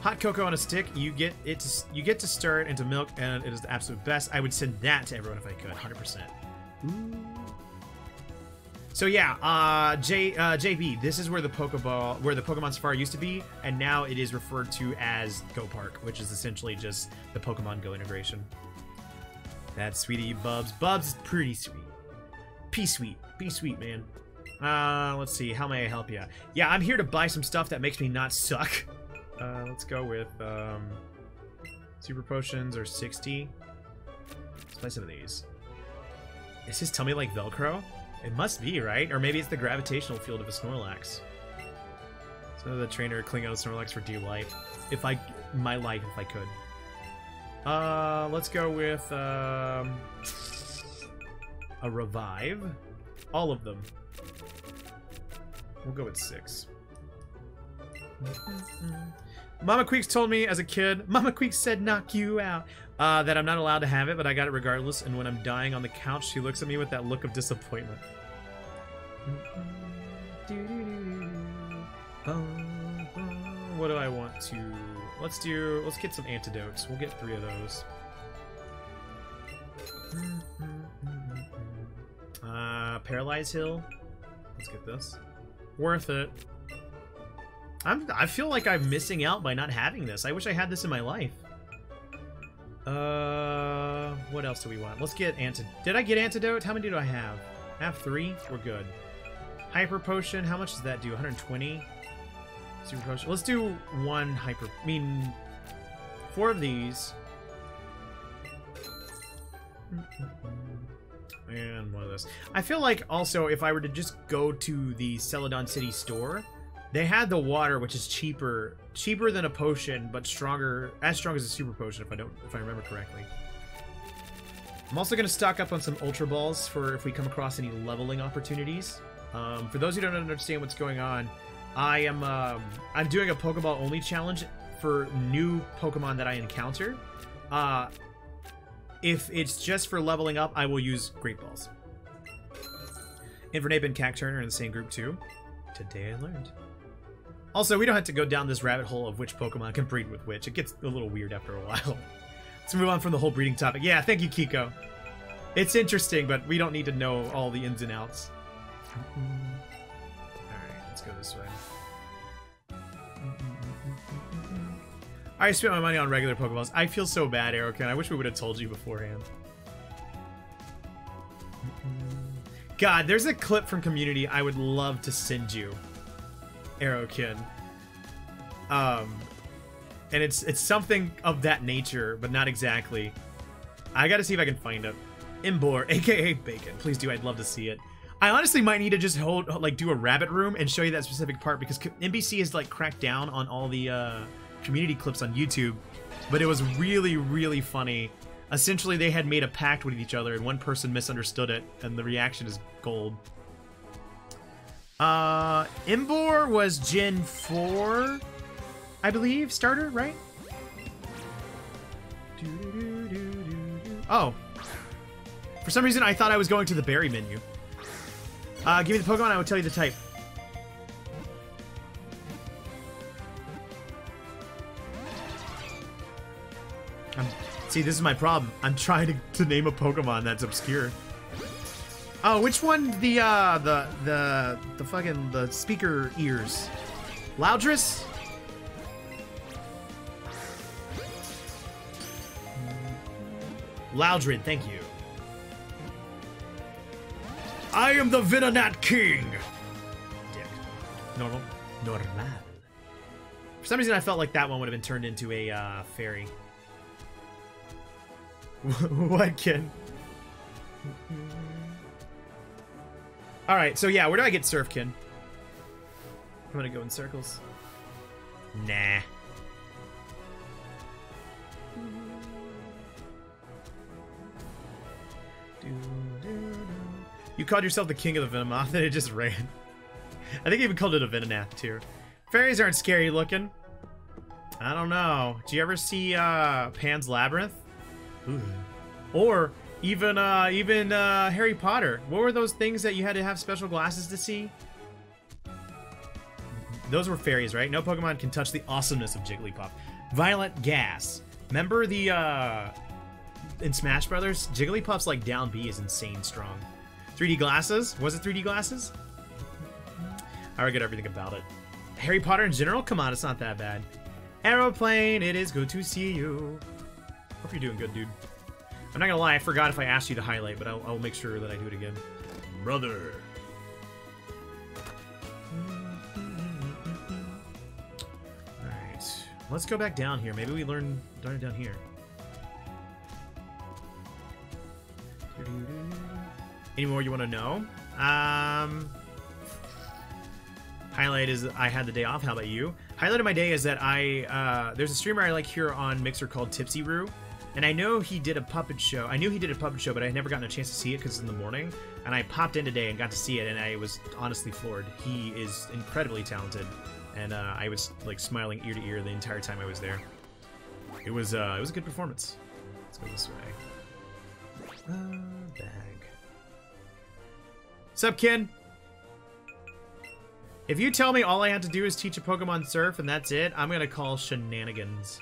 Hot cocoa on a stick. You get to stir it into milk, and it is the absolute best. I would send that to everyone if I could, 100%. Ooh. So yeah, JB, this is where the Pokemon Safari used to be, and now it is referred to as Go Park, which is essentially just the Pokemon Go integration. That's sweetie Bubs. Bubs is pretty sweet. Be sweet, man. Let's see. How may I help you? Yeah, I'm here to buy some stuff that makes me not suck. Let's go with super potions are 60. Let's play some of these. Is his tummy like Velcro? It must be, right? Or maybe it's the gravitational field of a Snorlax. So the trainer Klingon Snorlax for dear life. My life if I could. Let's go with a revive. All of them. We'll go with 6. Mama Queeks told me as a kid, Mama Queeks said knock you out, that I'm not allowed to have it, but I got it regardless, and when I'm dying on the couch, she looks at me with that look of disappointment. What do I want to... Let's get some antidotes. We'll get 3 of those. Paralyze Hill. Let's get this. Worth it. I feel like I'm missing out by not having this. I wish I had this in my life. What else do we want? Let's get antidote. Did I get antidote? How many do I have? I have 3. We're good. Hyper potion. How much does that do? 120. Super potion. Let's do 1 hyper. I mean, 4 of these. And 1 of this. I feel like also if I were to just go to the Celadon City store, they had the water, which is cheaper than a potion, but stronger, as strong as a super potion if I remember correctly. I'm also going to stock up on some Ultra Balls for if we come across any leveling opportunities. For those who don't understand what's going on, I'm doing a Pokeball only challenge for new Pokemon that I encounter. If it's just for leveling up, I will use Great Balls. Infernape and Cacturne are in the same group too. Today I learned. Also, we don't have to go down this rabbit hole of which Pokemon can breed with which. It gets a little weird after a while. Let's move on from the whole breeding topic. Yeah, thank you, Kiko. It's interesting, but we don't need to know all the ins and outs. Alright, let's go this way. I spent my money on regular Pokeballs. I feel so bad, Aerokin. I wish we would have told you beforehand. God, there's a clip from Community I would love to send you, Aerokin. And it's something of that nature, but not exactly. I gotta see if I can find it. Imbor, aka Bacon. Please do, I'd love to see it. I honestly might need to just do a rabbit room and show you that specific part, because NBC has cracked down on all the community clips on YouTube, but it was really, really funny. Essentially, they had made a pact with each other, and one person misunderstood it, and the reaction is gold. Imbor was Gen 4, I believe, starter, right? Oh. For some reason, I thought I was going to the berry menu. Give me the Pokemon, I will tell you the type. See, this is my problem. I'm trying to name a Pokemon that's obscure. Oh, which one? The fucking, the speaker ears. Loudris? Loudred, thank you. I am the Venonat King! Dick. Normal. Normal. For some reason, I felt like that one would have been turned into a fairy. What, kid? Alright, so yeah, where do I get Surfkin? I'm gonna go in circles. Nah. You called yourself the king of the Venomoth and it just ran. I think you even called it a Venonat too. Fairies aren't scary looking. I don't know. Did you ever see Pan's Labyrinth? Ooh. Or even Harry Potter. What were those things that you had to have special glasses to see? Those were fairies, right? No Pokemon can touch the awesomeness of Jigglypuff. Violet Gas. Remember the in Smash Brothers, Jigglypuff's down B is insane strong. 3D glasses? Was it 3D glasses? I regret everything about it. Harry Potter in general? Come on, it's not that bad. Aeroplane, it is good to see you. Hope you're doing good, dude. I'm not gonna lie, I forgot if I asked you to highlight, but I'll make sure that I do it again. Brother. Alright. Let's go back down here. Maybe we learn down here. Any more you want to know? Hyper Highlight is I had the day off. How about you? Highlight of my day is that there's a streamer I like here on Mixer called Tipsy Roo, and I know he did a puppet show. I knew he did a puppet show, but I had never gotten a chance to see it because it's in the morning. And I popped in today and got to see it, and I was honestly floored. He is incredibly talented, and I was like smiling ear to ear the entire time I was there. It was a good performance. Let's go this way. Bag. Sup, kid? If you tell me all I have to do is teach a Pokemon Surf and that's it, I'm gonna call shenanigans.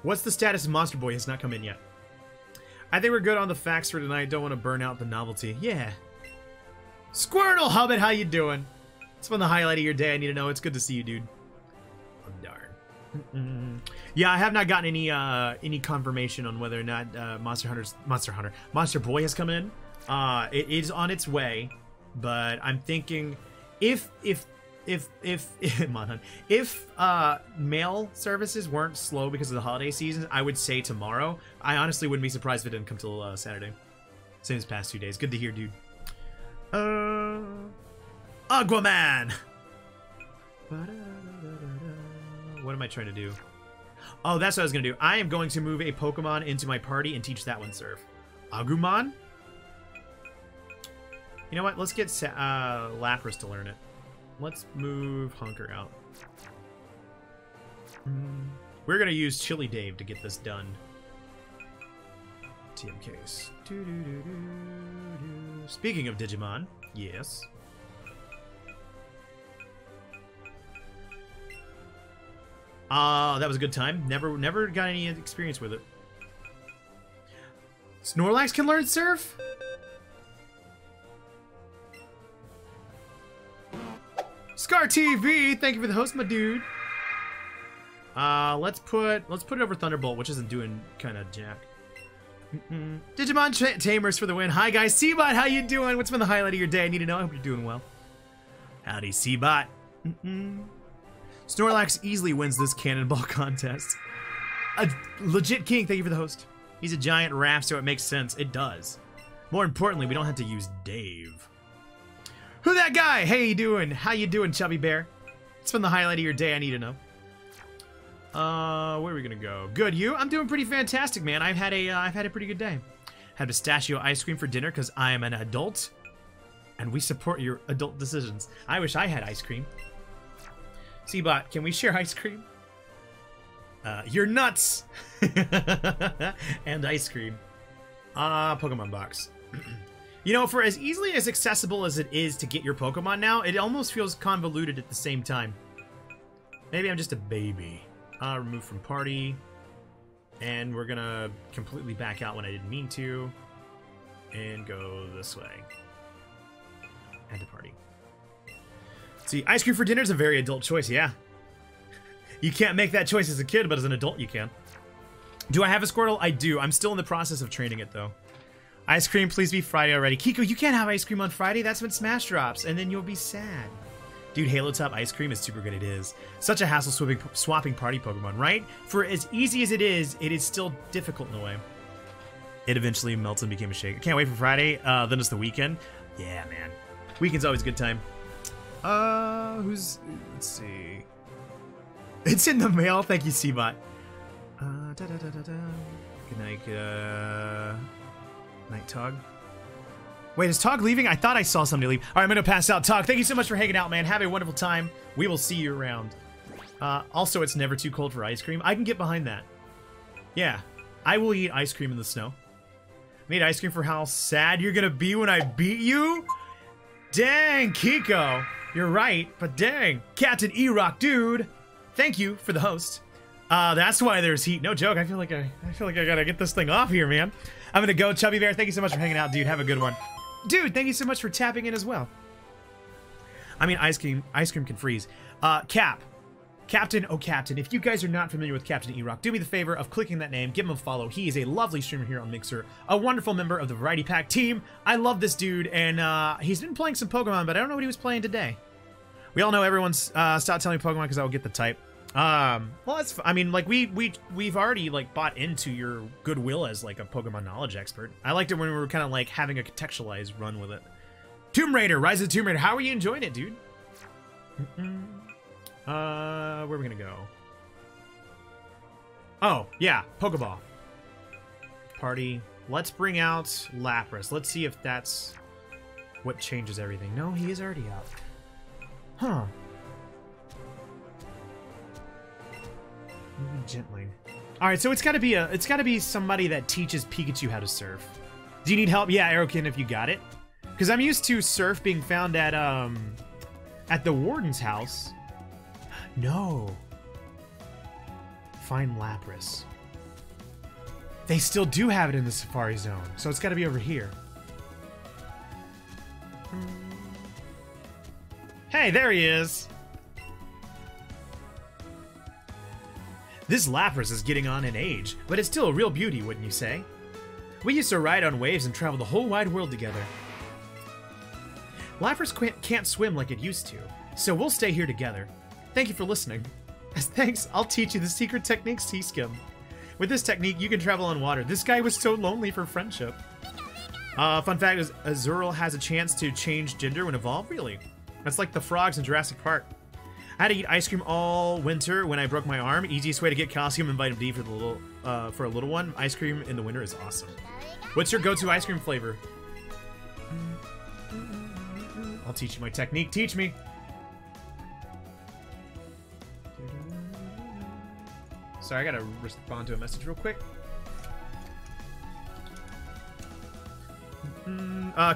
What's the status of Monster Boy? Has not come in yet. I think we're good on the facts for tonight. Don't want to burn out the novelty. Yeah. Squirtle Hubbit, how you doing? It's been the highlight of your day. I need to know. It's good to see you, dude. Oh, darn. Yeah, I have not gotten any confirmation on whether or not Monster Boy has come in. It is on its way. But I'm thinking if mail services weren't slow because of the holiday season, I would say tomorrow. I honestly wouldn't be surprised if it didn't come till Saturday. Same as past 2 days. Good to hear, dude. Aguaman! What am I trying to do? Oh, that's what I was going to do. I am going to move a Pokemon into my party and teach that one Surf. Agumon? You know what? Let's get Lapras to learn it. Let's move Hunker out. We're going to use Chili Dave to get this done. TM case. Speaking of Digimon, yes. That was a good time. Never got any experience with it. Snorlax can learn Surf? Scar TV, thank you for the host, my dude. Let's put it over Thunderbolt, which isn't doing kind of jack. Digimon Tamers for the win. Hi guys, Seabot, how you doing? What's been the highlight of your day? I need to know. I hope you're doing well. Howdy, Seabot. Snorlax easily wins this cannonball contest. A legit king. Thank you for the host. He's a giant raft, so it makes sense. It does. More importantly, we don't have to use Dave. Who that guy? Hey, you doing? How you doing, Chubby Bear? It's been the highlight of your day. I need to know. Where are we gonna go? Good, you? I'm doing pretty fantastic, man. I've had a pretty good day. Had pistachio ice cream for dinner because I am an adult, and we support your adult decisions. I wish I had ice cream. Seabot, can we share ice cream? You're nuts. And ice cream. Pokemon box. You know, for as easily as accessible as it is to get your Pokemon now, it almost feels convoluted at the same time. Maybe I'm just a baby. Remove from party. And we're gonna completely back out when I didn't mean to. And go this way. Add to party. See, ice cream for dinner is a very adult choice, yeah. You can't make that choice as a kid, but as an adult you can. Do I have a Squirtle? I do. I'm still in the process of training it, though. Ice cream, please be Friday already. Kiko, you can't have ice cream on Friday. That's when Smash drops, and then you'll be sad. Dude, Halo Top ice cream is super good. It is. Such a hassle swapping party Pokemon, right? For as easy as it is still difficult in a way. It eventually melted and became a shake. I can't wait for Friday. Then it's the weekend. Yeah, man. Weekend's always a good time. Let's see. It's in the mail. Thank you, Seabot. Good night, Night Tog. Wait, is Tog leaving? I thought I saw somebody leave. All right, I'm gonna pass out. Tog, thank you so much for hanging out, man. Have a wonderful time. We will see you around. Also, it's never too cold for ice cream. I can get behind that. Yeah, I will eat ice cream in the snow. I need ice cream for how sad you're gonna be when I beat you? Dang, Kiko. You're right, but dang. Captain E-Rock, dude. Thank you for the host. That's why there's heat. No joke. I feel like I gotta get this thing off here, man. I'm gonna go. Chubby Bear, thank you so much for hanging out, dude. Have a good one. Dude, thank you so much for tapping in as well. I mean, ice cream can freeze. Captain, oh Captain, if you guys are not familiar with Captain E-Rock, do me the favor of clicking that name, give him a follow. He is a lovely streamer here on Mixer, a wonderful member of the Variety Pack team. I love this dude, and he's been playing some Pokemon, but I don't know what he was playing today. We all know everyone's stopped telling me Pokemon because I will get the type. Well, that's, I mean, like, we've already, like, bought into your goodwill as, like, a Pokemon knowledge expert. I liked it when we were kind of, like, having a contextualized run with it. Tomb Raider, Rise of the Tomb Raider. How are you enjoying it, dude? Where are we gonna go? Oh, yeah, Pokeball. Party. Let's bring out Lapras. Let's see if that's what changes everything. No, he is already out. Huh. Moving gently. Alright, so it's gotta be somebody that teaches Pikachu how to surf. Do you need help? Yeah, Aerokin, if you got it. Because I'm used to surf being found at the warden's house. No. Find Lapras. They still do have it in the Safari Zone, so it's got to be over here. Hey, there he is. This Lapras is getting on in age, but it's still a real beauty, wouldn't you say? We used to ride on waves and travel the whole wide world together. Lapras can't swim like it used to, so we'll stay here together. Thank you for listening. As thanks, I'll teach you the secret technique, Sea Skim. With this technique, you can travel on water. This guy was so lonely for friendship. Fun fact is, Azurill has a chance to change gender when evolved? Really? That's like the frogs in Jurassic Park. I had to eat ice cream all winter when I broke my arm. Easiest way to get calcium and vitamin D for a little one. Ice cream in the winter is awesome. What's your go-to ice cream flavor? I'll teach you my technique. Teach me. Sorry, I gotta respond to a message real quick.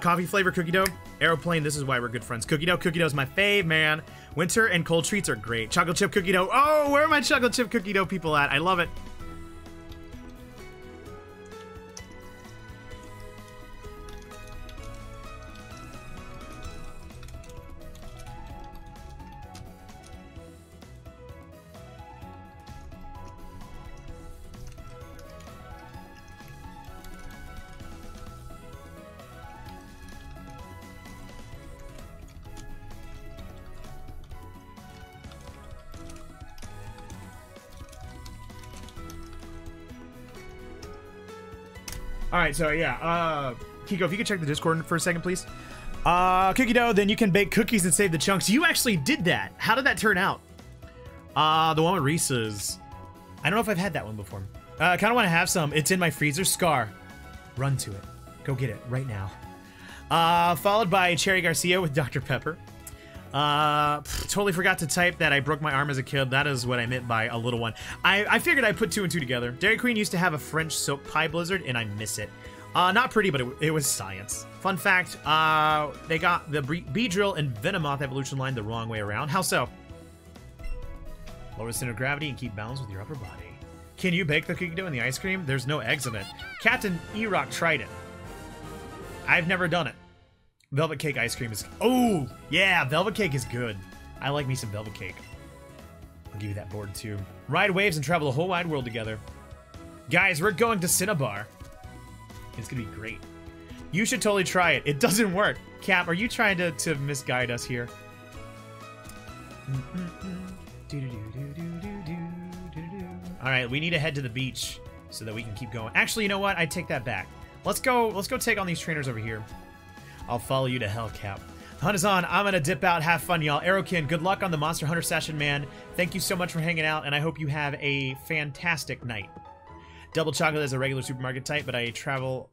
Coffee flavor cookie dough. Aeroplane, this is why we're good friends. Cookie dough. Cookie dough's my fave, man. Winter and cold treats are great. Chocolate chip cookie dough. Oh, where are my chocolate chip cookie dough people at? I love it. Alright, so yeah, Kiko, if you could check the Discord for a second, please. Cookie dough, then you can bake cookies and save the chunks. You actually did that. How did that turn out? The one with Reese's. I don't know if I've had that one before. I kind of want to have some. It's in my freezer. Scar. Run to it. Go get it right now. Followed by Cherry Garcia with Dr. Pepper. Totally forgot to type that I broke my arm as a kid. That is what I meant by a little one. I figured I'd put two and two together. Dairy Queen used to have a French soap pie blizzard, and I miss it. Not pretty, but it was science. Fun fact, they got the Beedrill and Venomoth evolution line the wrong way around. How so? Lower the center of gravity and keep balance with your upper body. Can you bake the cookie dough in the ice cream? There's no eggs in it. Captain E-Rock tried it. I've never done it. Velvet cake ice cream is... Oh, yeah, velvet cake is good. I like me some velvet cake. I'll give you that board, too. Ride waves and travel the whole wide world together. Guys, we're going to Cinnabar. It's gonna be great. You should totally try it. It doesn't work. Cap, are you trying to misguide us here? Alright, we need to head to the beach so that we can keep going. Actually, you know what? I take that back. Let's go take on these trainers over here. I'll follow you to hell, Cap. The hunt is on. I'm gonna dip out. Have fun, y'all. Aerokin, good luck on the Monster Hunter session, man. Thank you so much for hanging out, and I hope you have a fantastic night. Double chocolate is a regular supermarket type, but I travel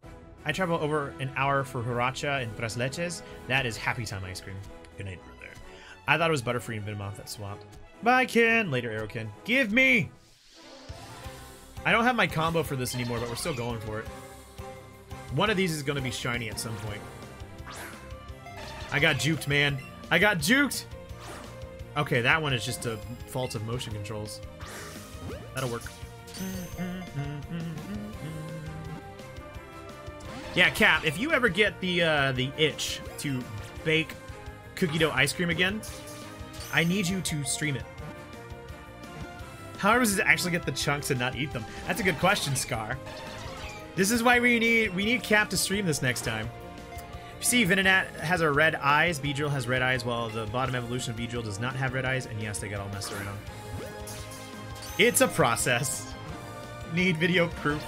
over an hour for Huaracha and Tres Leches. That is happy time ice cream. Good night, brother. I thought it was Butterfree and Venomoth that swapped. Bye, Ken. Later, Aerokin. Give me! I don't have my combo for this anymore, but we're still going for it. One of these is going to be shiny at some point. I got juked, man. I got juked! Okay, that one is just a fault of motion controls. That'll work. Yeah, Cap, if you ever get the itch to bake cookie dough ice cream again, I need you to stream it. How does it actually get the chunks and not eat them? That's a good question, Scar. This is why we need Cap to stream this next time. You see, Venonat has a red eyes, Beedrill has red eyes, while the bottom evolution of Beedrill does not have red eyes, and yes, they got all messed around. It's a process. Need video proof.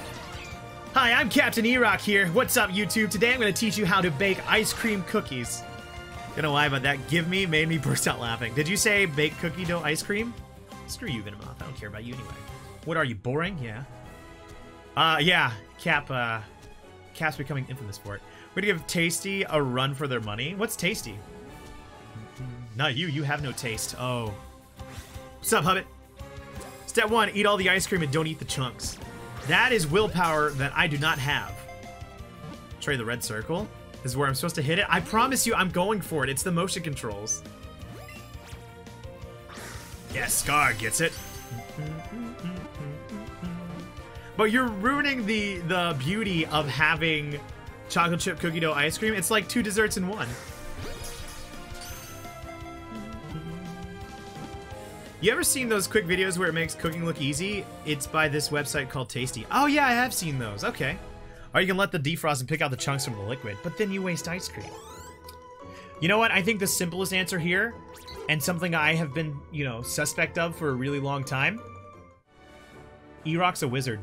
Hi, I'm Captain E-Rock here. What's up, YouTube? Today I'm going to teach you how to bake ice cream cookies. Gonna lie about that. Give me made me burst out laughing. Did you say baked cookie dough ice cream? Screw you, Venomoth. I don't care about you anyway. What are you, boring? Yeah. Yeah. Cap's becoming infamous for it. We're gonna give Tasty a run for their money. What's Tasty? Not you. You have no taste. Oh. What's up, Hubbit? Step 1, eat all the ice cream and don't eat the chunks. That is willpower that I do not have. Try the red circle. This is where I'm supposed to hit it. I promise you I'm going for it. It's the motion controls. Yes, Scar gets it. But you're ruining the beauty of having chocolate chip cookie dough ice cream. It's like 2 desserts in one. You ever seen those quick videos where it makes cooking look easy? It's by this website called Tasty. Oh yeah, I have seen those. Okay. Or you can let the defrost and pick out the chunks from the liquid, but then you waste ice cream. You know what? I think the simplest answer here, and something I have been, you know, suspect of for a really long time, E-Rock's a wizard.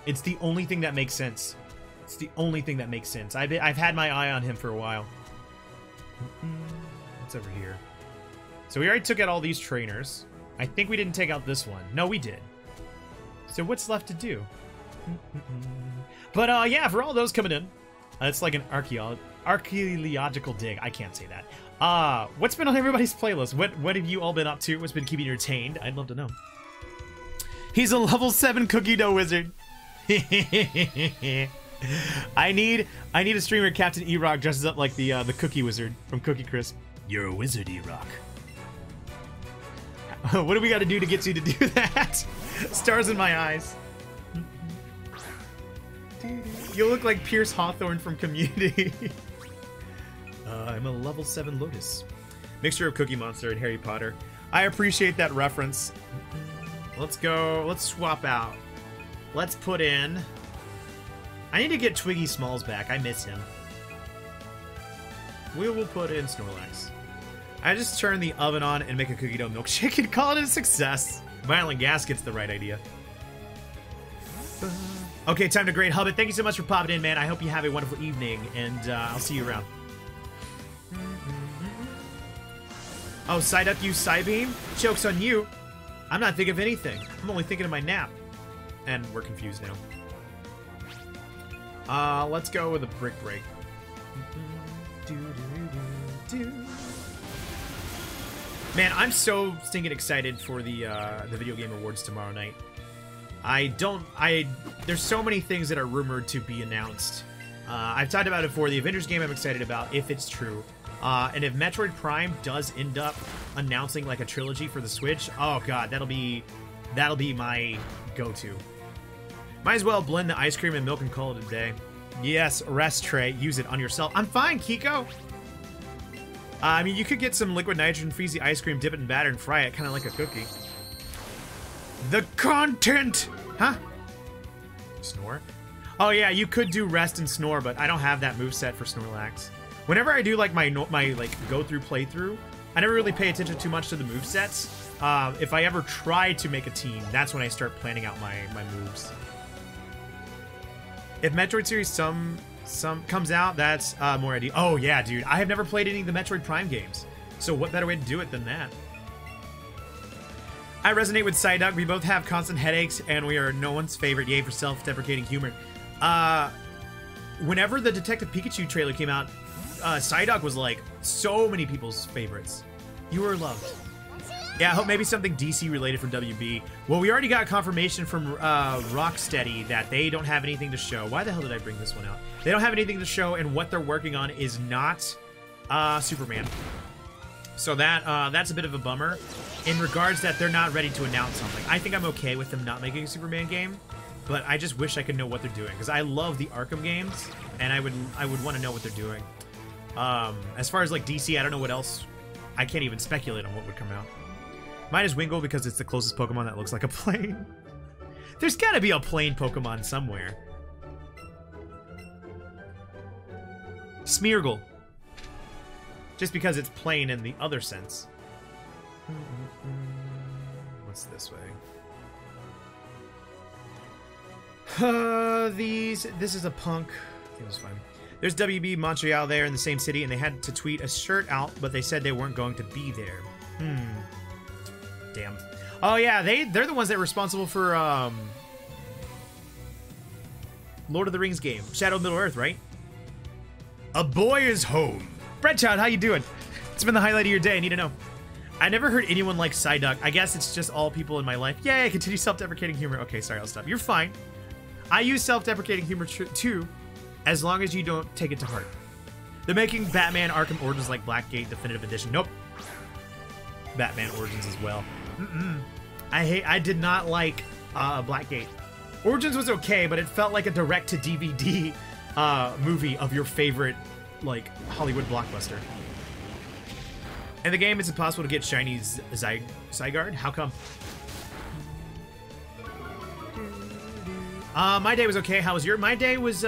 It's the only thing that makes sense. It's the only thing that makes sense. I've had my eye on him for a while. What's over here? So we already took out all these trainers. I think we didn't take out this one. No, we did. So what's left to do? But yeah, for all those coming in, it's like an archaeological dig. I can't say that. What's been on everybody's playlist? What have you all been up to? What's been keeping you entertained? I'd love to know. He's a level 7 cookie dough wizard. I need a streamer Captain E-Rock dresses up like the cookie wizard from Cookie Crisp. You're a wizard, E-Rock. What do we got to do to get you to do that? Stars in my eyes. You look like Pierce Hawthorne from Community. I'm a level 7 Lotus. Mixture of Cookie Monster and Harry Potter. I appreciate that reference. Let's go. Let's swap out. Let's put in... I need to get Twiggy Smalls back. I miss him. We will put in Snorlax. I just turn the oven on and make a cookie dough milkshake and call it a success. Violent Gasket's the right idea. Okay, time to grade Hubbit. Thank you so much for popping in, man. I hope you have a wonderful evening, and I'll see you around. Oh, side up you, Psybeam? Joke's on you. I'm not thinking of anything. I'm only thinking of my nap. And we're confused now. Let's go with a Brick Break. Man, I'm so stinking excited for the Video Game Awards tomorrow night. There's so many things that are rumored to be announced. I've talked about it before. The Avengers game I'm excited about, if it's true. And if Metroid Prime does end up announcing like a trilogy for the Switch, oh god, that'll be my go-to. Might as well blend the ice cream and milk and call it a day. Yes, rest tray. Use it on yourself. I'm fine, Kiko. I mean, you could get some liquid nitrogen freezy ice cream, dip it in batter, and fry it, kind of like a cookie. The content! Huh? Snore? Oh yeah, you could do rest and snore, but I don't have that moveset for Snorlax. Whenever I do like my like go-through playthrough, I never really pay attention too much to the movesets. If I ever try to make a team, that's when I start planning out my moves. If Metroid Series some comes out, that's more ideal. Oh yeah, dude, I have never played any of the Metroid Prime games, so what better way to do it than that? I resonate with Psyduck. We both have constant headaches, and we are no one's favorite. Yay for self-deprecating humor. Whenever the Detective Pikachu trailer came out, Psyduck was like so many people's favorites. You were loved. Yeah, I hope maybe something DC related from WB. Well, we already got confirmation from Rocksteady that they don't have anything to show. Why the hell did I bring this one out? They don't have anything to show, and what they're working on is not Superman. So that's a bit of a bummer in regards that they're not ready to announce something. I think I'm okay with them not making a Superman game, but I just wish I could know what they're doing, because I love the Arkham games, and I would want to know what they're doing. As far as like DC, I don't know what else. I can't even speculate on what would come out. Mine is Wingull because it's the closest Pokemon that looks like a plane. There's gotta be a plane Pokemon somewhere. Smeargle. Just because it's plain in the other sense. What's this way? This is a punk. I think it was fine. There's WB Montreal there in the same city, and they had to tweet a shirt out, but they said they weren't going to be there. Damn. Oh yeah, they're the ones that were responsible for Lord of the Rings game, Shadow of Middle-earth, right? A boy is home. Breadchild, how you doing? It's been the highlight of your day. I need to know. I never heard anyone like Psyduck. I guess it's just all people in my life. Yay, continue self-deprecating humor. Okay, sorry, I'll stop. You're fine. I use self-deprecating humor too, as long as you don't take it to heart. They're making Batman Arkham Origins like Blackgate Definitive Edition. Nope. Batman Origins as well. I did not like Blackgate. Origins was okay, but it felt like a direct-to-DVD movie of your favorite, like, Hollywood blockbuster. In the game, it's impossible to get shiny Zygarde. How come? My day was okay. How was your? My day was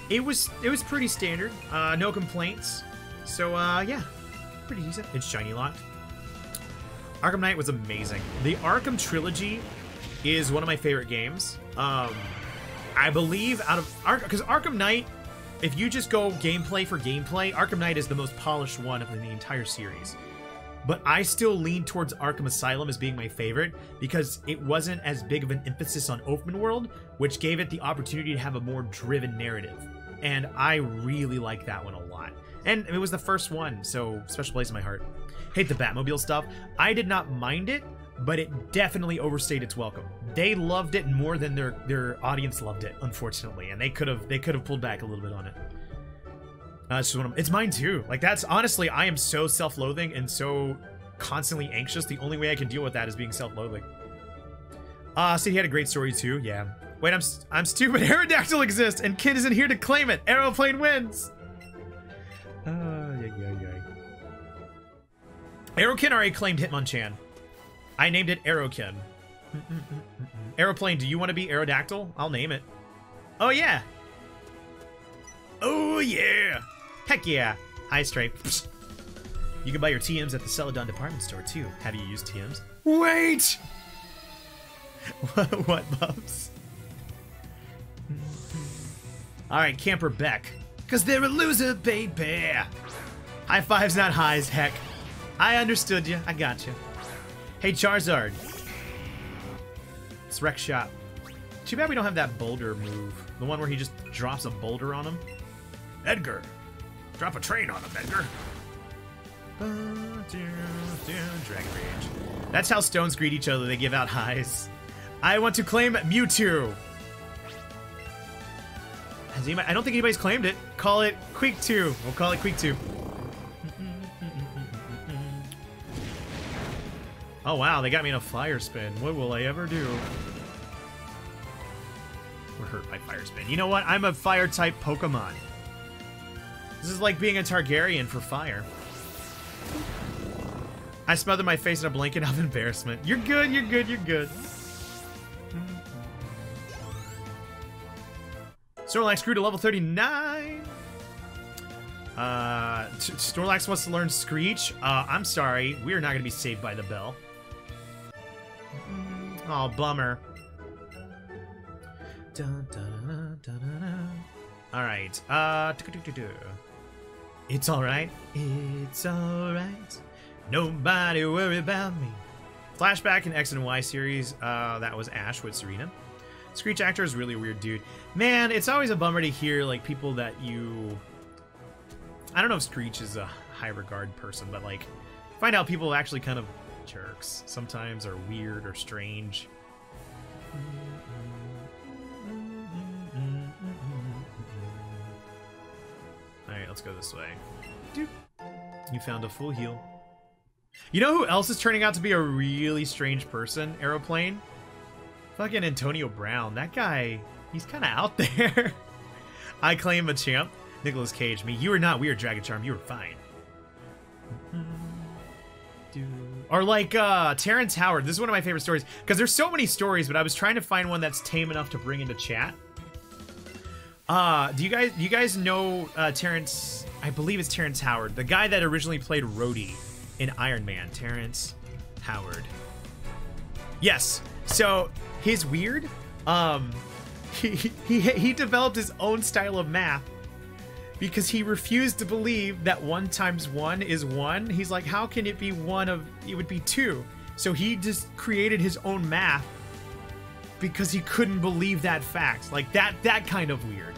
it was pretty standard. No complaints. So yeah, pretty decent. It's shiny locked. Arkham Knight was amazing. The Arkham trilogy is one of my favorite games. I believe out of because Arkham Knight, if you just go gameplay for gameplay, Arkham Knight is the most polished one of the entire series. But I still lean towards Arkham Asylum as being my favorite because it wasn't as big of an emphasis on open world, which gave it the opportunity to have a more driven narrative. And I really like that one a lot. And it was the first one, so special place in my heart. Hate the Batmobile stuff. I did not mind it, but it definitely overstayed its welcome. They loved it more than their audience loved it, unfortunately, and they could have pulled back a little bit on it. It's mine too. Like, that's honestly, I am so self-loathing and so constantly anxious. The only way I can deal with that is being self-loathing. So he had a great story too. Yeah. Wait, I'm stupid. Aerodactyl exists, and Kid isn't here to claim it. Aeroplane wins. Aerokin already claimed Hitmonchan. I named it Aerokin. Aeroplane, do you want to be Aerodactyl? I'll name it. Oh yeah. Oh yeah. Heck yeah. Hi, Stripe. You can buy your TMs at the Celadon department store too. Have you used TMs? Wait! What, Bubs? Alright, Camper Beck. Cause they're a loser, baby. High fives, not highs, heck. I understood you. I got you. Hey, Charizard. It's Wreck Shop. Too bad we don't have that boulder move. The one where he just drops a boulder on him. Edgar. Drop a train on him, Edgar. Dragon Rage. That's how stones greet each other. They give out highs. I want to claim Mewtwo. Has anybody, I don't think anybody's claimed it. Call it Queek 2. We'll call it Queek 2. Oh wow, they got me in a fire spin. What will I ever do? We're hurt by fire spin. You know what? I'm a fire type Pokemon. This is like being a Targaryen for fire. I smothered my face in a blanket of embarrassment. You're good, you're good, you're good. Snorlax grew to level 39. Snorlax wants to learn Screech. I'm sorry, we are not going to be saved by the bell. Oh, bummer. Alright, it's alright, it's alright. Nobody worry about me. Flashback in X and Y series, that was Ash with Serena. Screech actor is really a weird dude. Man, it's always a bummer to hear, like, people that you... I don't know if Screech is a high regard person, but, like, find out people actually kind of jerks sometimes, or weird or strange. Alright, let's go this way. Doop. You found a full heal. You know who else is turning out to be a really strange person, Aeroplane? Fucking Antonio Brown. That guy, he's kind of out there. I claim a champ. Nicolas Cage, me. You are not. We are Dragon Charm. You are fine. Or like Terrence Howard. This is one of my favorite stories because there's so many stories, but I was trying to find one that's tame enough to bring into chat. Do you guys know Terrence? I believe it's Terrence Howard, the guy that originally played Rhodey in Iron Man. Terrence Howard. Yes. So he's weird. He developed his own style of math. because he refused to believe that 1 times 1 is 1. He's like, how can it be it would be 2? So he just created his own math because he couldn't believe that fact. Like that kind of weird.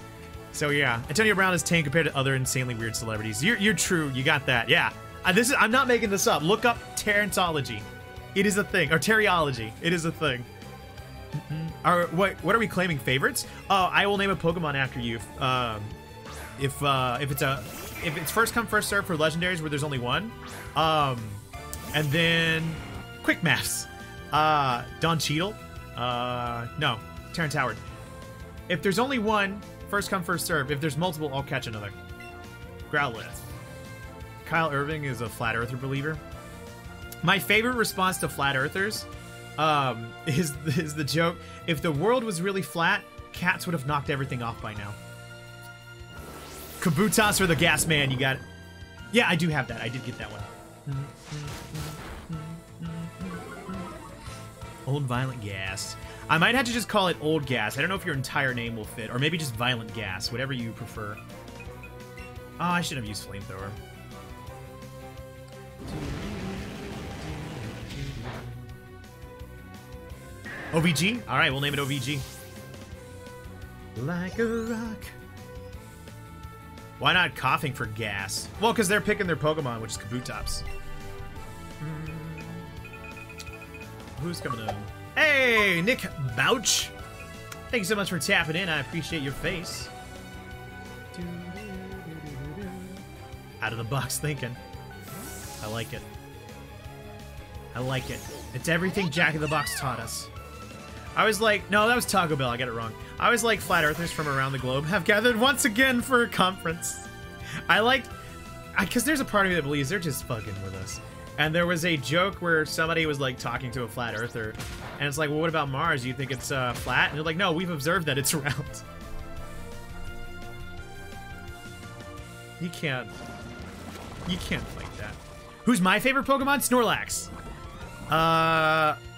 So yeah, Antonio Brown is tame compared to other insanely weird celebrities. You're true. You got that. Yeah. I'm not making this up. Look up Terrentology. It is a thing. Or Terriology. It is a thing. What are we claiming? Favorites? Oh, I will name a Pokemon after you. If it's first come first serve for legendaries where there's only one. And then quick maths. Don Cheadle. No, Terrence Howard. If there's only one, first come first serve. If there's multiple, I'll catch another. Growlithe. Kyle Irving is a flat earther believer. My favorite response to flat earthers is the joke, if the world was really flat, cats would have knocked everything off by now. Kabutops or the Gas Man, you got it. Yeah, I do have that. I did get that one. Old Violent Gas. I might have to just call it Old Gas. I don't know if your entire name will fit, or maybe just Violent Gas, whatever you prefer. Oh, I should have used Flamethrower. OVG? Alright, we'll name it OVG. Like a rock. Why not coughing for gas? Well, because they're picking their Pokemon, which is Kabutops. Who's coming in? Hey, Nick Bouch. Thank you so much for tapping in. I appreciate your face. Out of the box thinking. I like it. I like it. It's everything Jack in the Box taught us. I was like, no, that was Taco Bell. I got it wrong. I was like, flat earthers from around the globe have gathered once again for a conference. Because there's a part of me that believes they're just fucking with us. And there was a joke where somebody was like talking to a flat earther, and it's like, well, what about Mars? Do you think it's flat? And they're like, no, we've observed that it's round. You can't fight that. Who's my favorite Pokemon? Snorlax.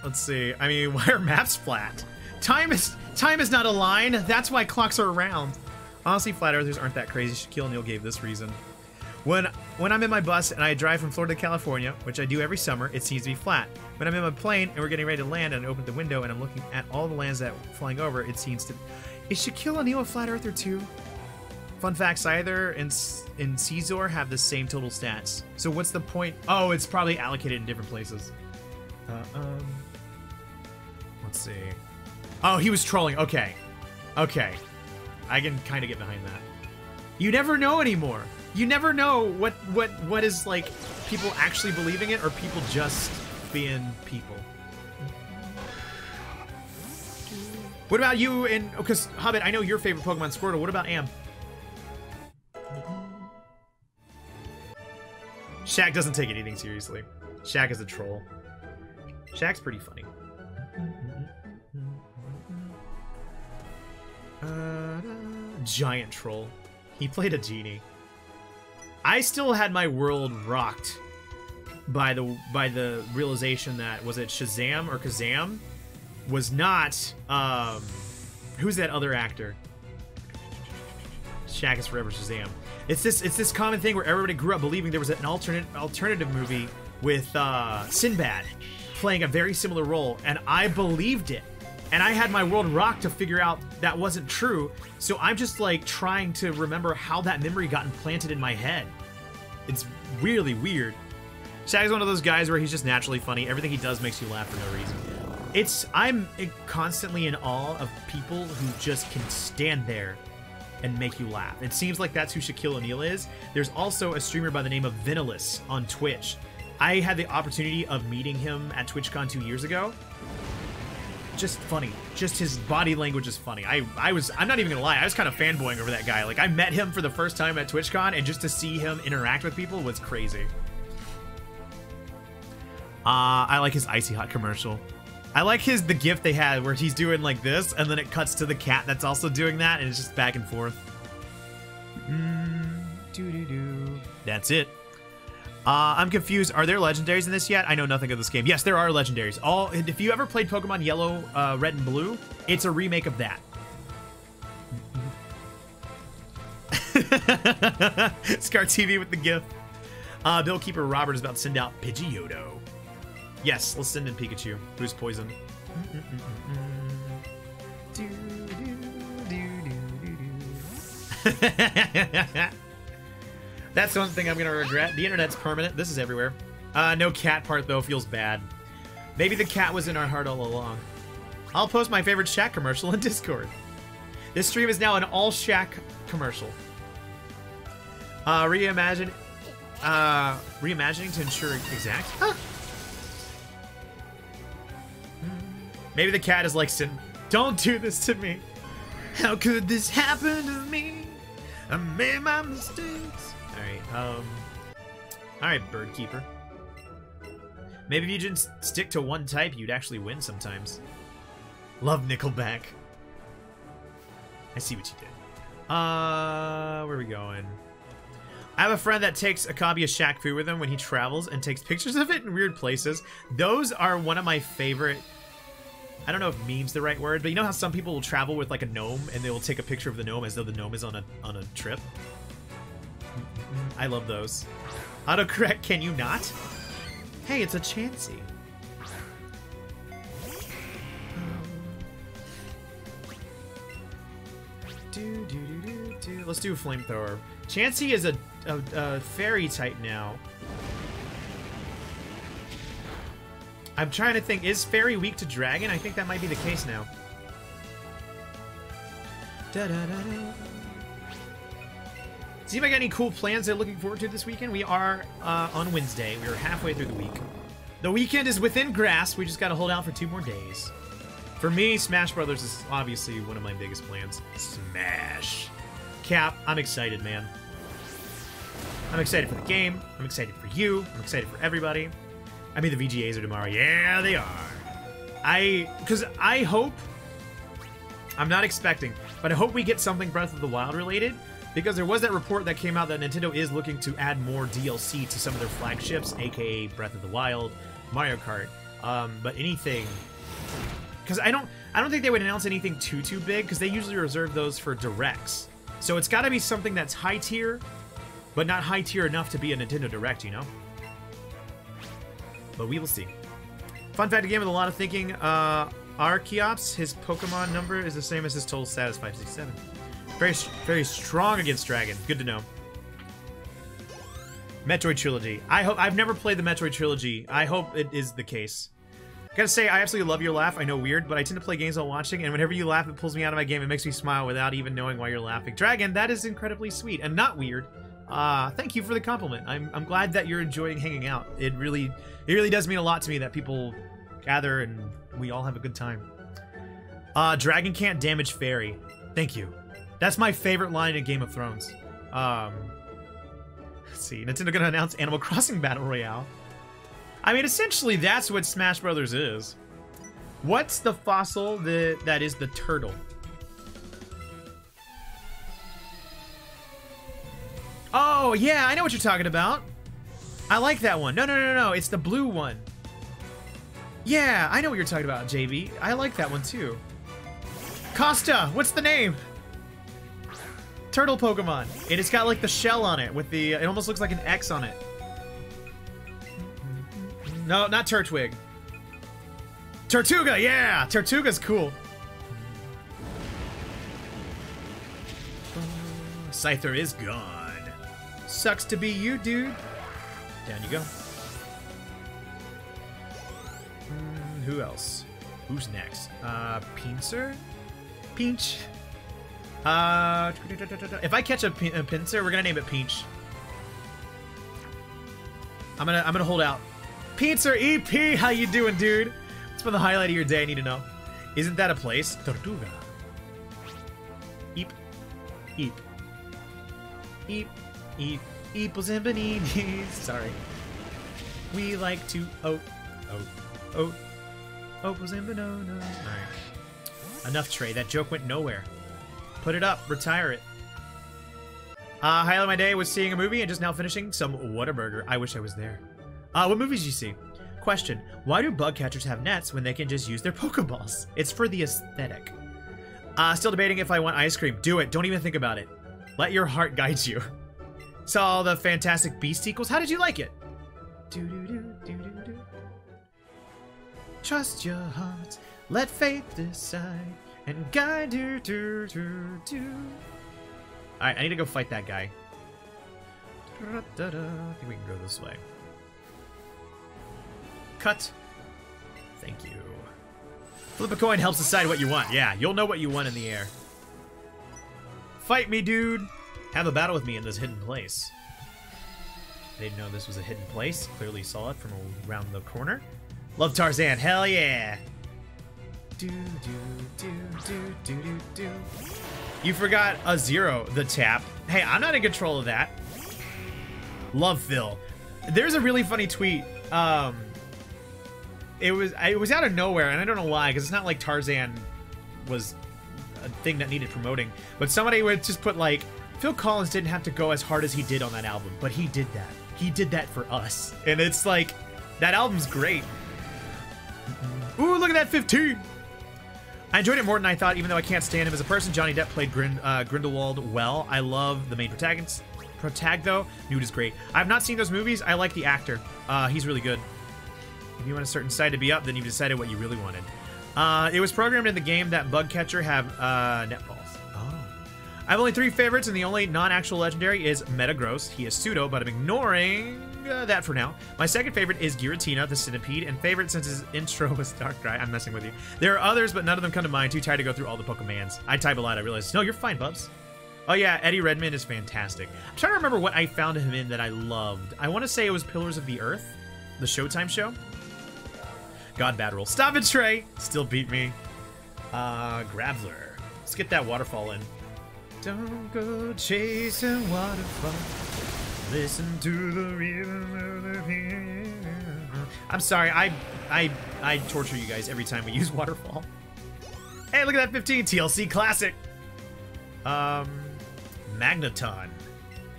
Let's see. I mean, why are maps flat? Time is not a line. That's why clocks are round. Honestly, flat earthers aren't that crazy. Shaquille O'Neal gave this reason. When I'm in my bus and I drive from Florida to California, which I do every summer, it seems to be flat. When I'm in my plane and we're getting ready to land and I open the window and I'm looking at all the lands that are flying over, it seems to... Is Shaquille O'Neal a flat earther too? Fun fact, Scyther and Caesar have the same total stats. So what's the point? Oh, it's probably allocated in different places. Let's see. Oh, he was trolling. Okay. Okay. I can kind of get behind that. You never know anymore. You never know what is like people actually believing it or people just being people. What about you and because Hobbit, I know your favorite Pokemon Squirtle. What about Am? Shaq doesn't take anything seriously. Shaq is a troll. Shaq's pretty funny. Giant troll. He played a genie. I still had my world rocked by the realization that, was it Shazam or Kazam? Was not who's that other actor? Shaq is forever Shazam. It's this common thing where everybody grew up believing there was an alternative movie with Sinbad playing a very similar role, and I believed it. And I had my world rocked to figure out that wasn't true, so I'm just like trying to remember how that memory got implanted in my head. It's really weird. Shag's one of those guys where he's just naturally funny. Everything he does makes you laugh for no reason. I'm constantly in awe of people who just can stand there and make you laugh. It seems like that's who Shaquille O'Neal is. There's also a streamer by the name of Vinilus on Twitch. I had the opportunity of meeting him at TwitchCon 2 years ago. Just funny. Just his body language is funny. I'm not even gonna lie, I was kind of fanboying over that guy. Like, I met him for the first time at TwitchCon, and just to see him interact with people was crazy. I like his Icy Hot commercial. I like the gift they had where he's doing like this, and then it cuts to the cat that's also doing that, and it's just back and forth. That's it. I'm confused. Are there legendaries in this yet? I know nothing of this game. Yes, there are legendaries. If you ever played Pokemon Yellow, Red, and Blue, it's a remake of that. Scar TV with the gift. Billkeeper Robert is about to send out Pidgeotto. Yes, let's send in Pikachu. Who's poisoned? That's the one thing I'm gonna regret. The internet's permanent. This is everywhere. No cat part though feels bad. Maybe the cat was in our heart all along. I'll post my favorite Shaq commercial in Discord. This stream is now an all Shaq commercial. Reimagining to ensure exact. Huh. Maybe the cat is like, don't do this to me. How could this happen to me? I made my mistakes. All right, Bird Keeper. Maybe if you just stick to one type, you'd actually win sometimes. Love Nickelback. I see what you did. Where are we going? I have a friend that takes a copy of Shaq Fu with him when he travels and takes pictures of it in weird places. Those are one of my favorite... I don't know if meme's the right word, but you know how some people will travel with like a gnome and they will take a picture of the gnome as though the gnome is on a trip? I love those. Autocorrect, can you not? Hey, it's a Chansey. Let's do a flamethrower. Chansey is a fairy type now. I'm trying to think, is fairy weak to dragon? I think that might be the case now. See if I got any cool plans they're looking forward to this weekend. We are on Wednesday. We are halfway through the week. The weekend is within grasp. We just got to hold out for 2 more days. For me, Smash Brothers is obviously one of my biggest plans. Smash. Cap, I'm excited, man. I'm excited for the game. I'm excited for you. I'm excited for everybody. I mean, the VGAs are tomorrow. Yeah, they are. Because I hope... I'm not expecting, but I hope we get something Breath of the Wild related. Because there was that report that came out that Nintendo is looking to add more DLC to some of their flagships, aka Breath of the Wild, Mario Kart. But anything... Because I don't think they would announce anything too big, because they usually reserve those for directs. So it's got to be something that's high tier, but not high tier enough to be a Nintendo Direct, you know? But we will see. Fun fact, a game with a lot of thinking. Archeops, his Pokemon number is the same as his total status, 567. Very strong against Dragon. Good to know. Metroid Trilogy. I've never played the Metroid Trilogy. I hope it is the case. Gotta say, I absolutely love your laugh. I know, weird, but I tend to play games while watching, and whenever you laugh, it pulls me out of my game. It makes me smile without even knowing why you're laughing. Dragon, that is incredibly sweet and not weird. Thank you for the compliment. I'm glad that you're enjoying hanging out. It really does mean a lot to me that people gather and we all have a good time. Dragon can't damage fairy. Thank you. That's my favorite line in Game of Thrones. Let's see. Nintendo gonna announce Animal Crossing Battle Royale. I mean, essentially, that's what Smash Brothers is. What's the fossil that is the turtle? Oh, yeah, I know what you're talking about. I like that one. No. It's the blue one. Yeah, I know what you're talking about, JV. I like that one, too. Costa, what's the name? Turtle Pokemon. And it's got, like, the shell on it with the... It almost looks like an X on it. No, not Turtwig. Tortuga, yeah! Tortuga's cool. Scyther is gone. Sucks to be you, dude. Down you go. Who else? Who's next? Pinsir? Pinch? If I catch a Pinsir, we're gonna name it Pinch. I'm gonna hold out. Pinsir EP, how you doing, dude? What's been the highlight of your day? I need to know. Isn't that a place? Tortuga. Eep. Eep. Eep. Eep. Eeples and baninis. Sorry. We like to oat. Opals and bananas. Alright. Enough, Trey. That joke went nowhere. Put it up. Retire it. Highlight of my day was seeing a movie and just now finishing some Whataburger. I wish I was there. What movies did you see? Question. Why do bug catchers have nets when they can just use their Pokeballs? It's for the aesthetic. Still debating if I want ice cream. Do it. Don't even think about it. Let your heart guide you. Saw the Fantastic Beast sequels. How did you like it? Trust your heart, let fate decide, and guide you. Alright, I need to go fight that guy. I think we can go this way. Cut. Thank you. Flip a coin helps decide what you want. Yeah, you'll know what you want in the air. Fight me, dude! Have a battle with me in this hidden place. I didn't know this was a hidden place. Clearly saw it from around the corner. Love Tarzan, hell yeah! You forgot a 0, the tap. Hey, I'm not in control of that. Love Phil. There's a really funny tweet. It was out of nowhere, and I don't know why, because it's not like Tarzan was a thing that needed promoting. But somebody would just put like, Phil Collins didn't have to go as hard as he did on that album, but he did that. He did that for us. And it's like, that album's great. Ooh, look at that 15! I enjoyed it more than I thought, even though I can't stand him as a person. Johnny Depp played Grindelwald well. I love the main protagonist. Though, Newt is great. I've not seen those movies. I like the actor. He's really good. If you want a certain side to be up, then you've decided what you really wanted. It was programmed in the game that Bugcatcher have netballs. Oh. I have only 3 favorites, and the only non-actual legendary is Metagross. He is pseudo, but I'm ignoring that for now. My second favorite is Giratina, the Centipede, and favorite since his intro was Darkrai. I'm messing with you. There are others, but none of them come to mind. Too tired to go through all the Pokemans. I type a lot, I realize. No, you're fine, Bubs. Oh yeah, Eddie Redmayne is fantastic. I'm trying to remember what I found him in that I loved. I want to say it was Pillars of the Earth, the Showtime show. God, bad roll. Stop it, Trey! Still beat me. Graveler. Let's get that waterfall in. Don't go chasing waterfall. Listen to the rhythm of the... I'm sorry, I torture you guys every time we use waterfall. Hey, look at that 15 TLC classic. Magneton.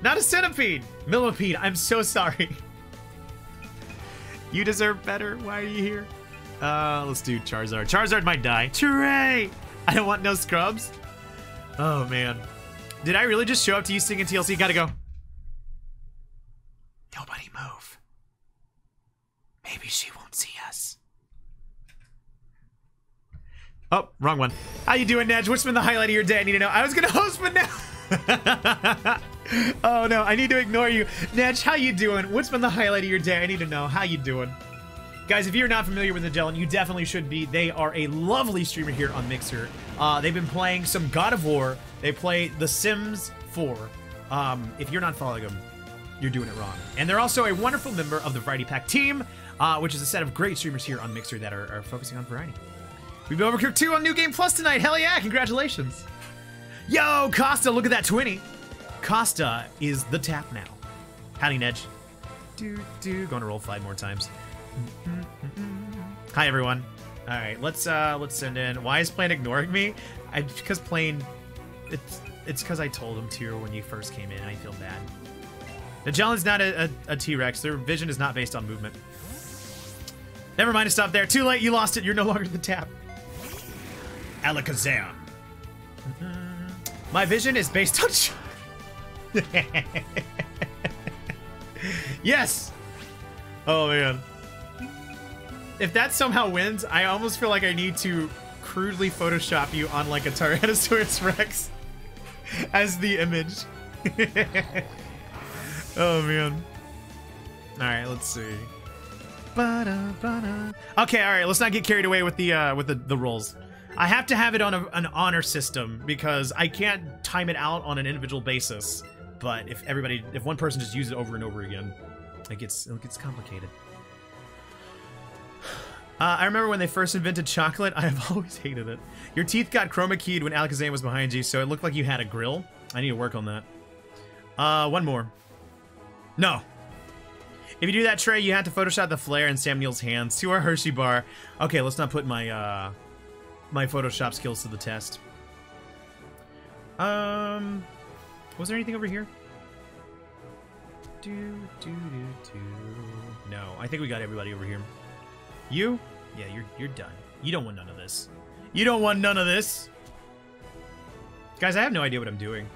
Not a centipede! Millipede, I'm so sorry. You deserve better. Why are you here? Let's do Charizard. Charizard might die. Trey! I don't want no scrubs. Oh, man. Did I really just show up to you singing TLC? Gotta go. Nobody move. Maybe she won't see us. Oh, wrong one. How you doing, Nedge? What's been the highlight of your day? I need to know. I was gonna host, but now... Oh, no. I need to ignore you. Nedge, how you doing? What's been the highlight of your day? I need to know. How you doing? Guys, if you're not familiar with Nagellan, you definitely should be. They are a lovely streamer here on Mixer. They've been playing some God of War. They play The Sims 4. If you're not following them, you're doing it wrong. And they're also a wonderful member of the Variety Pack team, which is a set of great streamers here on Mixer that are focusing on variety. We've been Overcooked 2 on New Game Plus tonight. Hell yeah, congratulations. Yo, Costa, look at that 20. Costa is the tap now. Howdy, Nedge. Going to roll 5 more times. Hi, everyone. All right, let's send in. Why is Plane ignoring me? Because Plane, it's because I told him to when you first came in, and I feel bad. Nagellan's not a T-Rex. Their vision is not based on movement. Never mind to stop there. Too late. You lost it. You're no longer the tap. Alakazam. My vision is based on. Yes. Oh man. If that somehow wins, I almost feel like I need to crudely Photoshop you on like a Tyrannosaurus Rex as the image. Oh man. All right, let's see. Okay, all right. Let's not get carried away with the rolls. I have to have it on an honor system because I can't time it out on an individual basis. But if one person just uses it over and over again, it gets complicated. I remember when they first invented chocolate. I have always hated it. Your teeth got chroma keyed when Alakazam was behind you, so it looked like you had a grill. I need to work on that. One more. No. If you do that, Trey, you have to Photoshop the flare in Sam Neill's hands to our Hershey bar. Okay, let's not put my my Photoshop skills to the test. Was there anything over here? No, I think we got everybody over here. You? Yeah, you're done. You don't want none of this. You don't want none of this. Guys, I have no idea what I'm doing.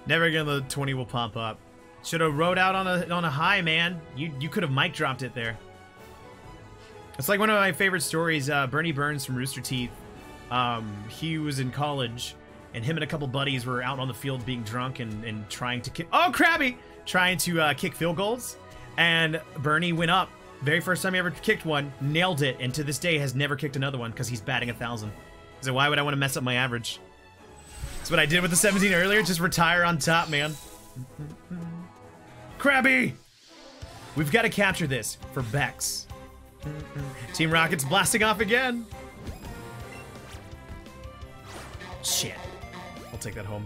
Never again the 20 will pop up. Should have rode out on a high, man. You could have mic dropped it there. It's like one of my favorite stories. Bernie Burns from Rooster Teeth. He was in college, and him and a couple buddies were out on the field being drunk and trying to kick. Oh, Krabby! Trying to kick field goals, and Bernie went up. Very first time he ever kicked one, nailed it, and to this day has never kicked another one because he's batting 1,000. So why would I want to mess up my average? That's what I did with the 17 earlier. Just retire on top, man. Krabby! We've got to capture this for Bex. Team Rocket's blasting off again. Shit. I'll take that home.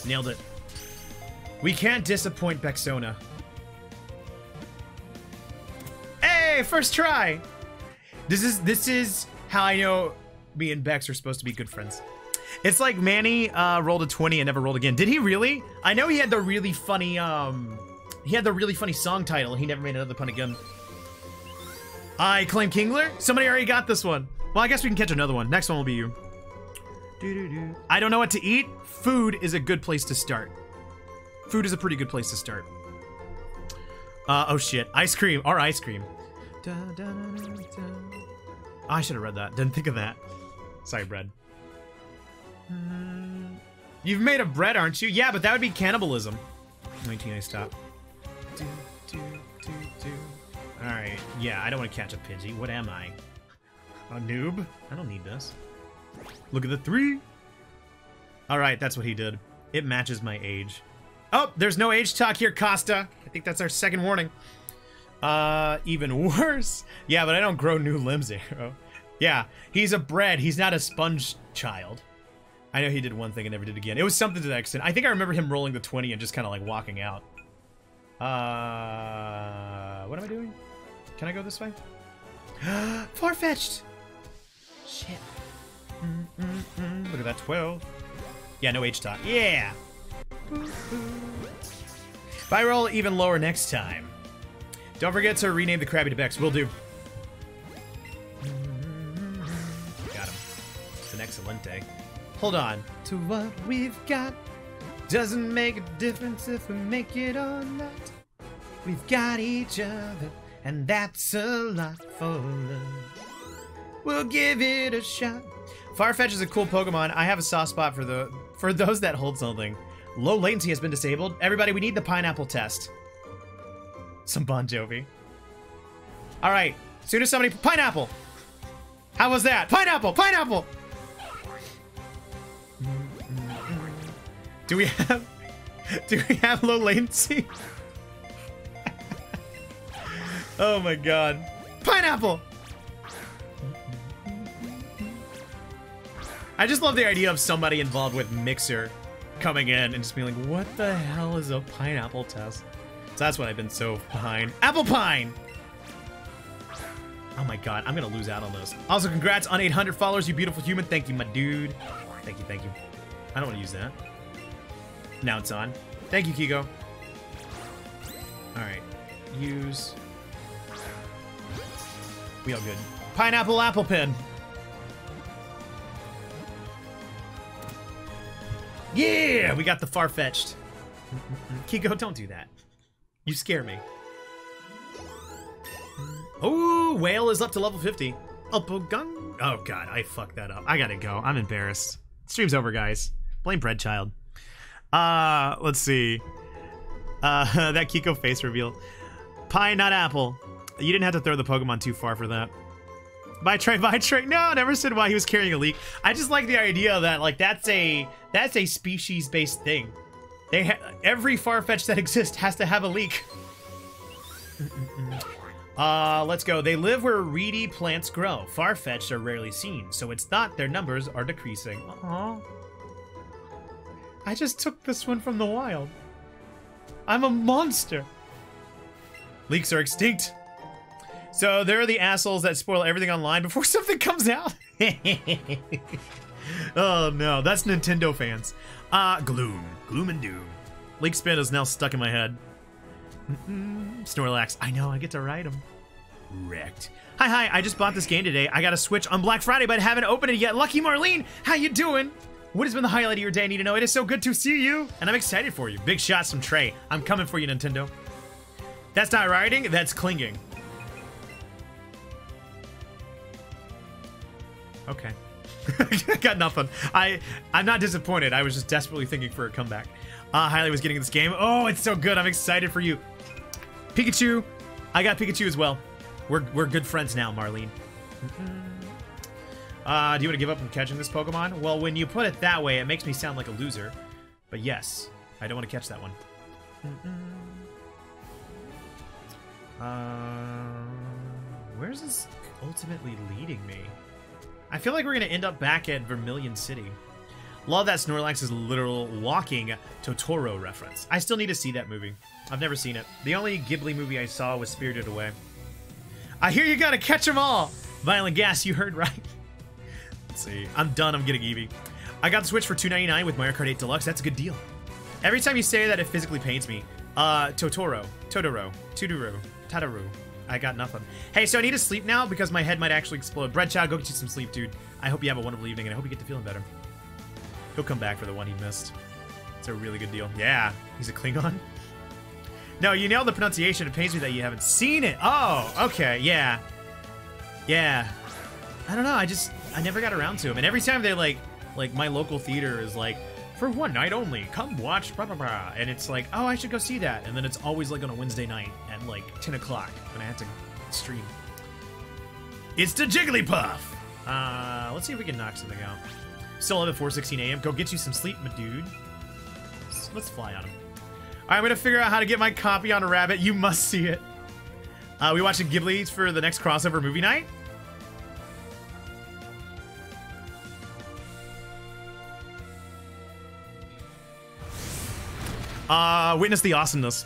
Nailed it. We can't disappoint Bexona. Hey, first try. This is how I know me and Bex are supposed to be good friends. It's like Manny rolled a 20 and never rolled again. Did he really? I know he had the really funny song title. He never made another pun again. I claim Kingler? Somebody already got this one. Well, I guess we can catch another one. Next one will be you. I don't know what to eat. Food is a good place to start. Food is a pretty good place to start. Oh shit. Ice cream. Or ice cream. Oh, I should have read that. Didn't think of that. Sorry, bread. You've made a bread, aren't you? Yeah, but that would be cannibalism. 19, I stop. Alright, yeah, I don't want to catch a Pidgey. What am I? A noob? I don't need this. Look at the 3. Alright, that's what he did. It matches my age. Oh, there's no age talk here, Costa. I think that's our second warning. Even worse. Yeah, but I don't grow new limbs, Arrow. Yeah, he's a bread. He's not a sponge child. I know he did one thing and never did again. It was something to that extent. I think I remember him rolling the 20 and just kind of like walking out. What am I doing? Can I go this way? Far-fetched! Shit. Look at that 12. Yeah, no H-top. Yeah! If I roll even lower next time. Don't forget to rename the Krabby to Bex. Will do. Got him. It's an excellent day. Hold on. To what we've got doesn't make a difference if we make it or not. We've got each other, and that's a lot for love. We'll give it a shot. Farfetch is a cool Pokemon. I have a soft spot for those that hold something. Low latency has been disabled. Everybody, we need the pineapple test. Some Bon Jovi. All right. As soon as somebody... Pineapple! How was that? Pineapple! Pineapple! Do we have low latency? Oh my god. Pineapple! I just love the idea of somebody involved with Mixer coming in and just being like, what the hell is a pineapple test? So that's what I've been so behind. Apple Pine! Oh my god, I'm gonna lose out on this. Also, congrats on 800 followers, you beautiful human. Thank you, my dude. Thank you, thank you. I don't want to use that. Now it's on. Thank you, Kigo. Alright. Use. We all good. Pineapple apple pen. Yeah! We got the far-fetched. Kiko, don't do that. You scare me. Oh, Whale is up to level 50. Uppogung. Oh god, I fucked that up. I gotta go. I'm embarrassed. Stream's over, guys. Blame Bread Child. Let's see. That Kiko face reveal. Pie, not apple. You didn't have to throw the Pokemon too far for that. Bye, Trey. No, never said why he was carrying a leak. I just like the idea that, like, that's a species-based thing. Every Farfetch that exists has to have a leak. Let's go. They live where reedy plants grow. Farfetch'd are rarely seen, so it's thought their numbers are decreasing. Aww. I just took this one from the wild. I'm a monster. Leaks are extinct. So they're the assholes that spoil everything online before something comes out. Oh no, that's Nintendo fans. Gloom and doom. Leak spin is now stuck in my head. Snorlax, I know, I get to ride him. Wrecked. Hi, I just bought this game today. I got a Switch on Black Friday, but haven't opened it yet. Lucky Marlene, how you doing? What has been the highlight of your day? I need to know. It is so good to see you, and I'm excited for you. Big shots from Trey. I'm coming for you, Nintendo. That's not riding, that's clinging. Okay. Got nothing. I'm not disappointed. I was just desperately thinking for a comeback. Hylia was getting this game. Oh, it's so good. I'm excited for you. Pikachu. I got Pikachu as well. We're good friends now, Marlene. Do you want to give up on catching this Pokemon? Well, when you put it that way, it makes me sound like a loser. But yes, I don't want to catch that one. Where's this ultimately leading me? I feel like we're going to end up back at Vermilion City. Love that Snorlax is a literal walking Totoro reference. I still need to see that movie. I've never seen it. The only Ghibli movie I saw was Spirited Away. I hear you gotta catch them all! Violent Gas, you heard right. Let's see. I'm done. I'm getting Eevee. I got the Switch for $2.99 with Mario Kart 8 Deluxe. That's a good deal. Every time you say that, it physically pains me. Totoro. I got nothing. Hey, so I need to sleep now because my head might actually explode. Bread Child, go get you some sleep, dude. I hope you have a wonderful evening, and I hope you get to feeling better. He'll come back for the one he missed. It's a really good deal. Yeah, he's a Klingon. No, you nailed the pronunciation. It pains me that you haven't seen it. Oh, okay, yeah. Yeah. I don't know, I never got around to him. And every time they like my local theater is like, for one night only, come watch blah blah blah. And it's like, oh, I should go see that. And then it's always like on a Wednesday night at like 10 o'clock when I have to stream. It's the Jigglypuff! Let's see if we can knock something out. Still up at 4:16 a.m. Go get you some sleep, my dude. Let's fly on him. Alright, I'm gonna figure out how to get my copy on a rabbit. You must see it. We watching Ghibli for the next crossover movie night? Witness the awesomeness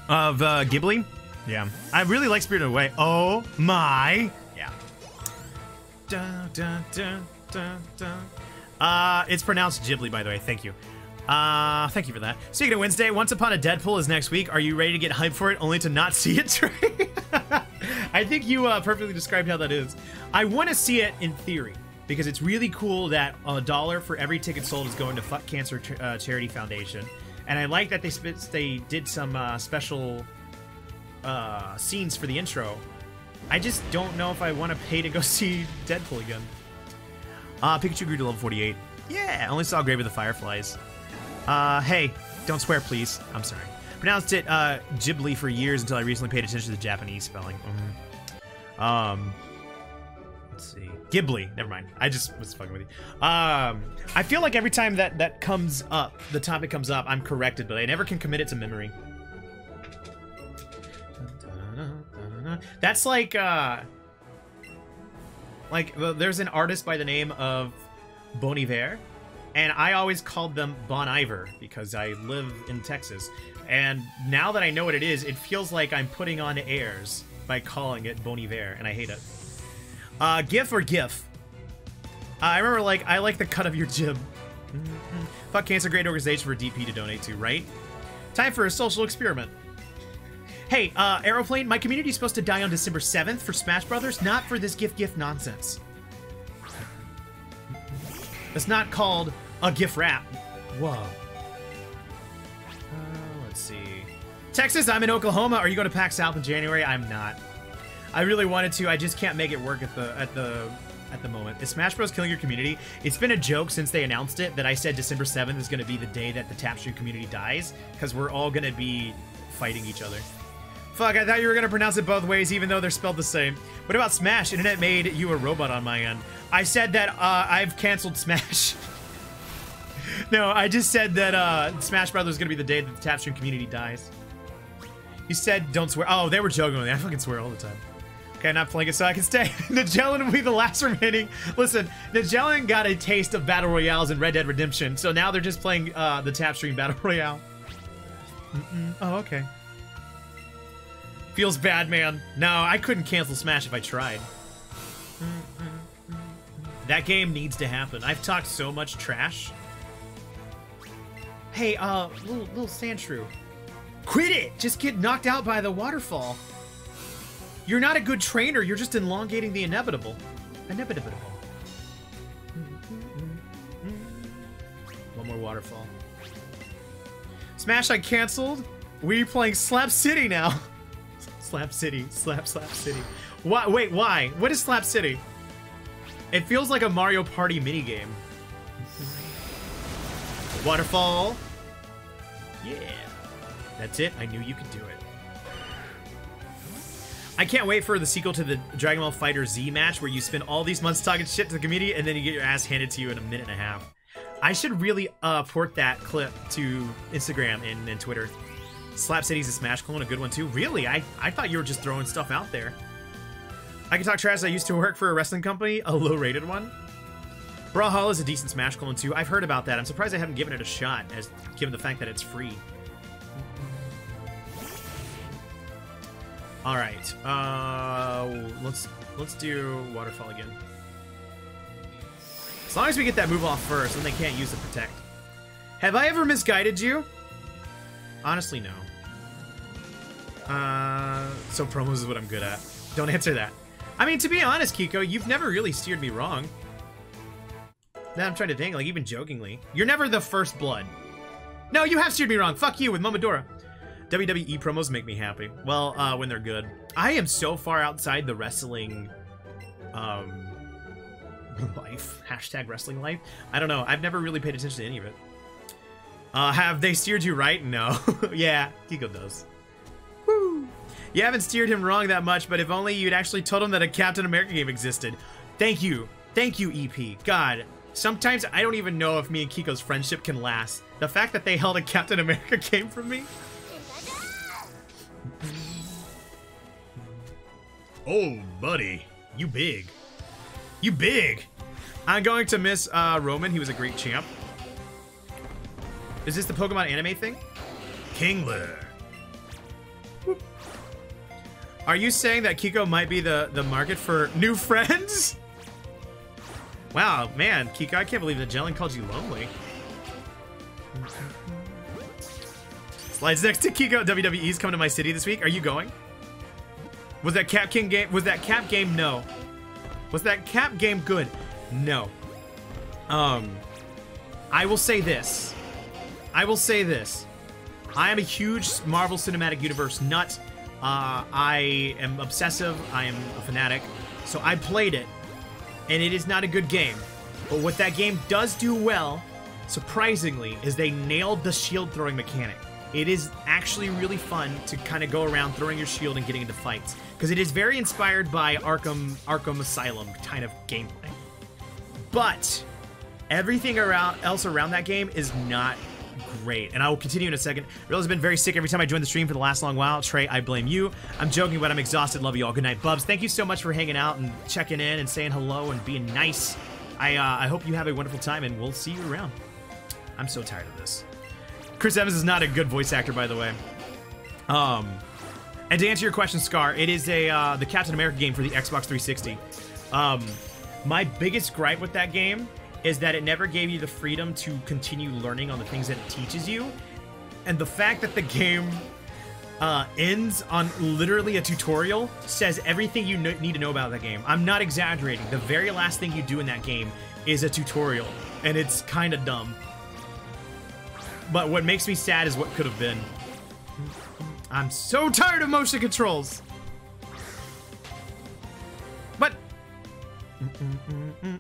of Ghibli. Yeah, I really like Spirited Away. Oh my! Yeah. Dun, dun, dun, dun, dun. It's pronounced Ghibli, by the way. Thank you. Thank you for that. Speaking of Wednesday, Once Upon a Deadpool is next week. Are you ready to get hyped for it, only to not see it, Trey? I think you perfectly described how that is. I want to see it in theory because it's really cool that $1 for every ticket sold is going to Fuck Cancer Charity Foundation. And I like that they did some special scenes for the intro. I just don't know if I want to pay to go see Deadpool again. Pikachu grew to level 48. Yeah, only saw Grave of the Fireflies. Hey, don't swear, please. I'm sorry. Pronounced it Ghibli for years until I recently paid attention to the Japanese spelling. Let's see. Ghibli. Never mind. I just was fucking with you. I feel like every time that comes up, the topic comes up, I'm corrected, but I never can commit it to memory. That's like there's an artist by the name of Bon Iver, and I always called them Bon Iver because I live in Texas. And now that I know what it is, it feels like I'm putting on airs by calling it Bon Iver, and I hate it. GIF or GIF? I remember, I like the cut of your jib. Fuck Cancer, great organization for DP to donate to, right? Time for a social experiment. Hey, Aeroplane, my community is supposed to die on December 7th for Smash Brothers, not for this GIF nonsense. It's not called a GIF rap. Whoa. Let's see. Texas, I'm in Oklahoma. Are you going to PAX South in January? I'm not. I really wanted to. I just can't make it work at the moment. Is Smash Bros. Killing your community? It's been a joke since they announced it that I said December 7th is going to be the day that the Tapstream community dies, because we're all going to be fighting each other. Fuck, I thought you were going to pronounce it both ways, even though they're spelled the same. What about Smash? Internet made you a robot on my end. I said that I've canceled Smash. No, I just said that Smash Brothers is going to be the day that the Tapstream community dies. You said don't swear. Oh, they were joking with me. I fucking swear all the time. Okay, I'm not playing it so I can stay. Nagellan will be the last remaining. Listen, Nagellan got a taste of Battle Royales in Red Dead Redemption, so now they're just playing the Tapstream Battle Royale. Oh, okay. Feels bad, man. No, I couldn't cancel Smash if I tried. That game needs to happen. I've talked so much trash. Hey, little Sandshrew. Quit it! Just get knocked out by the waterfall. You're not a good trainer, you're just elongating the inevitable. Inevitable. One more waterfall. Smash, I canceled. We playing Slap City now. Slap City. Slap City. Why? Wait, why? What is Slap City? It feels like a Mario Party minigame. Waterfall. Yeah. That's it. I knew you could do it. I can't wait for the sequel to the Dragon Ball FighterZ match where you spend all these months talking shit to the community and then you get your ass handed to you in a minute and a half. I should really port that clip to Instagram and Twitter. Slap City's a Smash clone, a good one too. Really? I thought you were just throwing stuff out there. I Can Talk Trash. I used to work for a wrestling company, a low-rated one. Brawlhalla is a decent Smash clone too. I've heard about that. I'm surprised I haven't given it a shot, as given the fact that it's free. All right, let's do Waterfall again. As long as we get that move off first, then they can't use the Protect. Have I ever misguided you? Honestly, no. So promos is what I'm good at. Don't answer that. I mean, to be honest, Kiko, you've never really steered me wrong. Now I'm trying to think, like, even jokingly. You're never the first blood. No, you have steered me wrong. Fuck you with Momodora. WWE promos make me happy. Well, when they're good. I am so far outside the wrestling, life. Hashtag wrestling life. I don't know. I've never really paid attention to any of it. Have they steered you right? No. Yeah, Kiko does. Woo! You haven't steered him wrong that much, but if only you'd actually told him that a Captain America game existed. Thank you. Thank you, EP. God, sometimes I don't even know if me and Kiko's friendship can last. The fact that they held a Captain America game from me. Oh, buddy. You big. You big. I'm going to miss Roman. He was a great champ. Is this the Pokemon anime thing? Kingler. Whoop. Are you saying that Kiko might be the market for new friends? Wow, man, Kiko, I can't believe that Jelen called you lonely. Slides next to Kiko. WWE's coming to my city this week. Are you going? Was that Cap King game? Was that Cap game? No. Was that Cap game good? No. I will say this. I am a huge Marvel Cinematic Universe nut. I am obsessive. I am a fanatic. So I played it, and it is not a good game. But what that game does do well, surprisingly, is they nailed the shield throwing mechanic. It is actually really fun to kind of go around throwing your shield and getting into fights, because it is very inspired by Arkham Asylum kind of gameplay. But everything else around that game is not great, and I will continue in a second. Real has been very sick every time I join the stream for the last long while. Trey, I blame you. I'm joking, but I'm exhausted. Love you all. Good night, Bubs. Thank you so much for hanging out and checking in and saying hello and being nice. I hope you have a wonderful time, and we'll see you around. I'm so tired of this. Chris Evans is not a good voice actor, by the way. And to answer your question, Scar, it is the Captain America game for the Xbox 360. My biggest gripe with that game is that it never gave you the freedom to continue learning on the things that it teaches you. And the fact that the game ends on literally a tutorial says everything you need to know about that game. I'm not exaggerating. The very last thing you do in that game is a tutorial, and it's kind of dumb. But what makes me sad is what could have been. I'm so tired of motion controls. But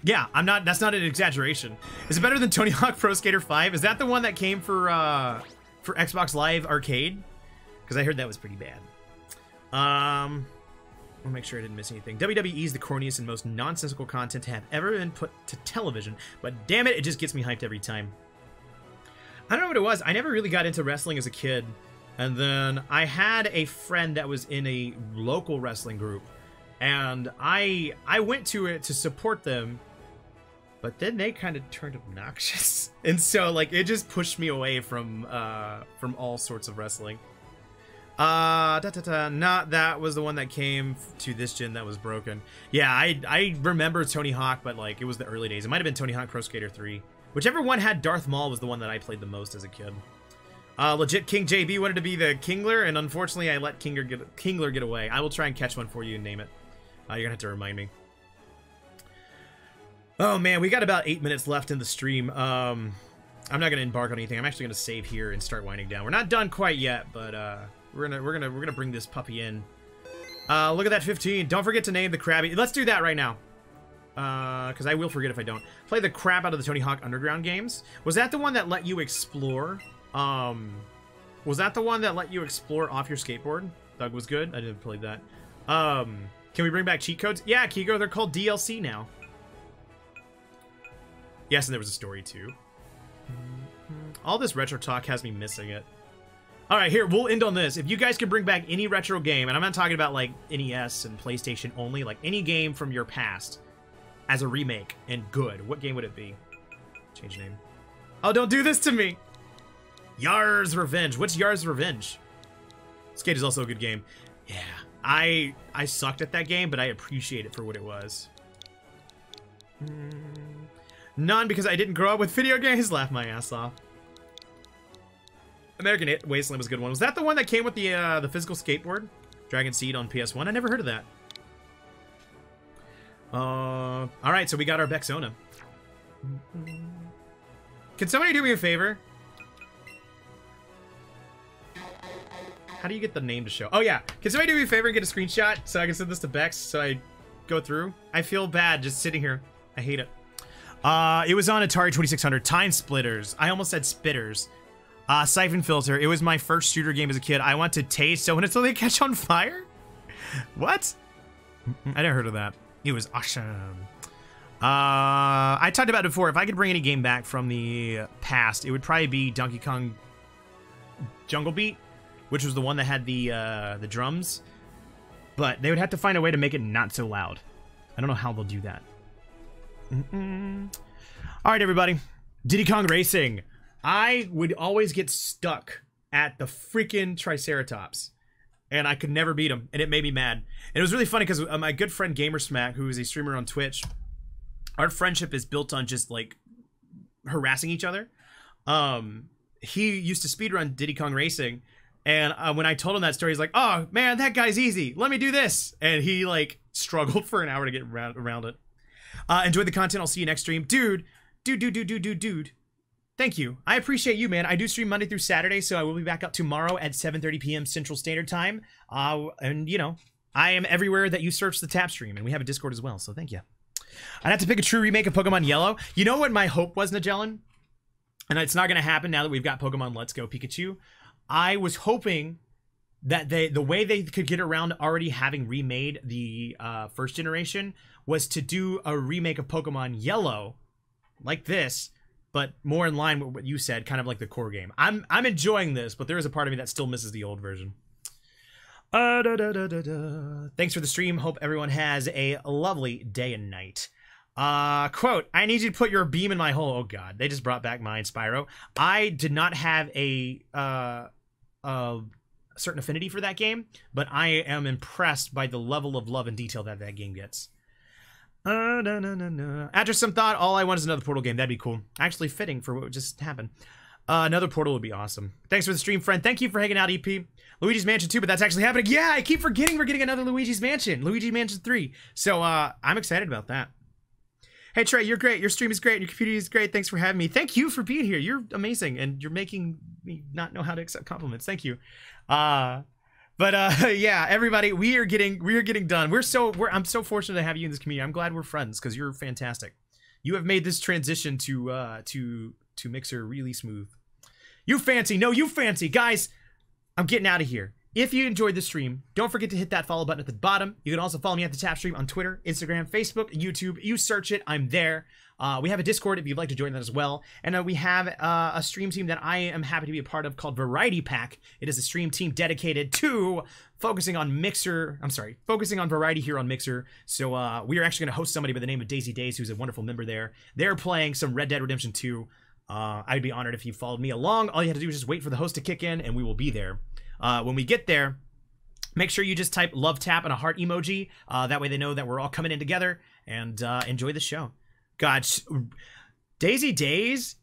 yeah, that's not an exaggeration. Is it better than Tony Hawk Pro Skater 5? Is that the one that came for Xbox Live Arcade? Because I heard that was pretty bad. I'll make sure I didn't miss anything. WWE is the corniest and most nonsensical content to have ever been put to television, but damn it, it just gets me hyped every time. I don't know what it was. I never really got into wrestling as a kid. And then I had a friend that was in a local wrestling group. And I went to it to support them. But then they kind of turned obnoxious. And so, like, it just pushed me away from all sorts of wrestling. Not that was the one that came to this gen that was broken. Yeah, I remember Tony Hawk, but, like, it was the early days. It might have been Tony Hawk Pro Skater 3. Whichever one had Darth Maul was the one that I played the most as a kid. Legit King JB wanted to be the Kingler, and unfortunately I let Kingler get away. I will try and catch one for you and name it. You're gonna have to remind me. Oh man, we got about 8 minutes left in the stream. I'm not gonna embark on anything. I'm actually gonna save here and start winding down. We're not done quite yet, but we're gonna bring this puppy in. Look at that 15. Don't forget to name the Krabby. Let's do that right now. Because I will forget if I don't. Play the crap out of the Tony Hawk Underground games. Was that the one that let you explore? Was that the one that let you explore off your skateboard? Doug was good. I didn't play that. Can we bring back cheat codes? Yeah, Kigo, they're called DLC now. Yes, and there was a story too. All this retro talk has me missing it. All right, here, we'll end on this. If you guys could bring back any retro game, and I'm not talking about like NES and PlayStation only, like any game from your past as a remake and good, what game would it be? Change name. Oh, don't do this to me. Yar's Revenge. What's Yar's Revenge? Skate is also a good game. Yeah, I sucked at that game, but I appreciate it for what it was. None, because I didn't grow up with video games. Laugh my ass off. American Wasteland was a good one. Was that the one that came with the physical skateboard? Dragon Seed on PS1? I never heard of that. Alright, so we got our Bexona. Can somebody do me a favor? How do you get the name to show? Oh yeah, can somebody do me a favor and get a screenshot so I can send this to Bex so I go through? I feel bad just sitting here. I hate it. It was on Atari 2600. Time Splitters. I almost said Spitters. Siphon Filter. It was my first shooter game as a kid. I want to taste so when until they catch on fire? What? I never heard of that. It was awesome. I talked about it before. If I could bring any game back from the past, it would probably be Donkey Kong Jungle Beat, which was the one that had the drums. But they would have to find a way to make it not so loud. I don't know how they'll do that. All right, everybody. Diddy Kong Racing. I would always get stuck at the freaking Triceratops, and I could never beat him, and it made me mad. And it was really funny because my good friend Gamersmack, who is a streamer on Twitch, our friendship is built on just like harassing each other. He used to speedrun Diddy Kong Racing, and when I told him that story, he's like, "Oh man, that guy's easy. Let me do this," and he like struggled for an hour to get around it. Enjoyed the content. I'll see you next stream, dude. Thank you. I appreciate you, man. I do stream Monday through Saturday, so I will be back up tomorrow at 7:30 p.m. Central Standard Time. And, you know, I am everywhere that you search the tap stream, and we have a Discord as well, so thank you. I'd have to pick a true remake of Pokemon Yellow. You know what my hope was, Nagellan? And it's not going to happen now that we've got Pokemon Let's Go Pikachu. I was hoping that the way they could get around already having remade the first generation was to do a remake of Pokemon Yellow like this, but more in line with what you said, kind of like the core game. I'm enjoying this, but there is a part of me that still misses the old version. Thanks for the stream. Hope everyone has a lovely day and night. Quote, I need you to put your beam in my hole. Oh god, they just brought back mine, Spyro. I did not have a certain affinity for that game, but I am impressed by the level of love and detail that that game gets. After some thought, all I want is another Portal game. That'd be cool. Actually fitting for what just happened. Another Portal would be awesome. Thanks for the stream, friend. Thank you for hanging out, EP. Luigi's Mansion 2, but that's actually happening. Yeah, I keep forgetting we're getting another Luigi's Mansion. Luigi Mansion 3. So, I'm excited about that. Hey, Trey, you're great. Your stream is great. Your community is great. Thanks for having me. Thank you for being here. You're amazing, and you're making me not know how to accept compliments. Thank you. Yeah, everybody, we are getting done. I'm so fortunate to have you in this community. I'm glad we're friends because you're fantastic. You have made this transition to Mixer really smooth. You fancy, guys. I'm getting out of here. If you enjoyed the stream, don't forget to hit that follow button at the bottom. You can also follow me at the Tap Stream on Twitter, Instagram, Facebook, YouTube. You search it, I'm there. We have a Discord if you'd like to join that as well. And we have a stream team that I am happy to be a part of called Variety Pack. It is a stream team dedicated to focusing on variety here on Mixer. So we are actually going to host somebody by the name of Daisy Days, who's a wonderful member there. They're playing some Red Dead Redemption 2. I'd be honored if you followed me along. All you have to do is just wait for the host to kick in, and we will be there. When we get there, make sure you just type love tap and a heart emoji. That way they know that we're all coming in together, and enjoy the show. God, Daisy Days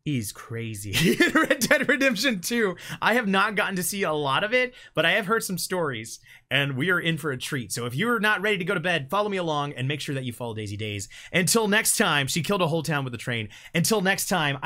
is crazy. Red Dead Redemption 2. I have not gotten to see a lot of it, but I have heard some stories, and we are in for a treat. So if you're not ready to go to bed, follow me along and make sure that you follow Daisy Days. Until next time, she killed a whole town with a train. Until next time,